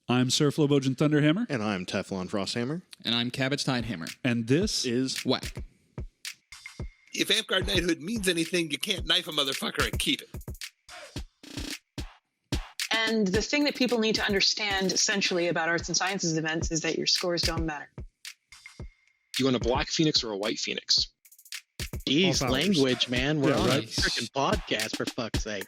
I'm Sir Flowbojan Thunderhammer. And I'm Teflon Frosthammer. And I'm Cabbage Tidehammer. And this is WAK. If Amtgard knighthood means anything, you can't knife a motherfucker and keep it. And the thing that people need to understand essentially about arts and sciences events is that your scores don't matter. Do you want a black phoenix or a white phoenix? Jeez, language, man. We're on right. a freaking podcast, for fuck's sake.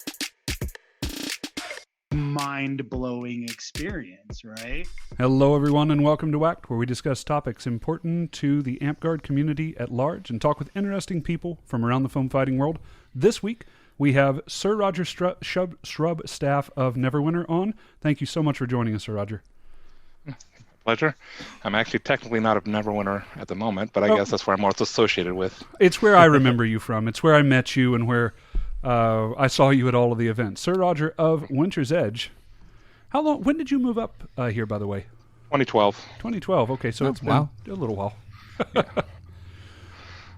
Mind-blowing experience, right? Hello, everyone, and welcome to WAK, where we discuss topics important to the Amtgard community at large and talk with interesting people from around the foam fighting world. This week, we have Sir Roger Shrubstaff of Neverwinter on. Thank you so much for joining us, Sir Roger. Pleasure. I'm actually technically not of Neverwinter at the moment, but I guess that's where I'm most associated with. It's where I remember you from. It's where I met you and where I saw you at all of the events. Sir Roger of Winter's Edge. How long? When did you move up here, by the way? 2012. 2012. Okay, so it's been a little while.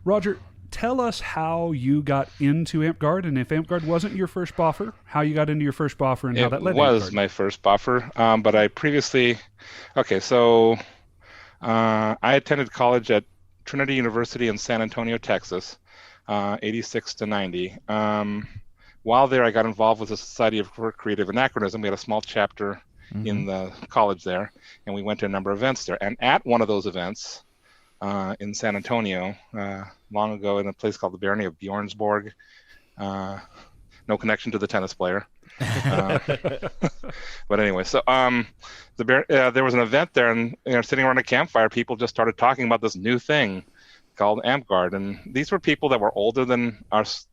Roger, tell us how you got into Amtgard, and if Amtgard wasn't your first boffer, how you got into your first boffer and how that led to Amtgard. It was my first boffer, but I previously... Okay, so I attended college at Trinity University in San Antonio, Texas, 86 to 90. While there, I got involved with the Society for Creative Anachronism. We had a small chapter in the college there, and we went to a number of events there. And at one of those events in San Antonio, long ago in a place called the Barony of Bjornsborg, no connection to the tennis player. But anyway, so there was an event there, and sitting around a campfire, people just started talking about this new thing called Amtgard, and these were people that were older than us.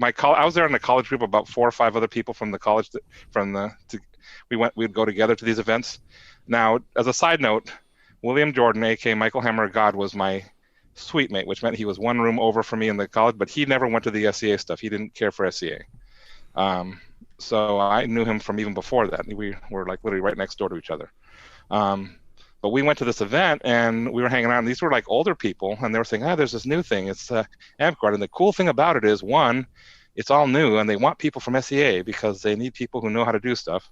I was there in a college group, about 4 or 5 other people from the college. We'd go together to these events. Now, as a side note, William Jordan, aka Michael Hammer God, was my suite mate, which meant he was one room over from me in the college, but he never went to the SCA stuff. He didn't care for SCA. So I knew him from even before that. We were like literally right next door to each other. But we went to this event and we were hanging out, and these were like older people, and they were saying, there's this new thing. It's Amtgard. And the cool thing about it is, one, it's all new, and they want people from SCA because they need people who know how to do stuff.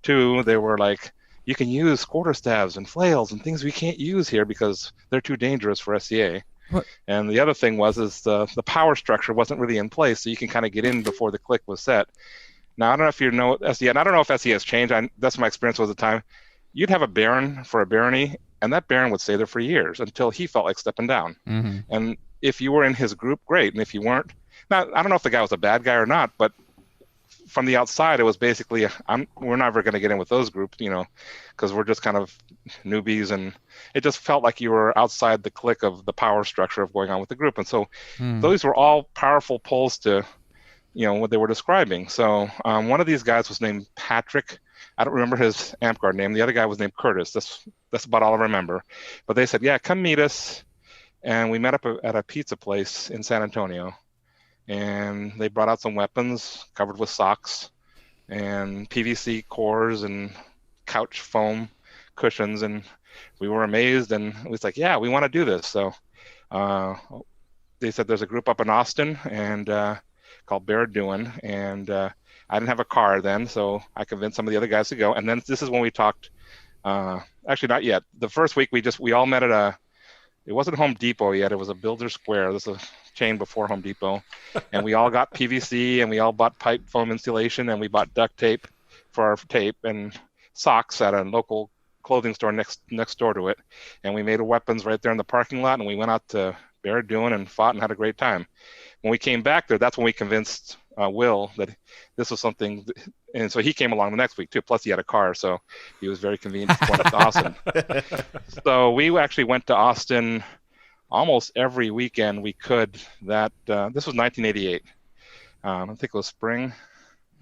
2, they were like, you can use quarterstaves and flails and things we can't use here because they're too dangerous for SCA. What? And the other thing was the power structure wasn't really in place, so you can kind of get in before the click was set. Now, I don't know if you know SCA, and I don't know if SCA has changed. That's my experience was at the time. You'd have a baron for a barony, and that baron would stay there for years until he felt like stepping down. Mm-hmm. And if you were in his group, great. And if you weren't, now, I don't know if the guy was a bad guy or not, but from the outside, it was basically, we're never going to get in with those groups, because we're just kind of newbies, and it just felt like you were outside the clique of the power structure of going on with the group. And so those were all powerful pulls to, what they were describing. So one of these guys was named Patrick. I don't remember his Amtgard name. The other guy was named Curtis. That's about all I remember. But they said, yeah, come meet us. And we met up at a pizza place in San Antonio. And they brought out some weapons covered with socks and PVC cores and couch foam cushions. And we were amazed. And it was like, yeah, we want to do this. So they said there's a group up in Austin and called Barraduin. And I didn't have a car then, so I convinced some of the other guys to go. And then this is when we talked. Actually, not yet. The first week we all met at it wasn't Home Depot yet. It was a Builder Square. This is a chain before Home Depot. And we all got PVC, and we all bought pipe foam insulation, and we bought duct tape for our tape and socks at a local clothing store next door to it. And we made weapons right there in the parking lot, and we went out to Barraduin and fought and had a great time. When we came back there, that's when we convinced Will that this was something, and so he came along the next week too. Plus, he had a car, so he was very convenient to point to Austin. So we actually went to Austin almost every weekend we could. This was 1988. I think it was spring.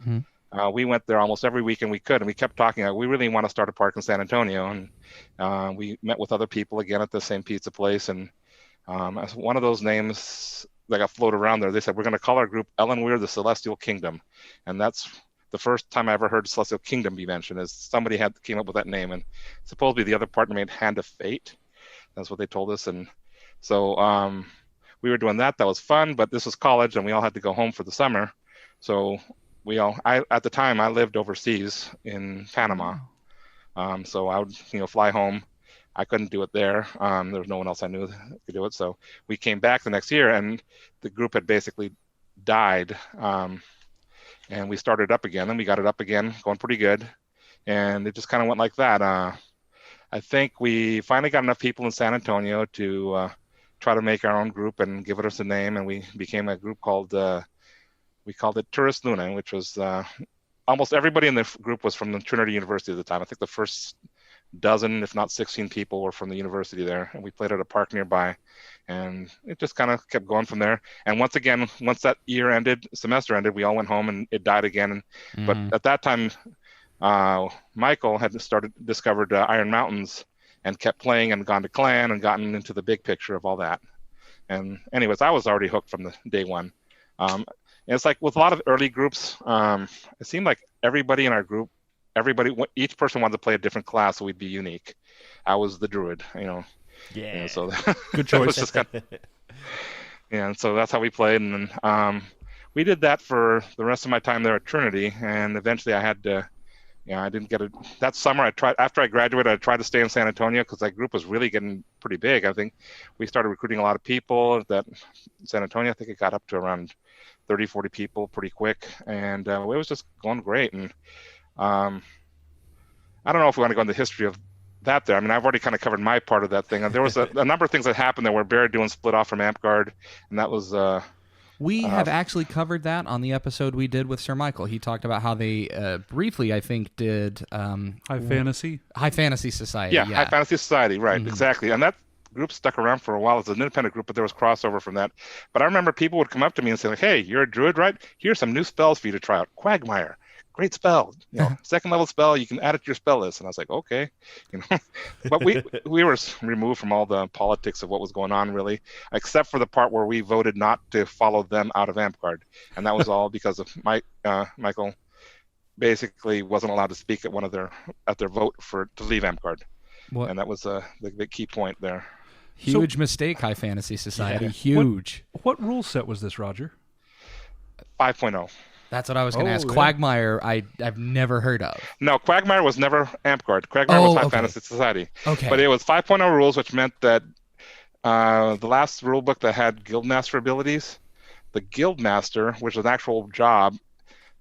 Mm-hmm. We went there almost every weekend we could, and we kept talking. We really want to start a park in San Antonio, and we met with other people again at the same pizza place. And as one of those names that got floated around there, they said, we're going to call our group Ellen Weir the Celestial Kingdom. And that's the first time I ever heard Celestial Kingdom be mentioned, is somebody came up with that name. And supposedly the other partner made Hand of Fate. That's what they told us. And so we were doing that. That was fun, but this was college, and we all had to go home for the summer. So at the time, I lived overseas in Panama. So I would, fly home. I couldn't do it there. There was no one else I knew that could do it. So we came back the next year, and the group had basically died. And we started up again, and we got it up again, going pretty good. And it just kind of went like that. I think we finally got enough people in San Antonio to try to make our own group and give it us a name, and we became a group called we called it Tourist Luna, which was almost everybody in the group was from the Trinity University at the time. I think the first dozen, if not 16 people were from the university there, and we played at a park nearby, and it just kind of kept going from there. And once that semester ended, we all went home, and it died again. But at that time, Michael had discovered Iron Mountains and kept playing and gone to clan and gotten into the big picture of all that. And anyways, I was already hooked from the day one. And it's like with a lot of early groups, it seemed like everybody in our group, each person wanted to play a different class, so we'd be unique. I was the druid, Yeah. So Good choice. And so that's how we played. And then we did that for the rest of my time there at Trinity. And eventually I had to, I didn't get it. That summer after I graduated, I tried to stay in San Antonio because that group was really getting pretty big. I think we started recruiting a lot of people. That San Antonio, I think it got up to around 30, 40 people pretty quick. And it was just going great. And I don't know if we want to go into the history of that there. I mean, I've already kind of covered my part of that thing. There was a number of things that happened there where Barad-dûn split off from Amtgard, and that was... we have actually covered that on the episode we did with Sir Michael. He talked about how they briefly, I think, did... High Fantasy? High Fantasy Society, yeah. High Fantasy Society, right, exactly. And that group stuck around for a while as an independent group, but there was crossover from that. But I remember people would come up to me and say, like, hey, you're a druid, right? Here's some new spells for you to try out. Quagmire. Great spell, second level spell. You can add it to your spell list. And I was like, okay, But we were removed from all the politics of what was going on, really, except for the part where we voted not to follow them out of Amtgard, and that was all because of Michael basically wasn't allowed to speak at their vote to leave Amtgard, and that was the key point there. Huge mistake, High Fantasy Society. Yeah. Huge. What rule set was this, Roger? 5.0. That's what I was going to ask. Yeah. Quagmire, I've never heard of. No, Quagmire was never Amtgard. Quagmire was High Fantasy Society. Okay. But it was 5.0 rules, which meant that the last rule book that had Guildmaster abilities, the Guildmaster, which was an actual job,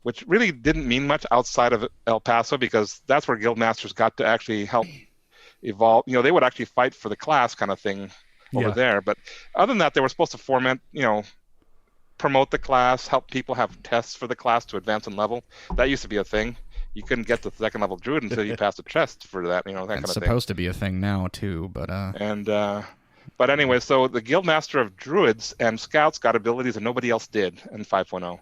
which really didn't mean much outside of El Paso because that's where Guildmasters got to actually help evolve. They would actually fight for the class kind of thing over there. But other than that, they were supposed to foment, promote the class, help people have tests for the class to advance in level. That used to be a thing. You couldn't get to the second level druid until you passed a test for that, that kind of thing. It's supposed to be a thing now too, but but anyway, so the Guildmaster of Druids and Scouts got abilities that nobody else did in 5.0.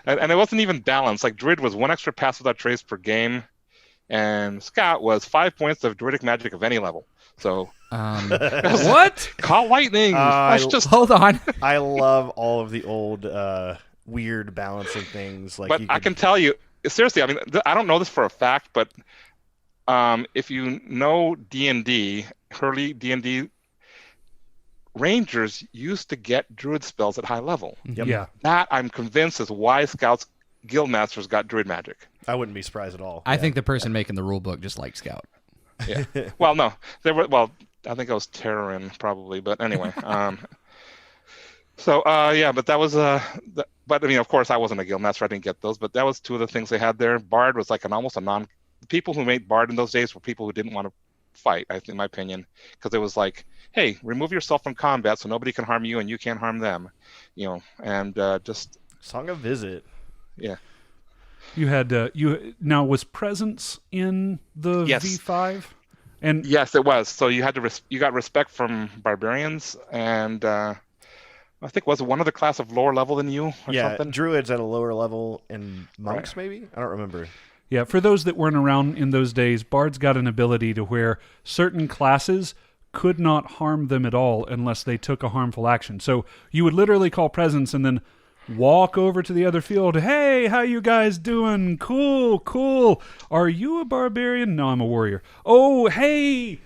and it wasn't even balanced. Like Druid was 1 extra pass without trace per game, and Scout was 5 points of druidic magic of any level. So what? Call lightning. Hold on. I love all of the old weird balancing things. But I can tell you, seriously, I mean, I don't know this for a fact, but if you know D&D, early D&D, Rangers used to get druid spells at high level. Yep. Yeah. That, I'm convinced, is why Scouts Guildmasters got druid magic. I wouldn't be surprised at all. I think the person making the rule book just liked Scout. Yeah. Well, no, I think it was Terran probably, but anyway. But that was but I mean, of course, I wasn't a Guildmaster. I didn't get those, but that was two of the things they had there. Bard was like almost a non. People who made Bard in those days were people who didn't want to fight, I think, in my opinion, because it was like, hey, remove yourself from combat so nobody can harm you and you can't harm them, and just Song of Visit. Yeah. You had now was Presence in the V5, and yes, it was. So you had you got respect from barbarians, and I think was one other class of lower level than you or something. Druids at a lower level and monks maybe. I don't remember. Yeah, for those that weren't around in those days, bards got an ability to where certain classes could not harm them at all unless they took a harmful action. So you would literally call Presence and then walk over to the other field. Hey, how you guys doing? Cool. Are you a barbarian? No, I'm a warrior. Oh, hey.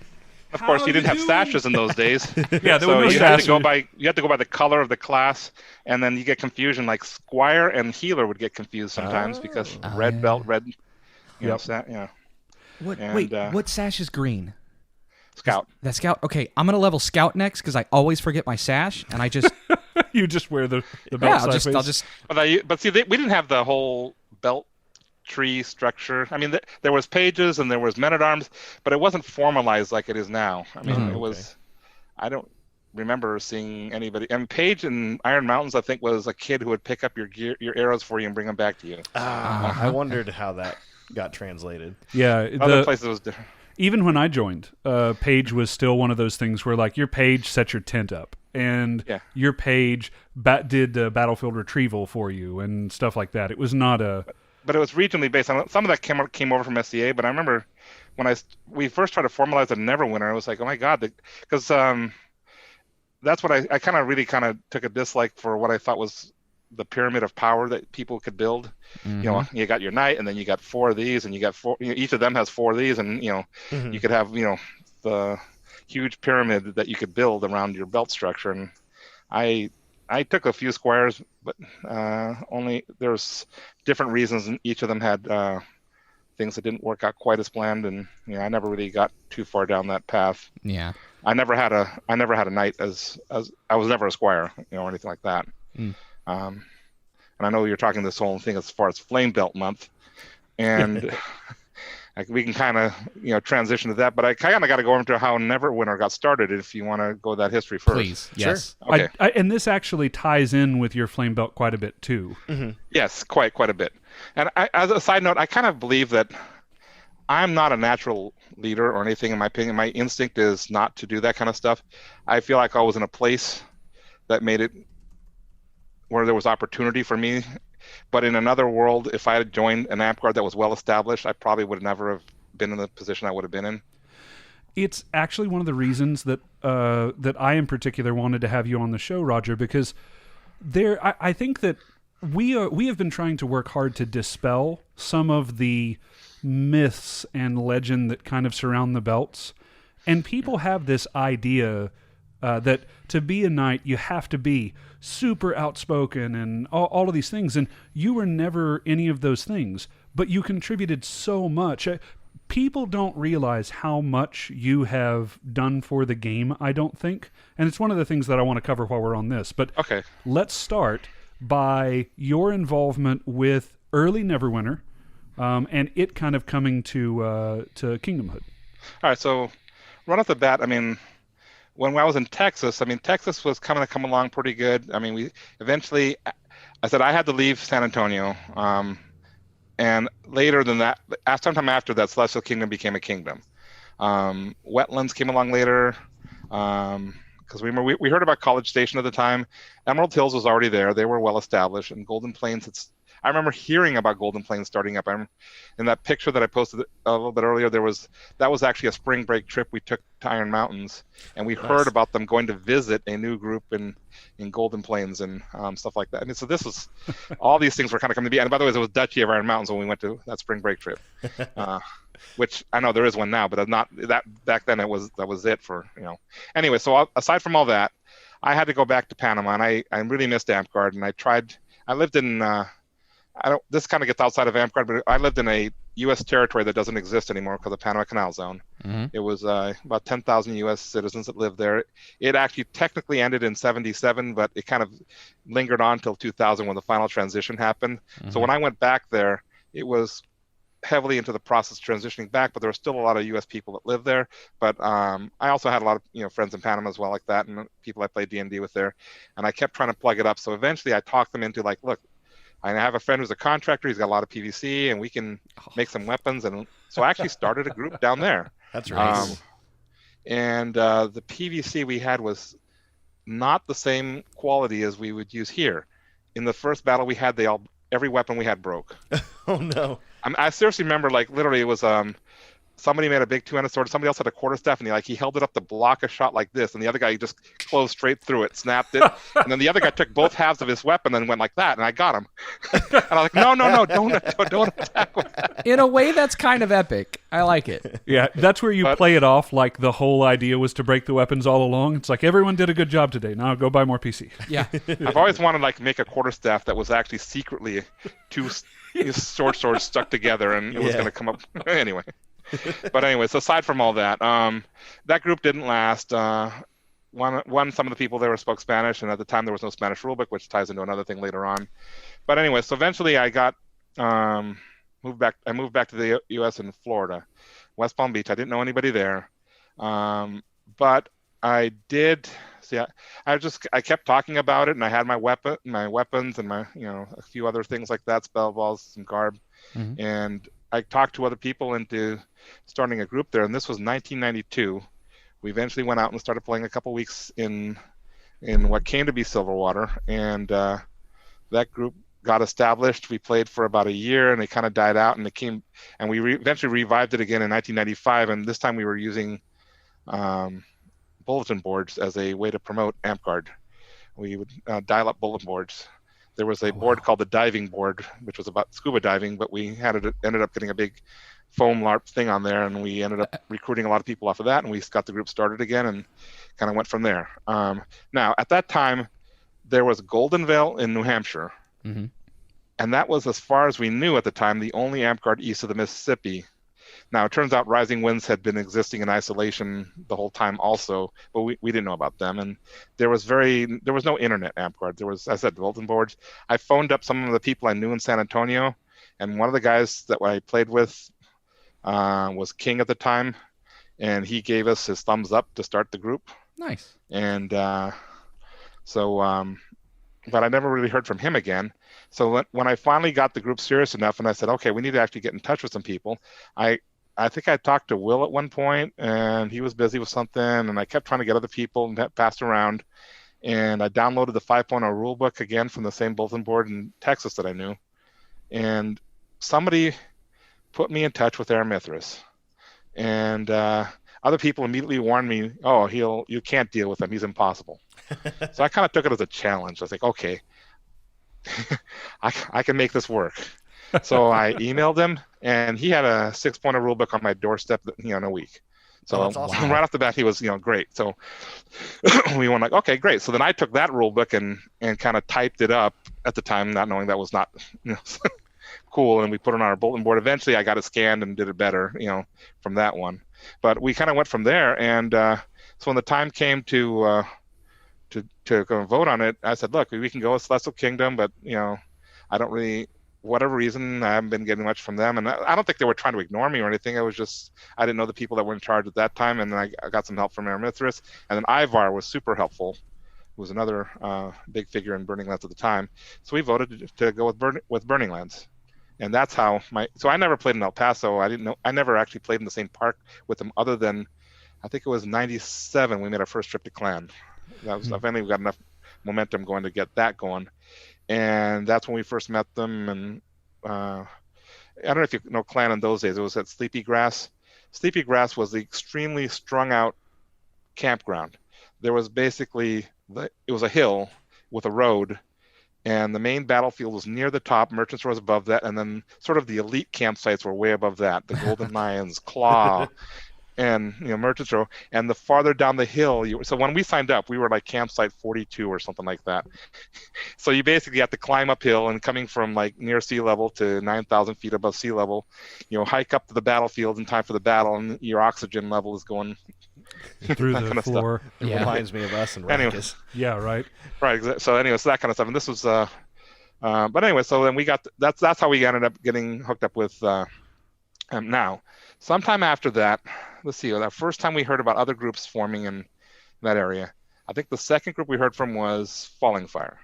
Of course, you didn't have stashes in those days. Yeah, there were no you had stashes. You had to go by the color of the class, and then you get confusion. Like Squire and Healer would get confused sometimes because red belt, red. You know, Yep. What sash is green? Scout. That Scout. Okay, I'm gonna level Scout next because I always forget my sash, and I just You just wear the belt sideways? I'll just. But see, we didn't have the whole belt tree structure. I mean, there was pages and there was men at arms, but it wasn't formalized like it is now. I mean, it was. I don't remember seeing anybody. And Page in Iron Mountains, I think, was a kid who would pick up your arrows for you and bring them back to you. I wondered how that got translated. Yeah, Other places was different. Even when I joined, page was still one of those things where like your page set your tent up, and your page did battlefield retrieval for you and stuff like that. It was not a. But it was regionally based on some of that came over from SCA. But I remember when we first tried to formalize the Neverwinter, I was like, oh my god, because that's what I kind of really took a dislike for what I thought was the pyramid of power that people could build. You know, you got your knight, and then you got 4 of these, and you got 4. You know, each of them has 4 of these, and you could have the huge pyramid that you could build around your belt structure. And I took a few squares, but only there's different reasons, and each of them had things that didn't work out quite as planned, and I never really got too far down that path. Yeah, I never had a knight as I was never a squire, or anything like that. And I know you're talking this whole thing as far as Flame Belt Month, and we can kind of transition to that. But I kind of got to go into how Neverwinter got started. If you want to go that history first, please. Yes. Sure. Okay. And this actually ties in with your Flame Belt quite a bit too. Yes, quite a bit. And as a side note, I kind of believe that I'm not a natural leader or anything. In my opinion, my instinct is not to do that kind of stuff. I feel like I was in a place that made it where there was opportunity for me. But in another world, if I had joined an Amtgard that was well established, I probably would never have been in the position I would have been in. It's actually one of the reasons that that I in particular wanted to have you on the show, Roger, because I think that we have been trying to work hard to dispel some of the myths and legend that kind of surround the belts. And people have this idea that to be a knight, you have to be super outspoken and all of these things. And you were never any of those things, but you contributed so much. People don't realize how much you have done for the game, I don't think. And it's one of the things that I want to cover while we're on this. But okay, let's start by your involvement with early Neverwinter and it kind of coming to Kingdomhood. All right, so right off the bat, I mean, when I was in Texas, Texas was coming to come along pretty good. I mean, we eventually, I said I had to leave San Antonio. And later than that, sometime after that, Celestial Kingdom became a kingdom. Wetlands came along later, because we heard about College Station at the time. Emerald Hills was already there; they were well established. And Golden Plains, I remember hearing about Golden Plains starting up. In that picture that I posted a little bit earlier, that was actually a spring break trip we took to Iron Mountains, and we heard about them going to visit a new group in Golden Plains and stuff like that. And so this was all these things were kind of coming to be. And by the way, there was Duchy of Iron Mountains when we went to that spring break trip, which I know there is one now, but not that back then. That was it for Anyway, so aside from all that, I had to go back to Panama, and I really missed Amtgard, and I lived in. This kind of gets outside of Amtgard, but I lived in a U.S. territory that doesn't exist anymore because of the Panama Canal Zone. It was about 10,000 U.S. citizens that lived there. It actually technically ended in 1977, but it kind of lingered on till 2000 when the final transition happened. So when I went back there, it was heavily into the process of transitioning back, but there were still a lot of U.S. people that lived there. But I also had a lot of friends in Panama as well, like that, and people I played D&D with there. And I kept trying to plug it up. So eventually I talked them into like, look, I have a friend who's a contractor. He's got a lot of PVC, and we can make some weapons. And so I actually started a group down there. That's right. And the PVC we had was not the same quality as we would use here. In the first battle we had, every weapon we had broke. Oh no! I seriously remember, like, literally, it was somebody made a big two-handed sword. Somebody else had a quarterstaff, and he held it up to block a shot like this, and the other guy just closed straight through it, snapped it, and then the other guy took both halves of his weapon and went like that, and I got him. And I was like, no, don't attack with that. In a way, that's kind of epic. I like it. Yeah, that's where you play it off like the whole idea was to break the weapons all along. It's like, everyone did a good job today. Now go buy more PC. Yeah. I've always wanted to make a quarterstaff that was actually secretly two these short swords stuck together, and it was going to come up anyway. But anyways, aside from all that, that group didn't last. Some of the people there spoke Spanish, and at the time there was no Spanish rulebook, which ties into another thing later on. But anyway, so eventually I got moved back. I moved back to the U.S. in Florida, West Palm Beach. I didn't know anybody there, but I did. See, I kept talking about it, and I had my weapons, and my a few other things like that, spell balls, some garb, and I talked to other people into starting a group there, and this was 1992. We eventually went out and started playing a couple weeks in what came to be Silverwater, and that group got established. We played for about a year, and it kind of died out, and we eventually revived it again in 1995, and this time we were using bulletin boards as a way to promote Amtgard. We would dial up bulletin boards. There was a board called the diving board, which was about scuba diving, but we ended up getting a big foam LARP thing on there, and we ended up recruiting a lot of people off of that, and we got the group started again and kind of went from there. Now, at that time, there was Golden Vale in New Hampshire, and that was, as far as we knew at the time, the only Amtgard east of the Mississippi. Now, it turns out Rising Winds had been existing in isolation the whole time also, but we didn't know about them. And there was no internet Amtgard. There was, as I said, bulletin boards. I phoned up some of the people I knew in San Antonio, and one of the guys that I played with was King at the time, and he gave us his thumbs up to start the group. Nice. And but I never really heard from him again. So when I finally got the group serious enough, and I said, okay, we need to actually get in touch with some people, I think I talked to Will at one point, and he was busy with something, and I kept trying to get other people and that passed around, and I downloaded the 5.0 rulebook again from the same bulletin board in Texas that I knew, and somebody put me in touch with Aaron Mithras, and other people immediately warned me, you can't deal with him, he's impossible. So I kind of took it as a challenge. I was like, okay, I can make this work. So I emailed him, and he had a 6.0 rulebook on my doorstep in a week. So awesome. Right off the bat, he was great. So we went like, okay, great. So then I took that rulebook and kind of typed it up at the time, not knowing that was not cool, and we put it on our bulletin board. Eventually, I got it scanned and did it better, from that one. But we kind of went from there, and so when the time came to go and vote on it, I said, look, we can go with Celestial Kingdom, but I don't really, whatever reason, I haven't been getting much from them, and I don't think they were trying to ignore me or anything. It was just I didn't know the people that were in charge at that time, and I got some help from Aaron Mithras, and then Ivar was super helpful, who was another big figure in Burning Lands at the time. So we voted to go with Burning Lands, and that's how so I never played in El Paso. I never actually played in the same park with them, other than I think it was '97 we made our first trip to Clan. That was finally we got enough momentum going to get that going, and that's when we first met them. And I don't know if you know Clan in those days. It was at Sleepy Grass. Sleepy Grass was the extremely strung out campground. There was basically it was a hill with a road, and the main battlefield was near the top. Merchants was above that, and then sort of the elite campsites were way above that. The Golden Lions, Claw. And Merchants Row, and the farther down the hill, so when we signed up, we were like campsite 42 or something like that. So you basically have to climb uphill, and coming from like near sea level to 9,000 feet above sea level, hike up to the battlefield in time for the battle, and your oxygen level is going through the floor. It reminds me of us and Ruckus. Yeah, right. Right. So anyway, so that kind of stuff, and this was, but anyway, so then we got that's how we ended up getting hooked up with now. Sometime after that, let's see, that first time we heard about other groups forming in that area, I think the second group we heard from was Falling Fire.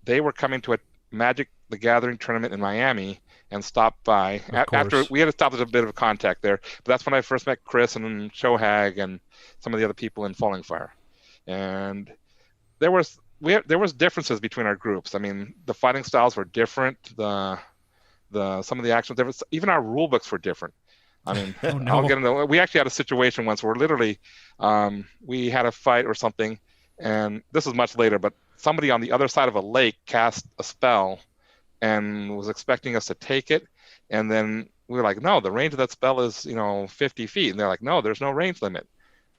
They were coming to a Magic the Gathering tournament in Miami and stopped by. After we had established a bit of contact there, but that's when I first met Chris and Shohag and some of the other people in Falling Fire. And there was differences between our groups. I mean, the fighting styles were different. Some of the actions different. Even our rule books were different. I mean, I'll get into. We actually had a situation once where literally we had a fight or something, and this was much later, but somebody on the other side of a lake cast a spell and was expecting us to take it, and then we were like, no, the range of that spell is 50 feet, and they're like, no, there's no range limit.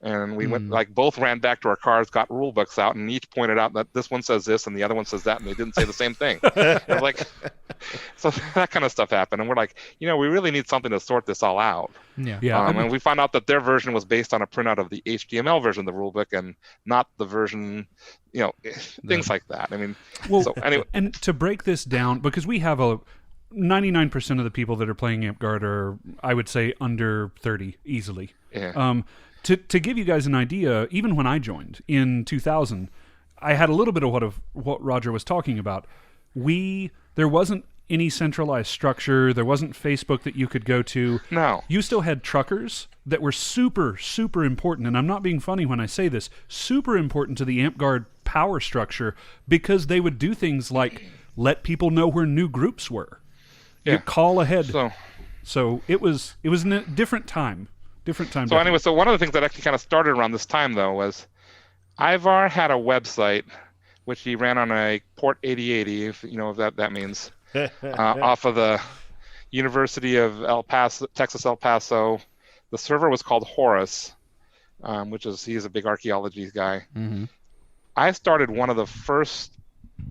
And we went, like, both ran back to our cars, got rule books out, and each pointed out that this one says this and the other one says that, and they didn't say the same thing. And like, so that kind of stuff happened. And we're like, we really need something to sort this all out. Yeah. And we found out that their version was based on a printout of the HTML version of the rule book and not the version, things like that. I mean, so anyway. And to break this down, because we have 99% of the people that are playing Amtgard are, I would say, under 30 easily. Yeah. To give you guys an idea, even when I joined in 2000, I had a little bit of what Roger was talking about. There wasn't any centralized structure. There wasn't Facebook that you could go to. No. You still had truckers that were super, super important, and I'm not being funny when I say this, super important to the Amtgard power structure, because they would do things like let people know where new groups were. You call ahead. So it was a different time. So anyway, so one of the things that actually kind of started around this time, though, was Ivar had a website which he ran on a port 8080, if you know what that means, off of the University of Texas El Paso. The server was called Horus, he's a big archaeology guy. Mm-hmm. I started one of the first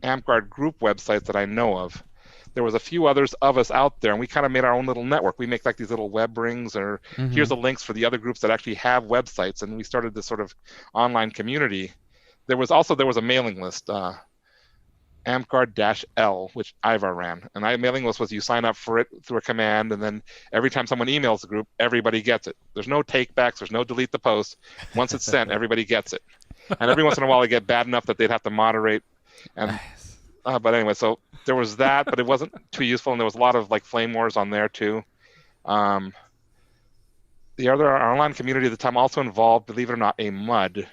Amtgard group websites that I know of. There was a few others of us out there, and we kind of made our own little network. We make like these little web rings, or here's the links for the other groups that actually have websites, and we started this sort of online community. There was a mailing list, Amtgard-L, which Ivar ran. And that mailing list was you sign up for it through a command, and then every time someone emails the group, everybody gets it. There's no takebacks, there's no delete the post. Once it's sent, everybody gets it. And every once in a while, it get bad enough that they'd have to moderate. And but anyway, so there was that, but it wasn't too useful, and there was a lot of like flame wars on there too. The other online community at the time also involved, believe it or not, a mud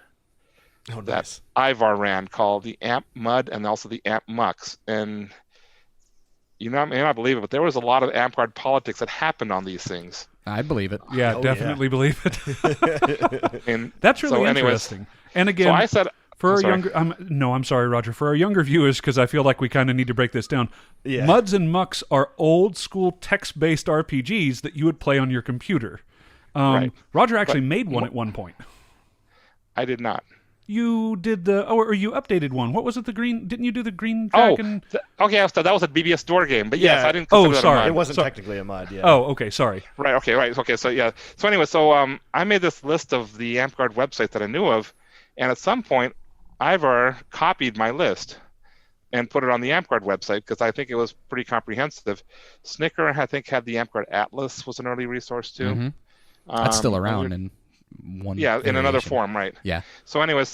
that Ivar ran called the Amp Mud and also the Amp Mux. And may not believe it, but there was a lot of Amtgard politics that happened on these things. I believe it. Yeah, definitely believe it. And that's really interesting. And again, so I said, for our younger, I'm sorry, Roger. For our younger viewers, because I feel like we kind of need to break this down. Yeah. Muds and Mucks are old school text-based RPGs that you would play on your computer. Right. Roger actually made one at one point. I did not. You did or you updated one. What was it? Didn't you do the green dragon? Okay, so that was a BBS door game, but yes, I didn't consider that a mod. It wasn't technically a mod, yeah. Oh, okay, sorry. Right, okay, so yeah. So anyway, I made this list of the Amtgard websites that I knew of, and at some point, Ivar copied my list and put it on the Amtgard website because I think it was pretty comprehensive. Snicker, I think, had the Amtgard Atlas, was an early resource too. Mm-hmm. That's still around in one. Yeah, in another form, right? Yeah. So anyway,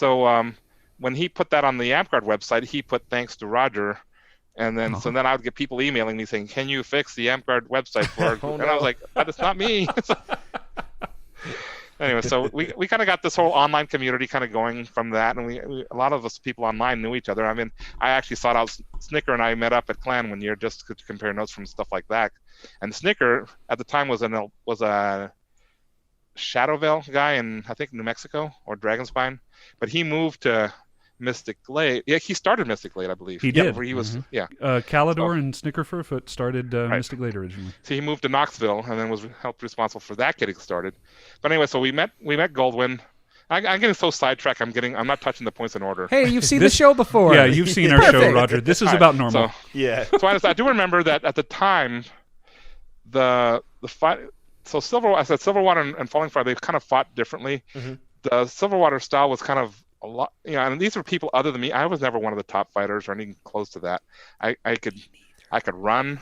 when he put that on the Amtgard website, he put thanks to Roger, and then so then I would get people emailing me saying, "Can you fix the Amtgard website for?" And I was like, "But it's not me." Anyway, so we kind of got this whole online community kind of going from that, and we a lot of us people online knew each other. I mean, I actually sought out Snicker, and I met up at Clan one year just to compare notes from stuff like that. And Snicker at the time was a Shadowvale guy in, I think, New Mexico or Dragonspine, but he moved to Mystic Glade. Yeah, he started Mystic Glade, I believe. He did. Where he was, Calidor and Snicker Furfoot started Mystic Glade originally. So he moved to Knoxville and then was helped responsible for that getting started. But anyway, so we met Goldwyn. I'm getting so sidetracked. I'm not touching the points in order. Hey, you've seen the show before. Yeah, you've seen our show, Roger. This is about normal. So I do remember that at the time, the fight. So Silverwater and Falling Fire, they kind of fought differently. Mm-hmm. The Silverwater style was kind of a lot, and these were people other than me. I was never one of the top fighters or anything close to that. I could run,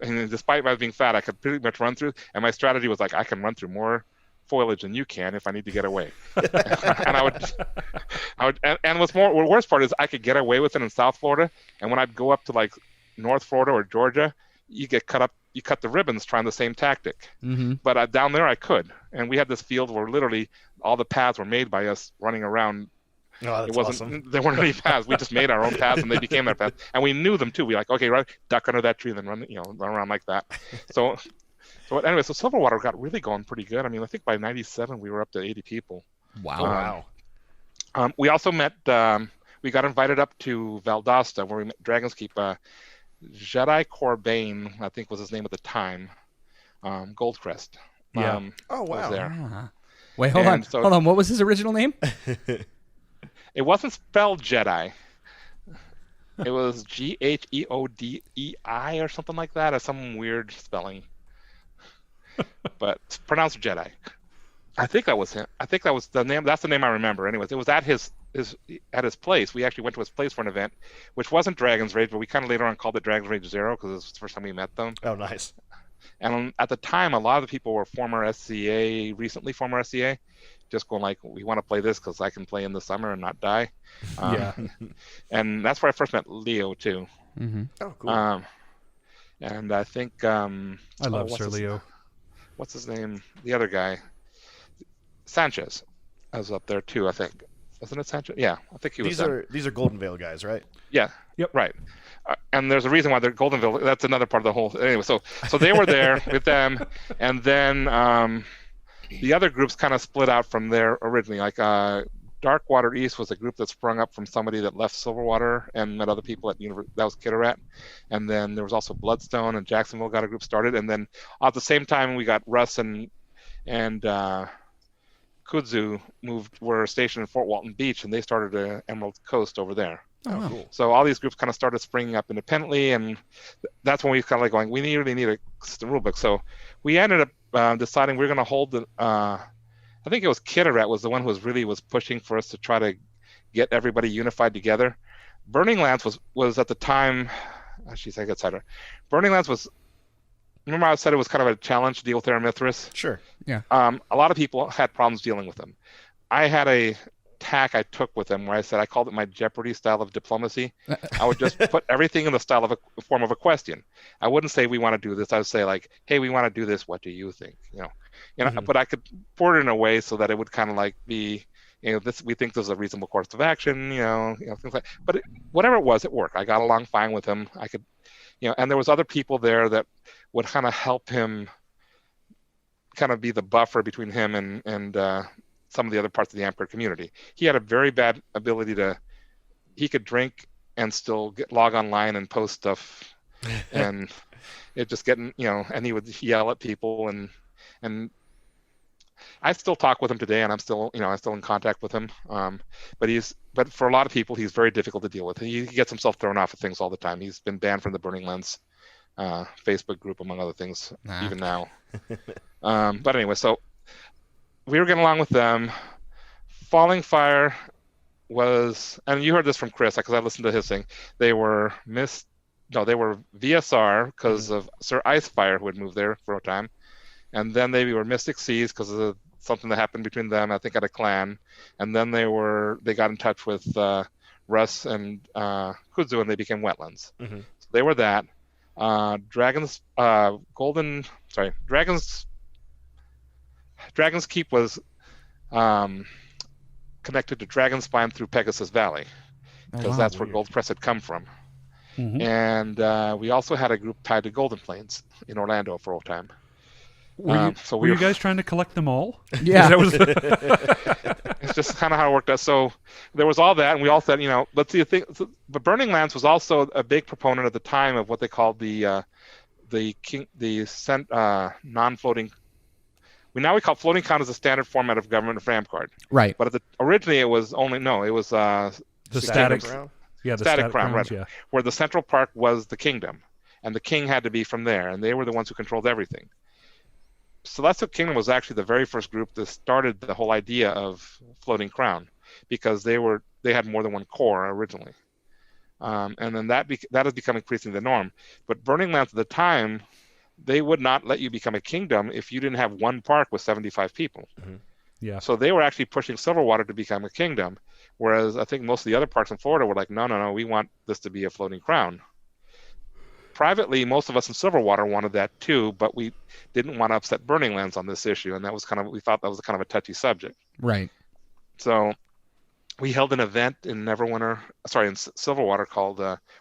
and despite my being fat, I could pretty much run through. And my strategy was like, I can run through more foliage than you can if I need to get away. And I would, and what's the worst part is I could get away with it in South Florida, and when I'd go up to like North Florida or Georgia, you get cut up. You cut the ribbons trying the same tactic. Mm-hmm. But down there I could. And we had this field where literally all the paths were made by us running around. Oh, that's awesome. There weren't any paths. We just made our own paths and they became our paths. And we knew them too. We like, okay, right, duck under that tree and then run around like that. So anyway, so Silverwater got really going pretty good. I mean, I think by 97 we were up to 80 people. Wow. We also met, we got invited up to Valdosta where we met Dragon's Keep. Jedi Corbane, I think was his name at the time. Goldcrest. Yeah. Oh wow. Was there. Yeah. Wait, hold on. Hold on. What was his original name? It wasn't spelled Jedi. It was Gheodei or something like that, or some weird spelling. But it's pronounced Jedi. I think that was him. I think that was the name. That's the name I remember. Anyways, it was at his place. We actually went to his place for an event, which wasn't Dragon's Rage, but we kind of later on called it Dragon's Rage Zero because it was the first time we met them. Oh, nice. And at the time, a lot of the people were recently former SCA, just going like, we want to play this because I can play in the summer and not die. Yeah. And that's where I first met Leo, too. Mm-hmm. Oh, cool. And I think... I love Sir Leo. What's his name? The other guy. Sanchez. I was up there, too, I think. Wasn't it Sanchez? Yeah, I think he was. These are Golden Veil guys, right? Yeah. Yep. Right. And there's a reason why they're Golden Veil. That's another part of the whole. Anyway, so they were there with them, and then the other groups kind of split out from there originally. Like Darkwater East was a group that sprung up from somebody that left Silverwater and met other people at that was Kitirat, and then there was also Bloodstone and Jacksonville got a group started, and then at the same time we got Russ and Kudzu were stationed in Fort Walton Beach, and they started Emerald Coast over there. Oh, cool. So all these groups kind of started springing up independently, and that's when we kind of like going, we really need a rule book. So we ended up deciding we were going to hold the. I think it was Kitirat was the one who was pushing for us to try to get everybody unified together. Burning Lands was at the time. Jeez, I got sidetracked. Burning Lands was. Remember I said it was kind of a challenge to deal with Theron Mithras? Sure. Yeah. A lot of people had problems dealing with them. I had a tack I took with them where I said I called it my Jeopardy style of diplomacy. I would just put everything in the style of a form of a question. I wouldn't say we want to do this. I would say like, hey, we want to do this. What do you think? Mm-hmm. But I could word it in a way so that it would kind of like be, this we think this is a reasonable course of action. Things like. But whatever it was, it worked. I got along fine with him. I could. And there was other people there that would kind of help him kind of be the buffer between him and some of the other parts of the Amtgard community. He had a very bad ability he could drink and still log online and post stuff and it just getting, and he would yell at people and I still talk with him today and I'm still in contact with him. But for a lot of people, he's very difficult to deal with. He gets himself thrown off of things all the time. He's been banned from the Burning Lands Facebook group, among other things, even now. But anyway, so we were getting along with them. Falling Fire was, and you heard this from Chris, because I listened to his thing. They were VSR because of Sir Icefire, who had moved there for a time. And then they were Mystic Seas because of something that happened between them, I think, at a clan. And then they got in touch with Russ and Kudzu, and they became Wetlands. Mm-hmm. So they were that. Dragon's Keep was connected to Dragonspine through Pegasus Valley, because that's where Gold Crest had come from. Mm-hmm. And we also had a group tied to Golden Plains in Orlando for a time. Were you guys trying to collect them all? Yeah. It's just kind of how it worked out. So there was all that, and we all said, let's see. But Burning Lands was also a big proponent at the time of what they called the non-floating. We call floating crown as a standard format of government for Amtgard. Right. But originally it was the static crown. Yeah, the static crown, crowns, right? yeah. Where the central park was the kingdom, and the king had to be from there, and they were the ones who controlled everything. Celestial Kingdom was actually the very first group that started the whole idea of floating crown, because they had more than one core originally, and then that has become increasingly the norm. But Burning Lands at the time, they would not let you become a kingdom if you didn't have one park with 75 people. Mm-hmm. Yeah. So they were actually pushing Silverwater to become a kingdom, whereas I think most of the other parks in Florida were like, no, we want this to be a floating crown. Privately, most of us in Silverwater wanted that too, but we didn't want to upset Burning Lands on this issue, and we thought that was kind of a touchy subject. Right. So we held an event in Silverwater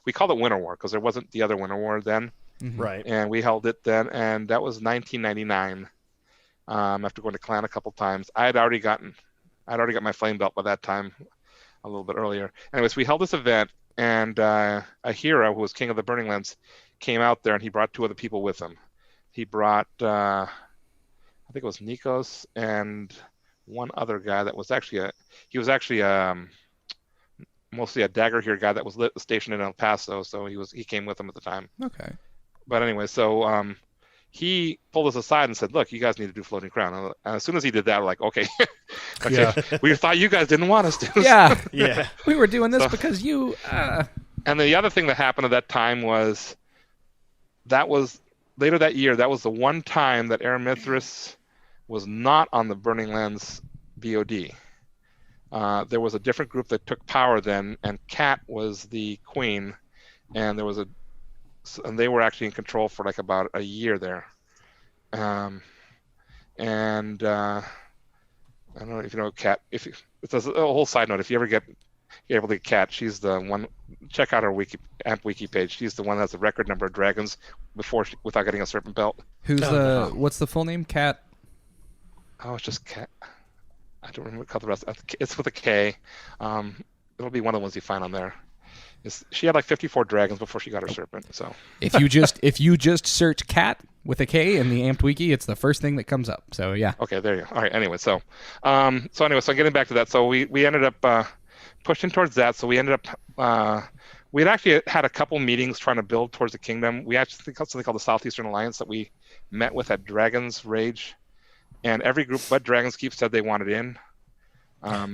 we called it Winter War because there wasn't the other Winter War then. Mm-hmm. Right. And we held it then, and that was 1999. After going to Clan a couple times, I'd already got my flame belt by that time, a little bit earlier. Anyways, we held this event, and a hero who was king of the Burning Lands came out there, and he brought two other people with him. He brought, I think it was Nikos and one other guy that was actually mostly a dagger here guy that was stationed in El Paso, so he came with them at the time. Okay. But anyway, so he pulled us aside and said, "Look, you guys need to do floating crown." And as soon as he did that, we're like, "Okay, okay, we thought you guys didn't want us to." Yeah, Yeah. We were doing this because you. And the other thing that happened at that time was later that year. That was the one time that Eramithris was not on the Burning Lands BOD. There was a different group that took power then, and Kat was the queen, and and they were actually in control for like about a year there. And I don't know if you know Kat. It's a whole side note. If you ever get able to get Kat, she's the one. Check out our Amp Wiki page. She's the one that has the record number of dragons without getting a serpent belt. Who's what's the full name? Kat. Oh, it's just Kat. I don't remember what called the rest. It's with a K. It'll be one of the ones you find on there. She had like 54 dragons before she got her serpent. So if you just search Kat with a K in the Amped Wiki, it's the first thing that comes up. So yeah. Okay, there you go. All right. Anyway, so getting back to that, so we ended up pushing towards that. So we ended up we had actually had a couple meetings trying to build towards the kingdom. We actually got something called the Southeastern Alliance that we met with at Dragon's Rage. And every group but Dragon's Keep said they wanted in.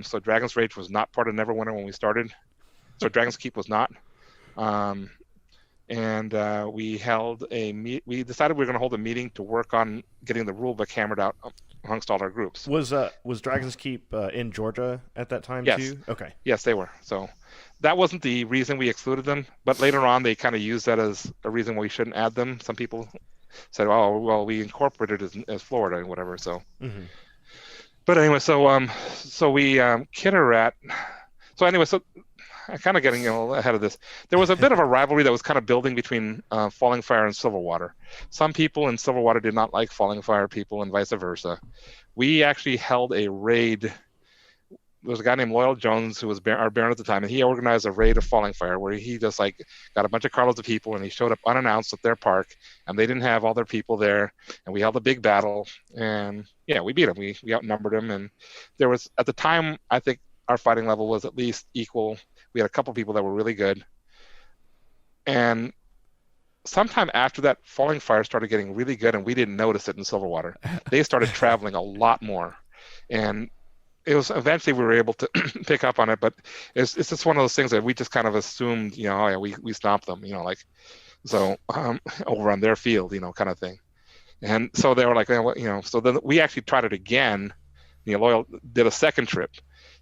So Dragon's Rage was not part of Neverwinter when we started. So Dragon's Keep was not. We held we decided we were going to hold a meeting to work on getting the rulebook hammered out amongst all our groups. Was Dragon's Keep in Georgia at that time too? Okay. Yes, they were. So that wasn't the reason we excluded them, but later on they kind of used that as a reason why we shouldn't add them. Some people said, "Oh, well, we incorporated it as Florida and whatever." So, but anyway, so we Kitirat. So anyway, so I'm kind of getting ahead of this. There was a bit of a rivalry that was kind of building between Falling Fire and Silverwater. Some people in Silverwater did not like Falling Fire people, and vice versa. We actually held a raid. There was a guy named Loyal Jones who was our Baron at the time, and he organized a raid of Falling Fire where he just like got a bunch of carloads of people, and he showed up unannounced at their park, and they didn't have all their people there, and we held a big battle, and yeah, we beat him. We outnumbered him, and there was at the time I think our fighting level was at least equal. We had a couple people that were really good, and sometime after that, Falling Fire started getting really good, and we didn't notice it in Silverwater. They started traveling a lot more, and it was eventually we were able to pick up on it, but it's just one of those things that we just kind of assumed, oh yeah, we stomped them, over on their field, kind of thing. And so they were like, so then we actually tried it again. Loyal did a second trip,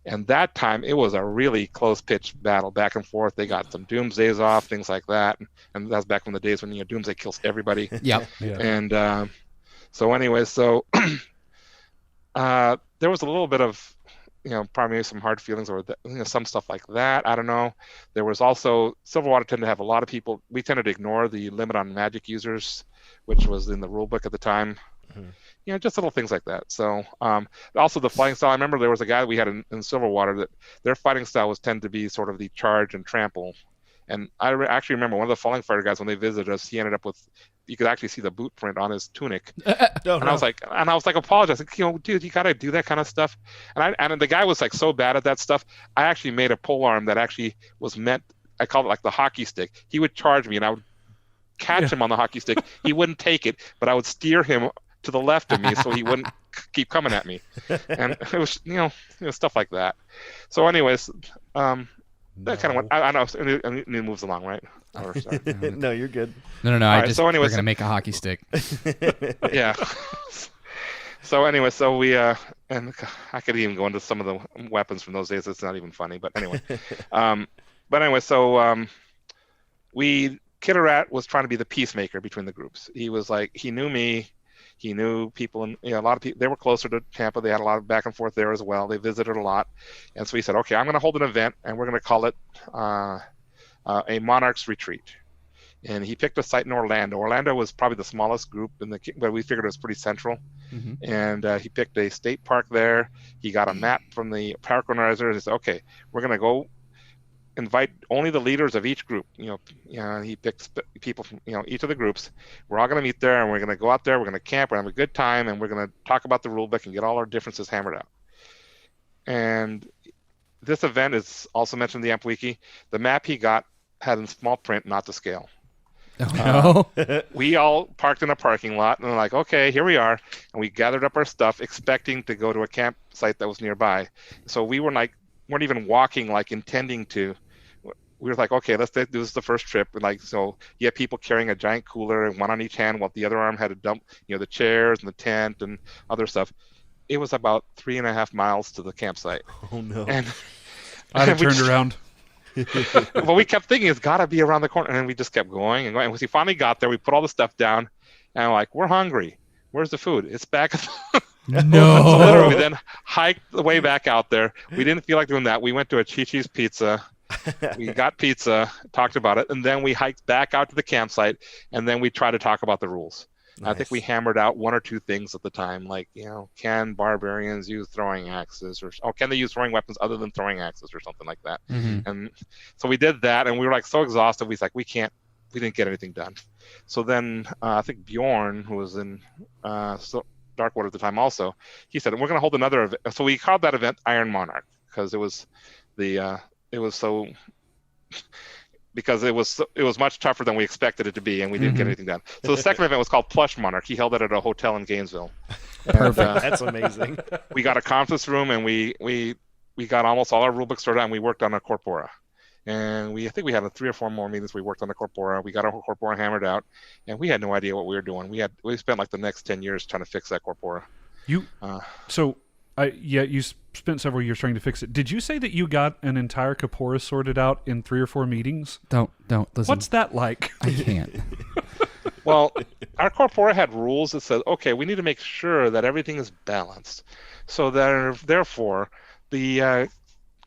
and that time it was a really close pitch battle back and forth. They got some doomsdays off, things like that, and that's back in the days when doomsday kills everybody. Yep. Yeah. And so anyway, so there was a little bit of, probably some hard feelings or some stuff like that. I don't know. There was also Silverwater tended to have a lot of people. We tended to ignore the limit on magic users, which was in the rule book at the time. Just little things like that. So also the fighting style. I remember there was a guy we had in Silverwater that their fighting style was tend to be sort of the charge and trample. And I actually remember one of the Falling Fire guys when they visited us, he ended up with, you could actually see the boot print on his tunic. I was like apologizing, dude, you gotta do that kind of stuff. And the guy was like so bad at that stuff. I actually made a pole arm that actually was meant, I called it like the hockey stick. He would charge me and I would catch him on the hockey stick. He wouldn't take it, but I would steer him to the left of me so he wouldn't keep coming at me. And it was, stuff like that. So anyways, that kind of went. I know it moves along, right? No, you're good. No. Right, We're gonna make a hockey stick. Yeah. So anyway, so we and I could even go into some of the weapons from those days. It's not even funny, but anyway. Kitirat was trying to be the peacemaker between the groups. He was like, he knew me. He knew people, and a lot of people. They were closer to Tampa. They had a lot of back and forth there as well. They visited a lot, and so he said, "Okay, I'm going to hold an event, and we're going to call it a Monarch's Retreat." And he picked a site in Orlando. Orlando was probably the smallest group but we figured it was pretty central. And he picked a state park there. He got a map from the park organizer, and he said, "Okay, we're going to go invite only the leaders of each group." He picked people from each of the groups. We're all going to meet there, and we're going to go out there. We're going to camp. We're going to have a good time, and we're going to talk about the rule book and get all our differences hammered out. And this event is also mentioned in the Amp Wiki. The map he got had in small print, not to scale. Oh, no. We all parked in a parking lot and we're like, okay, here we are. And we gathered up our stuff expecting to go to a campsite that was nearby. So we weren't even walking, like intending to. We were like, okay, this is the first trip. And so you have people carrying a giant cooler and one on each hand while the other arm had to dump, the chairs and the tent and other stuff. It was about 3.5 miles to the campsite. Oh, no. And I'd have turned around. But we kept thinking it's got to be around the corner, and then we just kept going and going. And we finally got there. We put all the stuff down, and we're like, we're hungry. Where's the food? It's back. No. So literally, we then hiked the way back out there. We didn't feel like doing that. We went to a Chi-Chi's Pizza. We got pizza, talked about it, and then we hiked back out to the campsite, and then we tried to talk about the rules. Nice. I think we hammered out one or two things at the time, like, can barbarians use throwing axes, or can they use throwing weapons other than throwing axes, or something like that. Mm-hmm. And so we did that, and we were so exhausted. We didn't get anything done. So then I think Bjorn, who was in Darkwater at the time, also, he said, we're going to hold another event. So we called that event Iron Monarch because it was much tougher than we expected it to be, and we didn't get anything done. So the second event was called Plush Monarch. He held it at a hotel in Gainesville. Perfect. That's amazing. We got a conference room, and we got almost all our rulebook sorted out, and we worked on a corpora. And I think we had 3 or 4 more meetings. We worked on the corpora. We got our corpora hammered out, and we had no idea what we were doing. We spent the next 10 years trying to fix that corpora. You spent several years trying to fix it. Did you say that you got an entire corpora sorted out in 3 or 4 meetings? Don't listen. What's that like? I can't. Well, our corpora had rules that said, okay, we need to make sure that everything is balanced. So therefore, the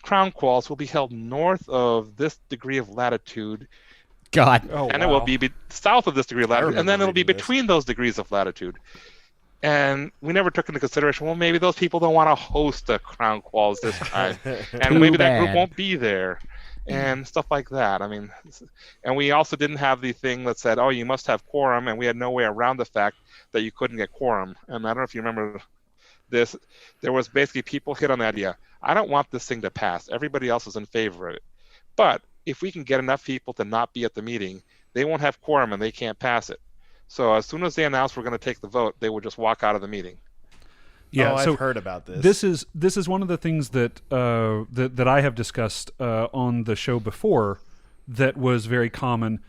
crown quals will be held north of this degree of latitude. God. Oh, and wow. it will be south of this degree of latitude, and then it'll be between those degrees of latitude. And we never took into consideration, well, maybe those people don't want to host the crown quals this time, and maybe that group won't be there, and stuff like that. I mean, and we also didn't have the thing that said, oh, you must have quorum, and we had no way around the fact that you couldn't get quorum. And I don't know if you remember this. There was basically people hit on the idea, I don't want this thing to pass. Everybody else is in favor of it. But if we can get enough people to not be at the meeting, they won't have quorum and they can't pass it. So as soon as they announced we're going to take the vote, they would just walk out of the meeting. Yeah, I've heard about this. This is one of the things that that I have discussed on the show before that was very common.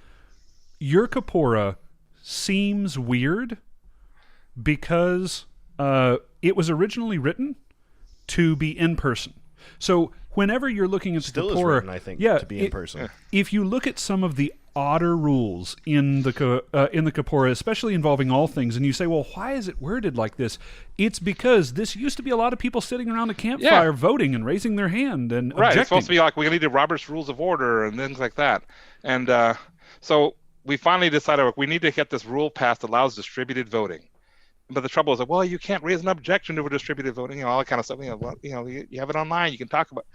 Your corpora seems weird because it was originally written to be in person. So whenever you're looking at the Still is corpora, written, I think, to be in person. If you look at some of the odder rules in the corpora, especially involving all things, and you say, well, why is it worded like this? It's because this used to be a lot of people sitting around a campfire voting and raising their hand and objecting. It's supposed to be like we needed Robert's Rules of Order and things like that. And so we finally decided we need to get this rule passed that allows distributed voting. But the trouble is that, well, you can't raise an objection to distributed voting, all that kind of stuff. You have it online, you can talk about it.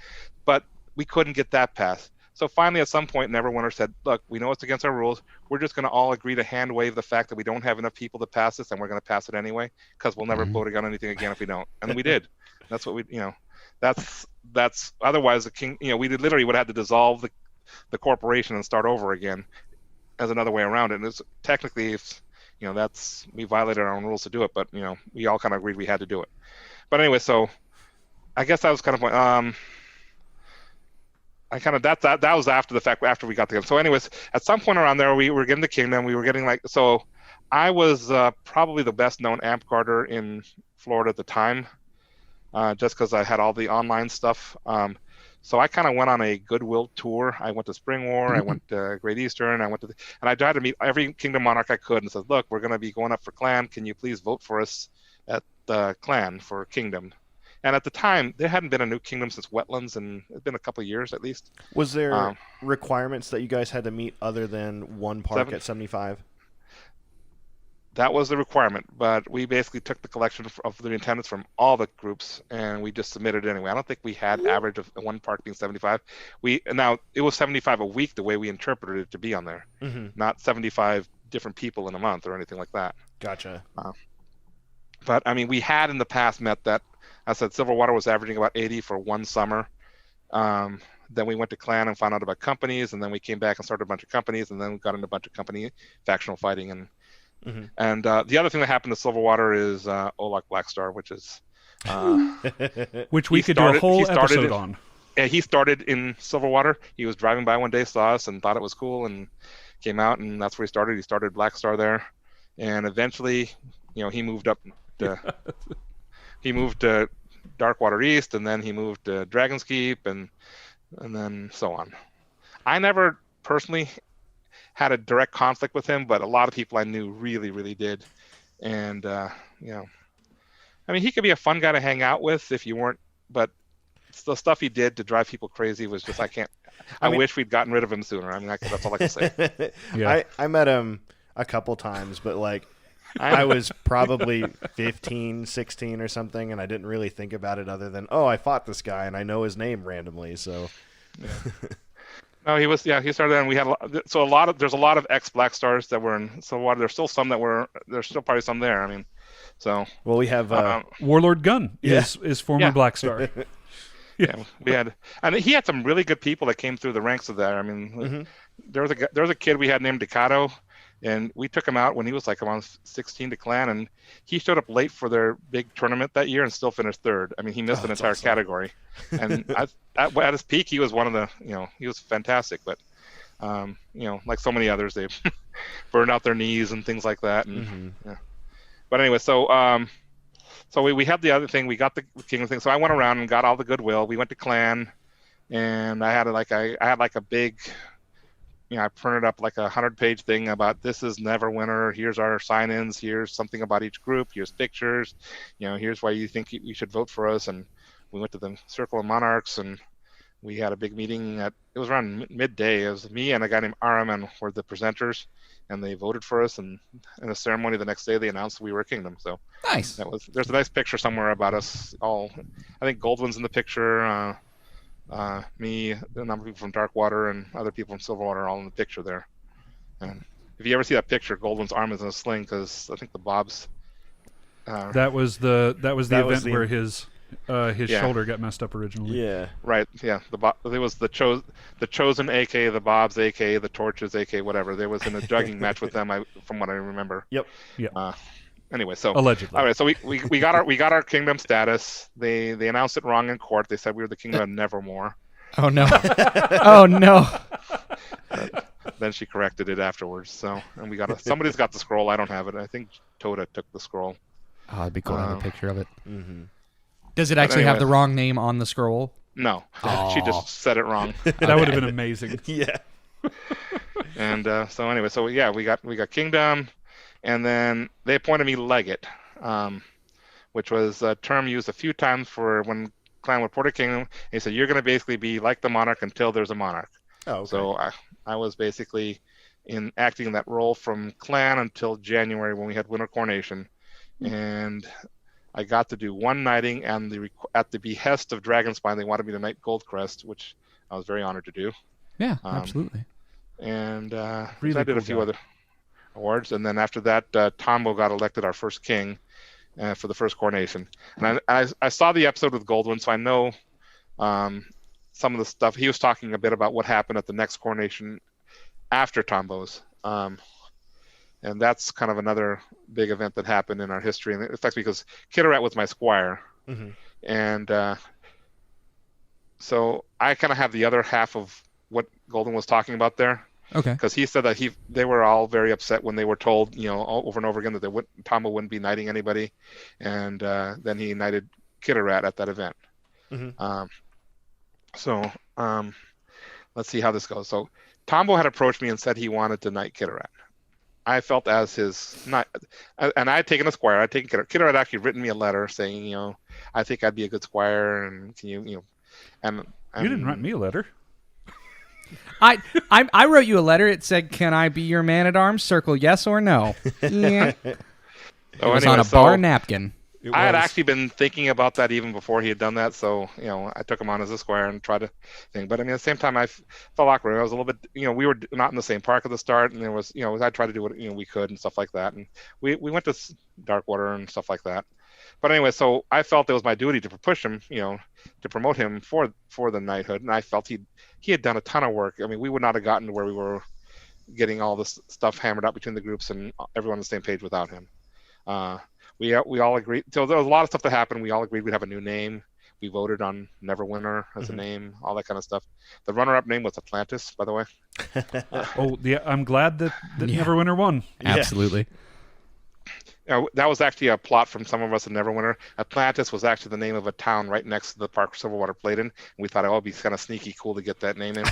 But we couldn't get that passed. So finally, at some point, Neverwinter said, look, we know it's against our rules. We're just going to all agree to hand wave the fact that we don't have enough people to pass this, and we're going to pass it anyway, because we'll never vote on anything again if we don't. And we did. That's what that's otherwise the king, we literally would have to dissolve the corporation and start over again as another way around it. And it's technically, we violated our own rules to do it, but we all kind of agreed we had to do it. But anyway, so I guess that was kind of that was after the fact, after we got together. So anyways, at some point around there, we were getting the kingdom. We were getting so I was probably the best known Amtgarder in Florida at the time, just because I had all the online stuff. So I kind of went on a goodwill tour. I went to Spring War, I went to Great Eastern, and I tried to meet every kingdom monarch I could and said, look, we're going to be going up for clan. Can you please vote for us at the clan for kingdom? And at the time, there hadn't been a new kingdom since Wetlands, and it's been a couple of years at least. Was there requirements that you guys had to meet other than one park at 75? That was the requirement, but we basically took the collection of the attendance from all the groups, and we just submitted it anyway. I don't think we had average of one park being 75. Now, it was 75 a week the way we interpreted it to be on there, not 75 different people in a month or anything like that. Gotcha. But I mean, we had in the past met that. I said Silverwater was averaging about 80 for one summer. Then we went to clan and found out about companies, and then we came back and started a bunch of companies, and then we got into a bunch of company factional fighting. And the other thing that happened to Silverwater is Olak Blackstar, which is which we could do a whole episode on. Yeah, he started in Silverwater. He was driving by one day, saw us, and thought it was cool, and came out, and that's where he started. He started Blackstar there, and eventually, he moved up. He moved to Darkwater East, and then he moved to Dragon's Keep, and then so on. I never personally had a direct conflict with him, but a lot of people I knew really, really did. And I mean, he could be a fun guy to hang out with if you weren't, but the stuff he did to drive people crazy was just, I wish we'd gotten rid of him sooner. I mean, that's all I can say. Yeah. I met him a couple times, but I was probably 15, 16 or something, and I didn't really think about it other than, I fought this guy and I know his name randomly. So, no, he started there, and we had there's a lot of ex Black Stars that were in Silverwater. There's still some there's still probably some there. I mean, so. Well, we have Warlord Gunn is former Black Star. Yeah, we had, and he had some really good people that came through the ranks of that. I mean, there was a kid we had named Decado. And we took him out when he was around 16 to clan, and he showed up late for their big tournament that year and still finished third. I mean, he missed an entire category. And at his peak, he was one of the, he was fantastic. But, like so many others, they burned out their knees and things like that. And, yeah. But anyway, so we had the other thing. We got the Kingdom thing. So I went around and got all the goodwill. We went to clan, and I had a big. I printed up a 100-page thing about this is Neverwinter. Here's our sign-ins. Here's something about each group. Here's pictures. Here's why you think you should vote for us. And we went to the Circle of Monarchs, and we had a big meeting. It was around midday. It was me and a guy named Araman were the presenters, and they voted for us. And in a ceremony the next day, they announced we were a kingdom. So nice. There's a nice picture somewhere about us all. I think Goldwyn's in the picture. Me, a number of people from Darkwater, and other people from Silverwater are all in the picture there. And if you ever see that picture, Goldwyn's arm is in a sling because I think the Bob's. That was the event where his shoulder got messed up originally. Yeah. Right. Yeah. It was the chosen, aka the Bob's, aka the Torches, aka whatever. There was in a jugging match with them, from what I remember. Yep. Yeah. Anyway, so allegedly. All right, so we got our kingdom status. They announced it wrong in court. They said we were the kingdom of Nevermore. Oh no! Oh no! Then she corrected it afterwards. So, and we got somebody's got the scroll. I don't have it. I think Toda took the scroll. Oh, it'd be cool to have a picture of it. Mm-hmm. Does it actually have the wrong name on the scroll? No, she just said it wrong. That would have been amazing. Yeah. And so anyway, we got kingdom. And then they appointed me legate, which was a term used a few times for when clan would port a kingdom. He said, you're going to basically be like the monarch until there's a monarch. Oh, okay. So I was basically acting in that role from clan until January when we had winter coronation. And I got to do one knighting, and at the behest of Dragonspine, they wanted me to knight Goldcrest, which I was very honored to do. Yeah, absolutely. And really I did a few other awards, and then after that, Tombo got elected our first king for the first coronation. And I saw the episode with Goldwyn, so I know some of the stuff. He was talking a bit about what happened at the next coronation after Tombo's, and that's kind of another big event that happened in our history. And it affects me because Kitirat was my squire, and so I kind of have the other half of what Goldwyn was talking about there. Okay. Because he said that they were all very upset when they were told, over and over again that Tombo wouldn't be knighting anybody, and then he knighted Kitirat at that event. So let's see how this goes. So Tombo had approached me and said he wanted to knight Kitirat. I felt as his knight, and I had taken a squire. I'd taken Kitirat. Kitirat had actually written me a letter saying, I think I'd be a good squire, and can you, and you didn't write me a letter. I wrote you a letter. It said, "Can I be your man at arms?" Circle yes or no. Yeah. It was on a bar napkin. I had actually been thinking about that even before he had done that. So, I took him on as a squire and tried to think. But I mean, at the same time, I felt awkward. I was a little bit, we were not in the same park at the start, and there was, I tried to do what we could and stuff like that. And we went to Darkwater and stuff like that. But anyway, so I felt it was my duty to push him, to promote him for the knighthood. And I felt he had done a ton of work. I mean, we would not have gotten to where we were getting all this stuff hammered out between the groups and everyone on the same page without him. We all agreed. So there was a lot of stuff that happened. We all agreed we'd have a new name. We voted on Neverwinter as a name, all that kind of stuff. The runner-up name was Atlantis, by the way. Oh, yeah. I'm glad that Neverwinter won. Absolutely. That was actually a plot from some of us in Neverwinter. Atlantis was actually the name of a town right next to the park Silverwater played in. And we thought it would be kind of sneaky cool to get that name in.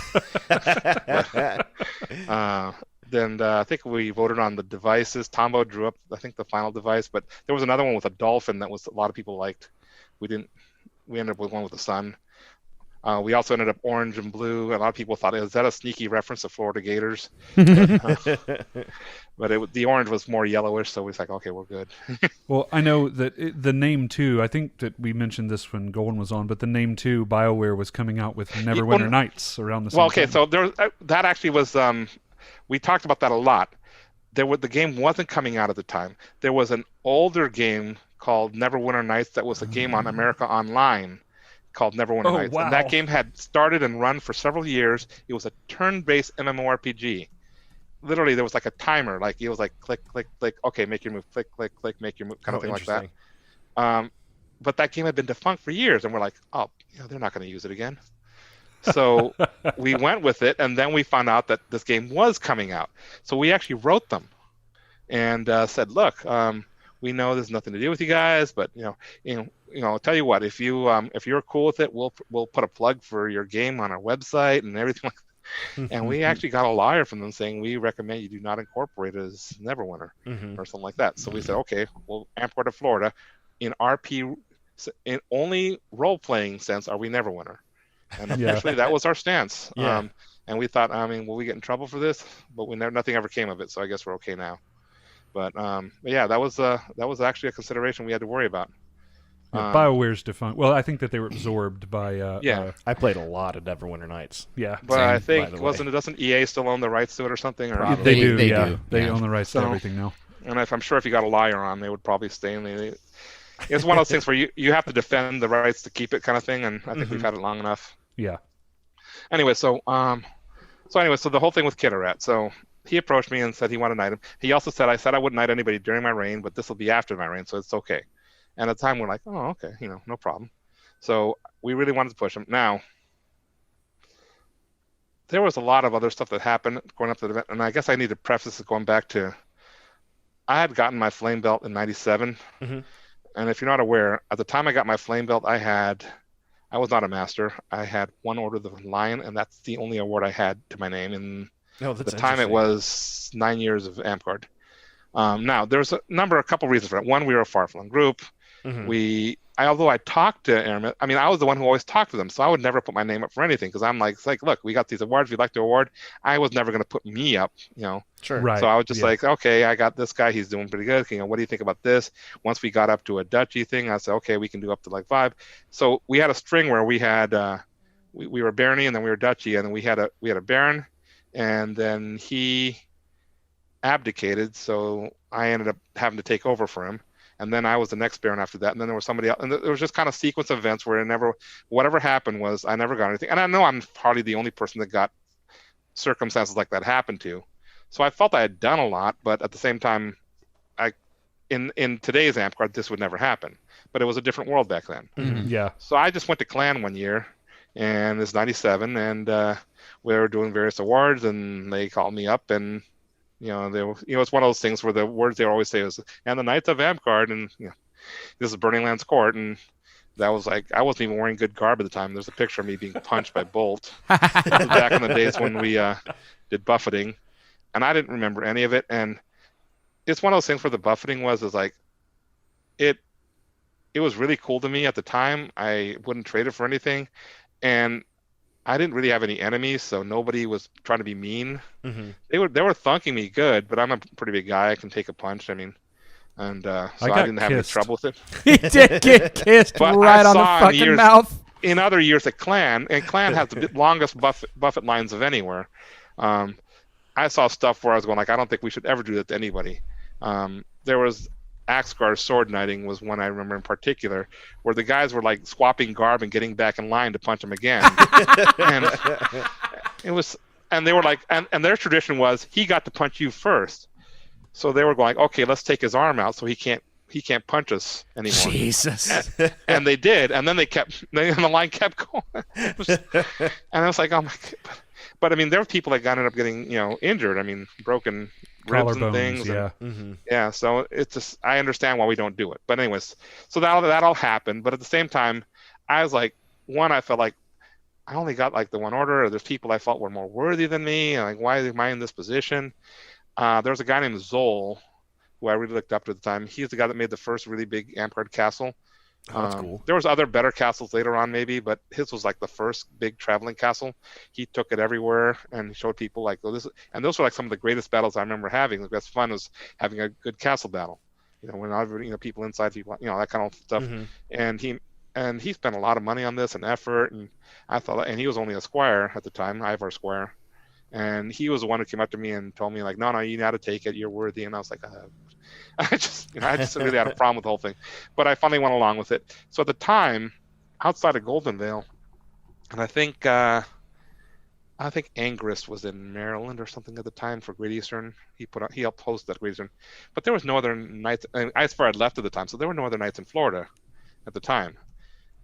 Then I think we voted on the devices. Tombo drew up, I think, the final device, but there was another one with a dolphin that was a lot of people liked. We ended up with one with the sun. We also ended up orange and blue. A lot of people thought, is that a sneaky reference to Florida Gators? But the orange was more yellowish, so we was like, okay, we're good. Well, I know that the name too, I think that we mentioned this when Golden was on, but the name too, BioWare was coming out with Neverwinter Nights around the same time. So that actually was, we talked about that a lot. The game wasn't coming out at the time. There was an older game called Neverwinter Nights that was a game on America Online called Neverwinter Nights. Wow. And that game had started and run for several years. It was a turn-based MMORPG. Literally, there was like a timer. Like, it was like, click, click, click. Okay, make your move. Click, click, click, make your move. Kind of thing like that. But that game had been defunct for years. And we're like, they're not going to use it again. So we went with it, and then we found out that this game was coming out. So we actually wrote them and said, look, we know there's nothing to do with you guys, but I'll tell you what, if you're cool with it, we'll put a plug for your game on our website and everything like that. And we actually got a lawyer from them saying, we recommend you do not incorporate it as Neverwinter or something like that. So we said, okay, well, Amtgard of Florida, in RP, in only role-playing sense, are we Neverwinter? And officially, that was our stance. Yeah. And we thought, will we get in trouble for this? But nothing ever came of it, so I guess we're okay now. But yeah, that was actually a consideration we had to worry about. BioWare's defunct. Well, I think that they were absorbed by. I played a lot of Neverwinter Nights. Yeah, but I think doesn't EA still own the rights to it or something? Or they do. They yeah, do. They own the rights to everything now. And I'm sure if you got a lawyer on, they would probably stay in the. It's one of those things where you have to defend the rights to keep it, kind of thing. And I think we've had it long enough. Yeah. Anyway, so the whole thing with Kitirat. So he approached me and said he wanted to knight him. He also said, I said I wouldn't knight anybody during my reign, but this will be after my reign, so it's okay. And at the time, we're like, oh, okay, no problem. So we really wanted to push him. Now, there was a lot of other stuff that happened going up to the event, and I guess I need to preface this going back to, I had gotten my flame belt in 97, and if you're not aware, at the time I got my flame belt, I was not a master. I had one Order of the Lion, and that's the only award I had to my name. And at the time, it was 9 years of Amtgard. Now, there's a couple reasons for that. One, we were a far-flung group. Although I talked to airmen, I was the one who always talked to them, so I would never put my name up for anything because I'm like, look, we got these awards, we'd like to award. I was never going to put me up, Sure. Right. So I was just like, okay, I got this guy, he's doing pretty good. What do you think about this? Once we got up to a duchy thing, I said, okay, we can do up to like 5. So we had a string where we had, we were barony and then we were duchy, and then we had a baron, and then he abdicated, so I ended up having to take over for him. And then I was the next baron after that, and then there was somebody else, and there was just kind of sequence of events where whatever happened was I never got anything. And I know I'm hardly the only person that got circumstances like that happen to. So I felt I had done a lot, but at the same time, in today's Amtgard, this would never happen. But it was a different world back then. Yeah. So I just went to Clan one year, and it's 97, and we were doing various awards, and they called me up, and it's one of those things where the words they always say is, and the Knights of Amtgard, and this is Burning Lands Court, and that was like, I wasn't even wearing good garb at the time. There's a picture of me being punched by Bolt. This was back in the days when we did buffeting, and I didn't remember any of it. And it's one of those things where the buffeting was like, it was really cool to me at the time. I wouldn't trade it for anything, and I didn't really have any enemies, so nobody was trying to be mean. They were thunking me good, but I'm a pretty big guy. I can take a punch. And so I I, got didn't have any kissed. trouble with it. He did get kissed But right I on the saw in fucking years- mouth. In other years at Clan, and Clan has the longest buffet lines of anywhere. I saw stuff where I was going like, I don't think we should ever do that to anybody. There was Amtgard sword knighting was one I remember in particular, where the guys were like swapping garb and getting back in line to punch him again. And it was, and they were like, and their tradition was he got to punch you first. So they were going, okay, let's take his arm out so he can't punch us anymore. Jesus. And they did, and then and the line kept going. And I was like, oh my God. But I mean, there were people that ended up getting, injured. I mean, broken ribs and Collarbones, things. yeah. Yeah. So it's just, I understand why we don't do it. But anyways, so that all happened. But at the same time, I was like, I felt like I only got like the one order, or there's people I felt were more worthy than me. And like, why am I in this position? There was a guy named Zol, who I really looked up to at the time. He's the guy that made the first really big Amtgard castle. Oh, that's cool. There was other better castles later on maybe, but his was like the first big traveling castle. He took it everywhere and showed people like, this, and those were like some of the greatest battles I remember having. The best fun was having a good castle battle. When people inside, people, that kind of stuff. And he spent a lot of money on this and effort, and I thought, and he was only a squire at the time, Ivar Squire. And he was the one who came up to me and told me like, no, you got to take it. You're worthy. And I was like, I just really had a problem with the whole thing. But I finally went along with it. So at the time, outside of Goldenvale, and I think Angrist was in Maryland or something at the time for Great Eastern. He helped host that Great Eastern. But there was no other knights. As far as I'd left at the time, so there were no other knights in Florida at the time.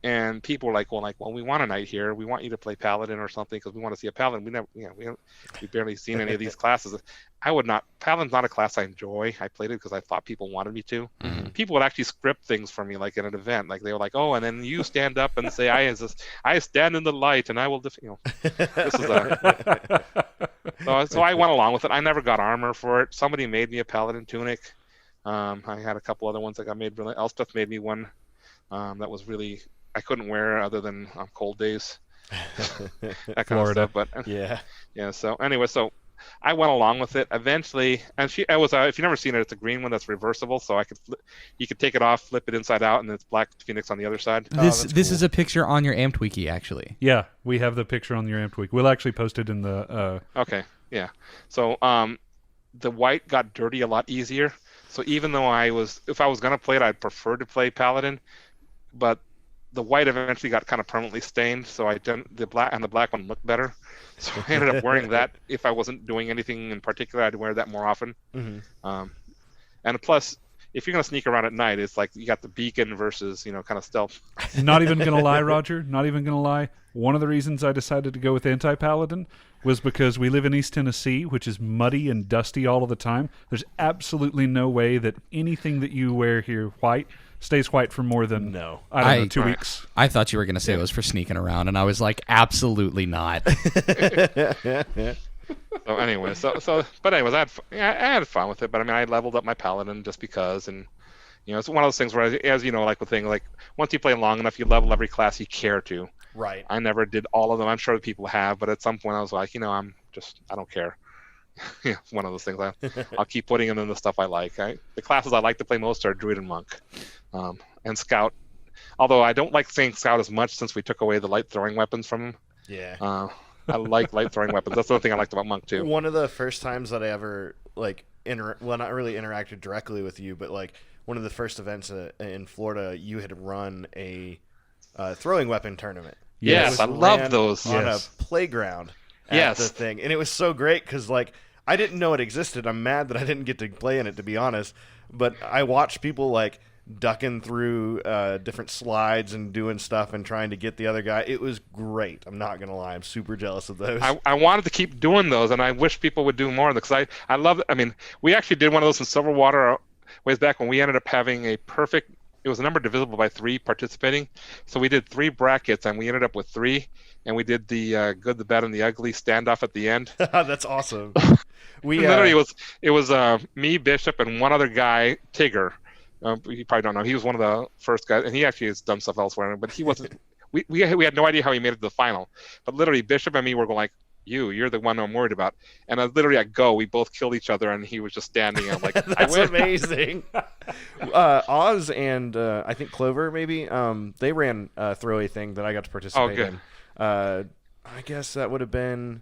And people were like, well, we want a knight here. We want you to play paladin or something because we want to see a paladin. We barely seen any of these classes. Paladin's not a class I enjoy. I played it because I thought people wanted me to. People would actually script things for me, like in an event. Like they were like, oh, and then you stand up and say, I stand in the light and I will, this is so I went along with it. I never got armor for it. Somebody made me a paladin tunic. I had a couple other ones that got made. Elspeth made me one that was really, I couldn't wear other than on cold days. That kind Florida. of stuff. But Yeah. So anyway, so I went along with it eventually, and it was if you've never seen it, it's a green one that's reversible, so you could take it off, flip it inside out, and it's black Phoenix on the other side. This that's this cool. is a picture on your Amped Wiki, actually. Yeah, we have the picture on your Amped Week. We'll actually post it in the. Okay, yeah. So the white got dirty a lot easier. So even though if I was gonna play it, I'd prefer to play Paladin, but the white eventually got kind of permanently stained, so the black one looked better. So I ended up wearing that. If I wasn't doing anything in particular, I'd wear that more often. And plus, if you're gonna sneak around at night, it's like you got the beacon versus kind of stealth. Not even gonna lie, Roger. Not even gonna lie. One of the reasons I decided to go with anti-paladin was because we live in East Tennessee, which is muddy and dusty all of the time. There's absolutely no way that anything that you wear here stays white for more than 2 weeks. I thought you were going to say it was for sneaking around, and I was like, absolutely not. So anyway, but anyways, I had fun with it. But I mean, I leveled up my paladin just because, and it's one of those things where, as like the thing, like once you play long enough, you level every class you care to. Right. I never did all of them. I'm sure people have, but at some point I was like, I don't care. It's one of those things. I'll keep putting in the stuff I like. The classes I like to play most are Druid and Monk, and Scout. Although I don't like saying Scout as much since we took away the light throwing weapons from him. Yeah. I like light throwing weapons. That's the other thing I liked about Monk too. One of the first times that I ever not really interacted directly with you, but like one of the first events in Florida, you had run a throwing weapon tournament. Yes, I love those. On a playground at the thing, and it was so great because like I didn't know it existed. I'm mad that I didn't get to play in it, to be honest. But I watched people like ducking through different slides and doing stuff and trying to get the other guy. It was great. I'm not gonna lie. I'm super jealous of those. I wanted to keep doing those, and I wish people would do more of them because I love it. I mean, we actually did one of those in Silverwater ways back when we ended up having a perfect. It was a number divisible by 3 participating, so we did 3 brackets, and we ended up with 3. And we did the good, the bad, and the ugly standoff at the end. That's awesome. Literally, it was me, Bishop, and one other guy, Tigger. You probably don't know. He was one of the first guys, and he actually has done stuff elsewhere. But he wasn't. We had no idea how he made it to the final. But literally, Bishop and me were going like, You're the one I'm worried about. And I go, we both killed each other, and he was just standing. I'm like, that's amazing. Oz and I think Clover maybe they ran a throwaway thing that I got to participate in. I guess that would have been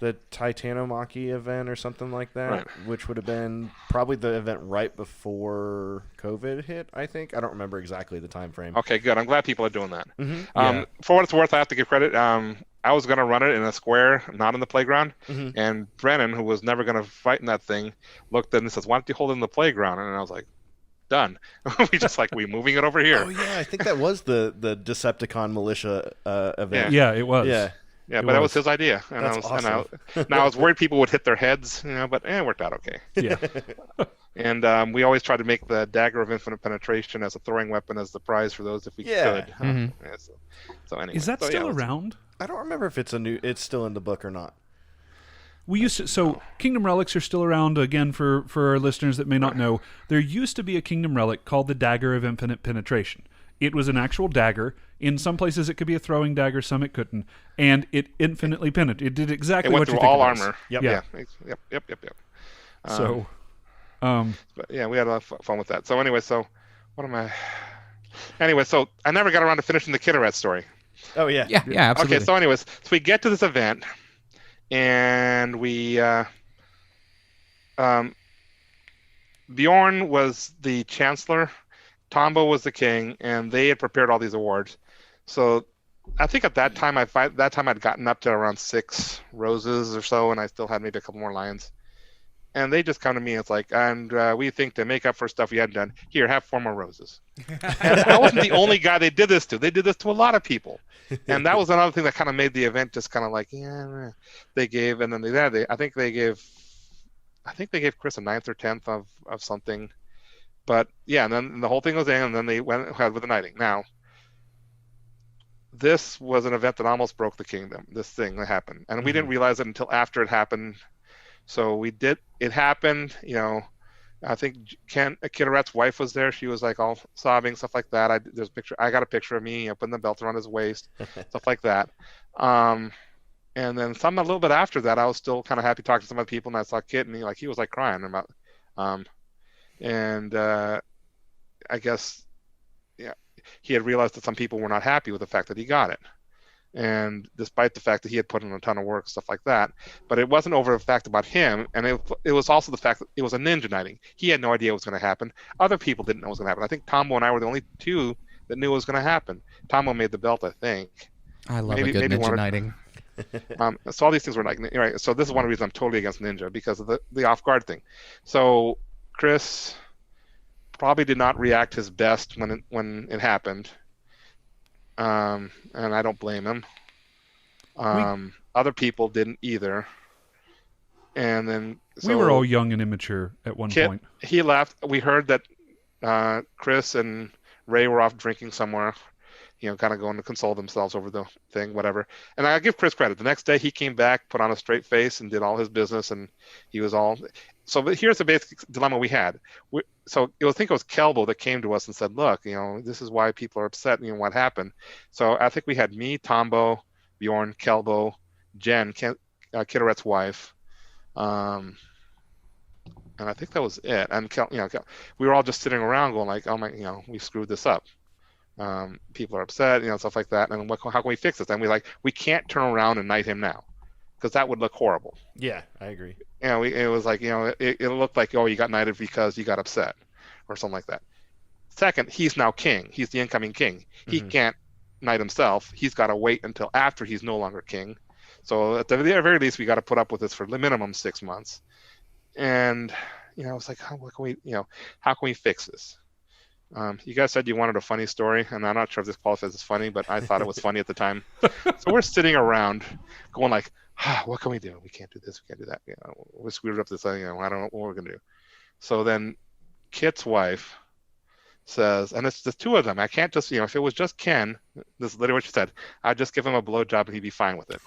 the Titanomachy event or something like that, right. Which would have been probably the event right before COVID hit, I think. I don't remember exactly the time frame. Okay, good. I'm glad people are doing that. Mm-hmm. For what it's worth, I have to give credit. I was going to run it in a square, not in the playground. Mm-hmm. And Brennan, who was never going to fight in that thing, looked at it and says, why don't you hold it in the playground? And I was like, done. we moving it over here. Oh, yeah. I think that was the Decepticon militia event. Yeah, it was. Yeah, but that was his idea, and That's awesome. I was worried people would hit their heads, but it worked out okay. Yeah. And we always tried to make the dagger of infinite penetration as a throwing weapon as the prize for those if we could. Mm-hmm. Yeah, so anyway, is that still around? I don't remember if it's still in the book or not. We used to, so Kingdom Relics are still around. Again, for our listeners that may not know, there used to be a Kingdom Relic called the Dagger of Infinite Penetration. It was an actual dagger. In some places, it could be a throwing dagger. Some it couldn't, and it infinitely penetrated. It did exactly what you think. It went through all it was. armor. Yep. Yeah. Yep. So, but yeah, we had a lot of fun with that. So anyway, what am I? Anyway, so I never got around to finishing the Kitirat story. Oh yeah. Yeah, absolutely. Okay, so anyways, so we get to this event, and we Bjorn was the chancellor. Tombo was the king, and they had prepared all these awards. So I think at that time, I'd gotten up to around 6 roses or so, and I still had maybe a couple more lions. And they just come to me, and it's like, and we think to make up for stuff we hadn't done, here, have 4 more roses. And I wasn't the only guy they did this to. They did this to a lot of people. And that was another thing that kind of made the event just kind of like, they gave, and then I think they gave Chris a 9th or 10th of something. But yeah, and then the whole thing was in, and then they went ahead with the knighting. Now, this was an event that almost broke the kingdom. This thing that happened, and we didn't realize it until after it happened. So it happened. I think Kitirat's wife was there. She was like all sobbing, stuff like that. There's a picture. I got a picture of me putting the belt around his waist, stuff like that. And then a little bit after that, I was still kind of happy talking to some other people, and I saw Kit, and he was like crying about. And I guess, he had realized that some people were not happy with the fact that he got it. And despite the fact that he had put in a ton of work, stuff like that. But it wasn't over the fact about him. And it was also the fact that it was a ninja knighting. He had no idea what was going to happen. Other people didn't know what was going to happen. I think Tombo and I were the only 2 that knew what was going to happen. Tombo made the belt, I think. I love a good ninja knighting. So all these things were like, right. So this is one reason I'm totally against ninja, because of the off-guard thing. So Chris probably did not react his best when it happened, and I don't blame him. Other people didn't either, and then we were all young and immature at one point. He left. We heard that Chris and Ray were off drinking somewhere, kind of going to console themselves over the thing, whatever. And I give Chris credit. The next day he came back, put on a straight face, and did all his business, and he was all. So here's the basic dilemma we had. I think it was Kelbo that came to us and said, look, this is why people are upset, what happened. So I think we had me, Tombo, Bjorn, Kelbo, Jen, Kitirat's wife, and I think that was it. And we were all just sitting around going like, oh my, we screwed this up. People are upset, stuff like that. And how can we fix this? And we can't turn around and knight him now, because that would look horrible. Yeah, I agree. It was like, it looked like, you got knighted because you got upset or something like that. Second, he's now king. He's the incoming king. He can't knight himself. He's got to wait until after he's no longer king. So at the very least, we got to put up with this for the minimum 6 months. And, it's like, how can we fix this? You guys said you wanted a funny story, and I'm not sure if this qualifies as funny, but I thought it was funny at the time. So we're sitting around going like, what can we do? We can't do this. We can't do that. We screwed up this thing. I don't know what we're going to do. So then Kit's wife says, and it's the 2 of them. I can't just, if it was just Ken, this is literally what she said, I'd just give him a blowjob and he'd be fine with it.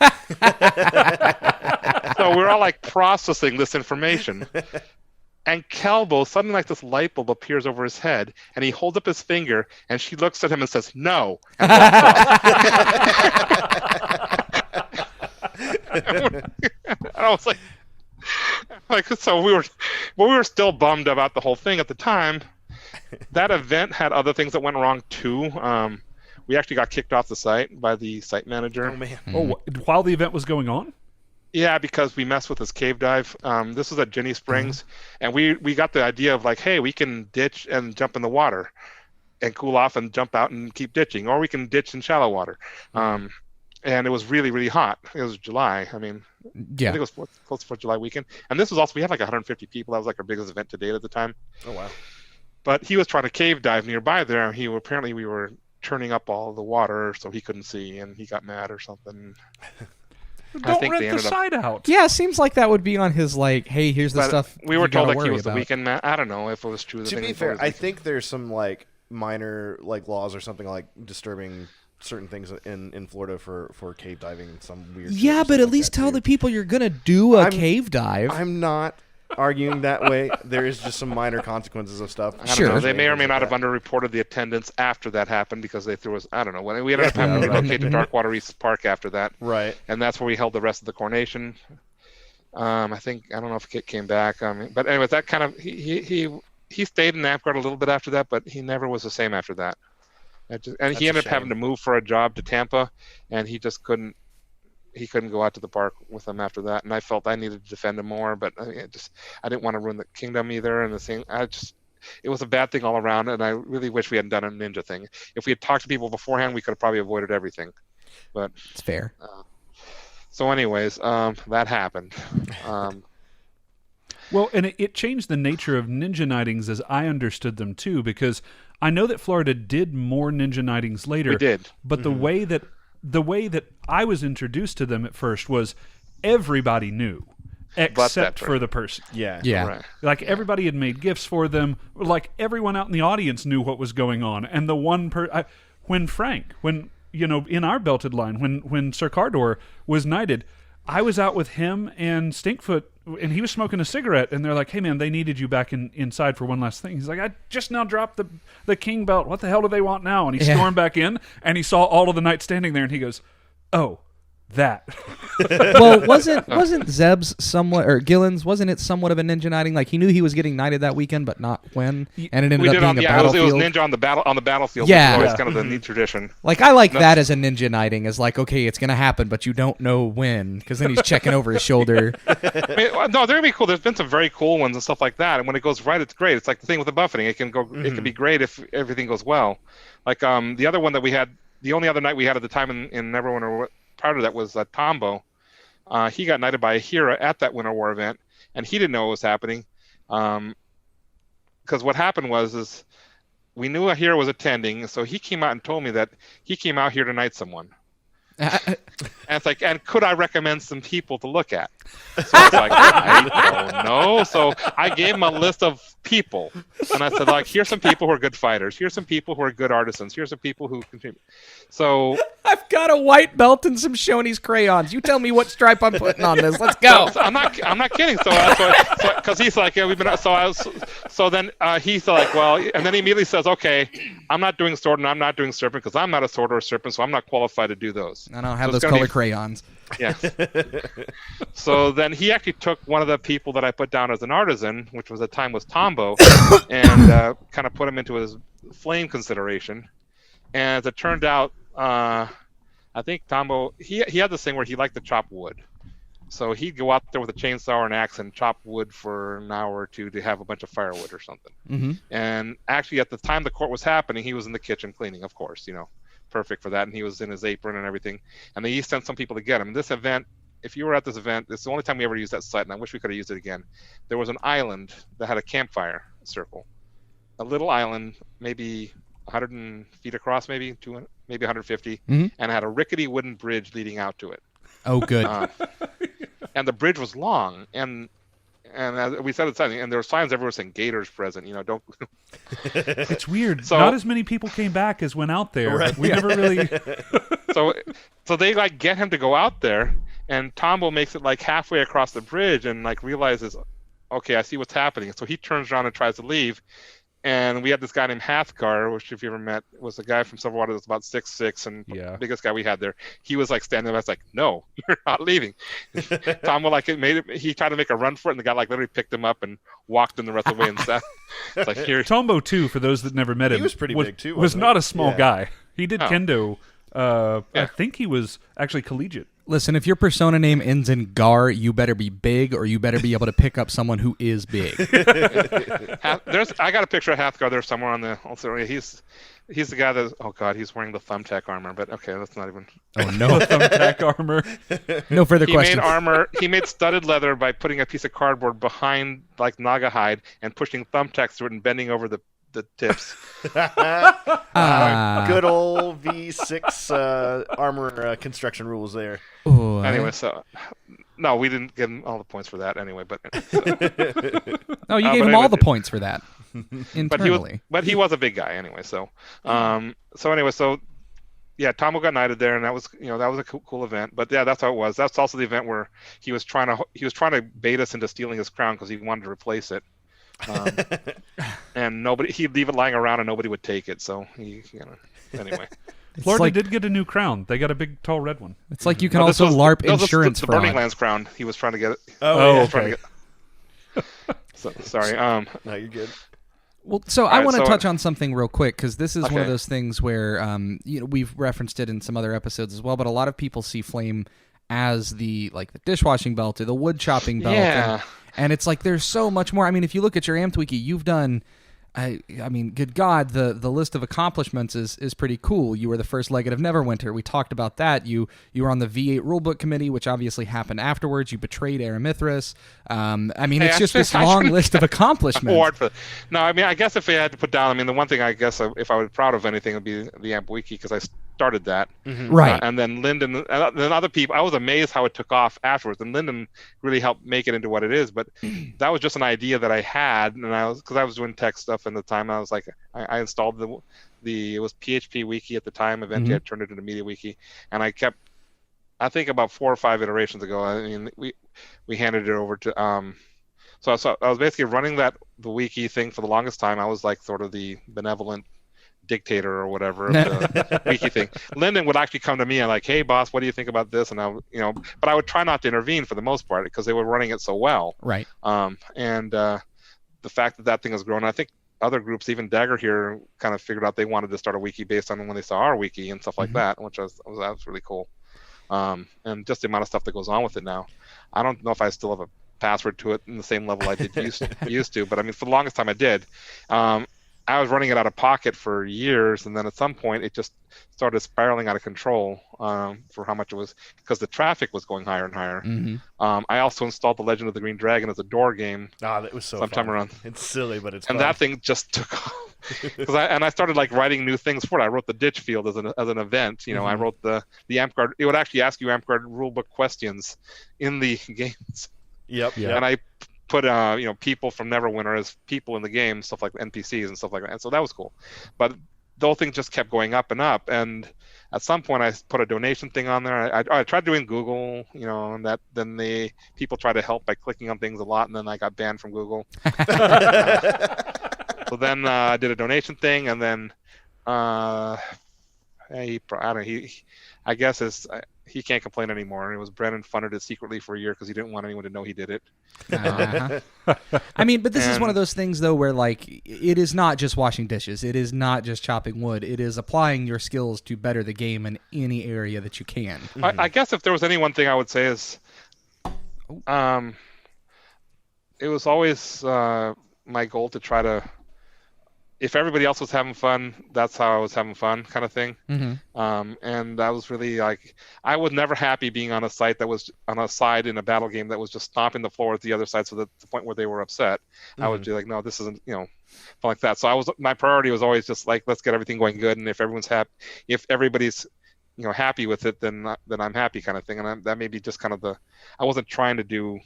So we're all like processing this information. And Kelbo, suddenly like this light bulb appears over his head, and he holds up his finger, and she looks at him and says, no. And walks off. I was like, so we were still bummed about the whole thing at the time. That event had other things that went wrong too. We actually got kicked off the site by the site manager. Oh man! Oh, while the event was going on? Yeah, because we messed with this cave dive. This was at Jenny Springs, and we got the idea of like, hey, we can ditch and jump in the water, and cool off and jump out and keep ditching, or we can ditch in shallow water. And it was really, really hot. It was July. I mean, Yeah. I think it was close to 4th of July weekend. And this was also, we had like 150 people. That was like our biggest event to date at the time. Oh wow! But he was trying to cave dive nearby there. Apparently we were turning up all the water so he couldn't see, and he got mad or something. Don't rent the site out. Yeah, seems like that would be on his like, hey, here's the But stuff. we were you gotta told like he worry was the about. weekend man. I don't know if it was true. To be fair, I think there's some like minor like laws or something like disturbing certain things in Florida for cave diving and some weird. shit Yeah, or but something at like least that, tell too. the people you're gonna do a I'm- cave dive. I'm not arguing that way. There is just some minor consequences of stuff. I don't Sure. know. They may or may Like not have that. underreported the attendance after that happened because they threw us. I don't know. When we ended up having to relocate to Darkwater East Park after that, Right. and that's where we held the rest of the coronation. I don't know if Kit came back. But anyways, that kind of he stayed in Amtgard a little bit after that, but he never was the same after that. And he That's a ended up having to shame. move for a job to Tampa, and he just couldn't. He couldn't go out to the park with them after that, and I felt I needed to defend him more, but I didn't want to ruin the kingdom either. And it was a bad thing all around, and I really wish we hadn't done a ninja thing. If we had talked to people beforehand, we could have probably avoided everything. But It's fair. so, anyways, that happened. Well, and it changed the nature of ninja nightings as I understood them too, because I know that Florida did more ninja nightings later. We did. But the way that I was introduced to them at first was everybody knew, except for the person. Yeah. Yeah. Right. Like everybody had made gifts for them. Like everyone out in the audience knew what was going on. And the one when in our belted line, when Sir Cardor was knighted, I was out with him and Stinkfoot, and he was smoking a cigarette, and they're like, "Hey man, they needed you back inside for one last thing." He's like, "I just now dropped the king belt. What the hell do they want now?" And he stormed back in, and he saw all of the knights standing there, and he goes, "Oh, that." Well, wasn't Zeb's somewhat, or Gillen's, wasn't it somewhat of a ninja knighting? Like he knew he was getting knighted that weekend, but not when, and it ended We up did being a it was battlefield. ninja on the battlefield. Yeah. Which is always kind of the neat tradition. Like I like that as a ninja knighting, is like, okay, it's gonna happen, but you don't know when, because then he's checking over his shoulder. No, they're gonna be cool. There's been some very cool ones and stuff like that, and when it goes right, it's great. It's like the thing with the buffeting; it can go, it can be great if everything goes well. Like the other one that we had, the only other night we had at the time in Neverwinter prior to that was Tombo. He got knighted by Ahira at that Winter War event, and he didn't know what was happening. Because what happened was we knew Ahira was attending, so he came out and told me that he came out here to knight someone. And it's like, and could I recommend some people to look at? So I was like, I don't know. So I gave him a list of people, and I said, like, here's some people who are good fighters. Here's some people who are good artisans. Here's some people who contribute. So I've got a white belt and some Shoney's crayons. You tell me what stripe I'm putting on this. Let's go. I'm not kidding. So because he's like, yeah, we've been. So then he's like, well, and then he immediately says, okay, I'm not doing sword and I'm not doing serpent because I'm not a sword or a serpent, so I'm not qualified to do those. I don't have So those it's gonna color be- crayons. Yeah. So then he actually took one of the people that I put down as an artisan, which was at the time was Tombo, and kind of put him into his flame consideration. And as it turned out, I think Tombo, he had this thing where he liked to chop wood. So he'd go out there with a chainsaw or an axe and chop wood for an hour or two to have a bunch of firewood or something. Mm-hmm. And actually, at the time the court was happening, he was in the kitchen cleaning, of course, perfect for that. And he was in his apron and everything. And then he sent some people to get him. This event, if you were at this event, it's the only time we ever used that site, and I wish we could have used it again. There was an island that had a campfire circle. A little island, maybe 100 feet across, maybe 200, maybe 150, Mhm. and had a rickety wooden bridge leading out to it. Oh, good. And the bridge was long, and as we said at the time, and there were signs everywhere saying "Gators present." Don't. It's weird. So- Not as many people came back as went out there. Right. We never really. So they like get him to go out there, and Tombo makes it like halfway across the bridge, and like realizes, okay, I see what's happening. So he turns around and tries to leave, And we had this guy named Hathgar, which if you ever met, was a guy from Silverwater that's about 6'6" and biggest guy we had there. He was like standing there. I was like, no, you're not leaving. Tom he tried to make a run for it, and the guy like literally picked him up and walked him the rest of the way and sat. It's like, here. Tombo, too, for those that never met him, he was pretty big too. Was not a small yeah. guy. He did kendo. I think he was actually collegiate. Listen, if your persona name ends in Gar, you better be big, or you better be able to pick up someone who is big. I got a picture of Hathgar there somewhere on the. Also, he's the guy that. Oh God, he's wearing the thumbtack armor. But okay, that's not even. Oh no, thumbtack armor. No further questions. He made armor. He made studded leather by putting a piece of cardboard behind like Naga hide and pushing thumbtacks through it and bending over the tips. Good old V6 armor construction rules there. Ooh, anyway, so no, we didn't get all the points for that anyway. But no, you gave him all the points for that internally. But he was a big guy anyway. So yeah, Tomo got knighted there, and that was a cool event. But yeah, that's how it was. That's also the event where he was trying to bait us into stealing his crown because he wanted to replace it. And he'd leave it lying around and nobody would take it. So anyway. Florida did get a new crown. They got a big, tall red one. It's like you can also LARP insurance the fraud. Burning Lands crown. He was trying to get it. Okay. So, sorry. No, you're good. Well, so I want to touch on something real quick because this is one of those things where we've referenced it in some other episodes as well, but a lot of people see Flame as the dishwashing belt or the wood chopping belt. Yeah. And it's like there's so much more. I mean, if you look at your Amped Wiki, you've done, I mean, good God, the list of accomplishments is pretty cool. You were the first Knight of Neverwinter. We talked about that. You were on the V8 rulebook committee, which obviously happened afterwards. You betrayed Aramithras. I mean, it's just this long list of accomplishments. No, I mean, I guess if I had to put down, I mean, the one thing I guess if I was proud of anything would be the Amp Wiki because I started that. Mm-hmm. Right. And then Lyndon and then other people, I was amazed how it took off afterwards. And Lyndon really helped make it into what it is. But that was just an idea that I had. And because I was doing tech stuff in the time, I was like, I installed it was PHP Wiki at the time. Eventually I turned it into Media Wiki. And I think about 4 or 5 iterations ago, I mean, we handed it over to, so I was basically running the wiki thing for the longest time. I was like sort of the benevolent dictator or whatever of the wiki thing. Lyndon would actually come to me and like, hey boss, what do you think about this? And but I would try not to intervene for the most part because they were running it so well. Right. And the fact that thing has grown, I think other groups, even Dagger here, kind of figured out they wanted to start a wiki based on when they saw our wiki and stuff like that, which was really cool. And just the amount of stuff that goes on with it now. I don't know if I still have a password to it in the same level I did used to, but I mean, for the longest time I did. I was running it out of pocket for years, and then at some point it just started spiraling out of control for how much it was, because the traffic was going higher and higher. Mm-hmm. I also installed The Legend of the Green Dragon as a door game. That was so sometime fun. around. It's silly, but it's and fun. that thing just took off. I started like writing new things for it. I wrote the ditch field as an event. I wrote the Amtgard. It would actually ask you Amtgard rulebook questions in the games. Yep. And I put people from Neverwinter as people in the game, stuff like NPCs and stuff like that. And so that was cool. But the whole thing just kept going up and up. And at some point, I put a donation thing on there. I tried doing Google, and then the people tried to help by clicking on things a lot, and then I got banned from Google. So then I did a donation thing, and then I guess he can't complain anymore. It was Brennan funded it secretly for a year because he didn't want anyone to know he did it. I mean, but this is one of those things, though, where like it is not just washing dishes. It is not just chopping wood. It is applying your skills to better the game in any area that you can. I guess if there was any one thing I would say is, it was always my goal to try to, if everybody else was having fun, that's how I was having fun, kind of thing. Mm-hmm. And that was really like, I was never happy being on a site that was on a side in a battle game that was just stomping the floor at the other side, so that the point where they were upset, I would be like, no, this isn't, like that. So my priority was always just like, let's get everything going good, and if everyone's happy, if everybody's happy with it, then I'm happy, kind of thing. And that may be just kind of I wasn't trying to do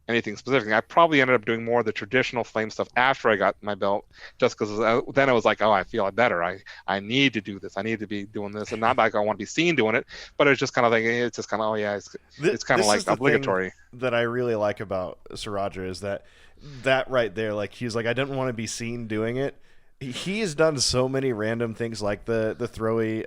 anything specific. I probably ended up doing more of the traditional Flame stuff after I got my belt, just because then I was like, oh, I feel better. I need to do this. I need to be doing this, and not like I want to be seen doing it, but it's just kind of like, it's just kind of, it's kind of like obligatory. That I really like about Sir Roger is that right there, like he's like, I didn't want to be seen doing it, he has done so many random things like the throwy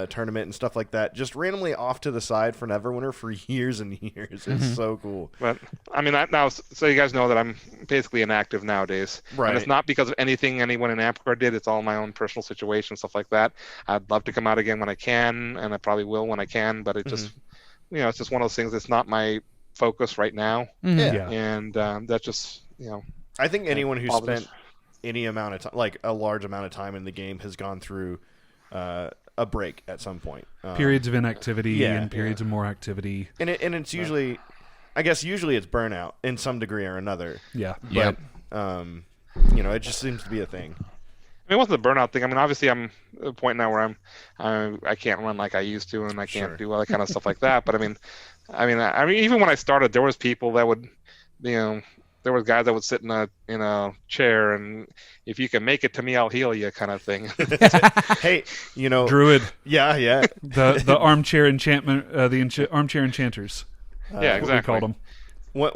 tournament and stuff like that, just randomly off to the side for Neverwinter for years and years. It's so cool. But I mean, now, so you guys know that I'm basically inactive nowadays, Right? And it's not because of anything anyone in Amtgard did. It's all my own personal situation, stuff like that. I'd love to come out again when I can, and I probably will when I can. But it just, it's just one of those things. It's not my focus right now, and that's just, I think anyone who spent any amount of time, like a large amount of time in the game, has gone through a break at some point. Periods of inactivity and periods of more activity. And it's usually, I guess usually it's burnout in some degree or another. Yeah. But, it just seems to be a thing. I mean, it wasn't the burnout thing. I mean, obviously I'm at a point now where I can't run like I used to, and I can't do all that kind of stuff like that. But I mean, even when I started, there was people that would, there were guys that would sit in a chair, and if you can make it to me, I'll heal you, kind of thing. Hey, Druid. Yeah. The armchair enchantment, armchair enchanters. Yeah, exactly. What we called them.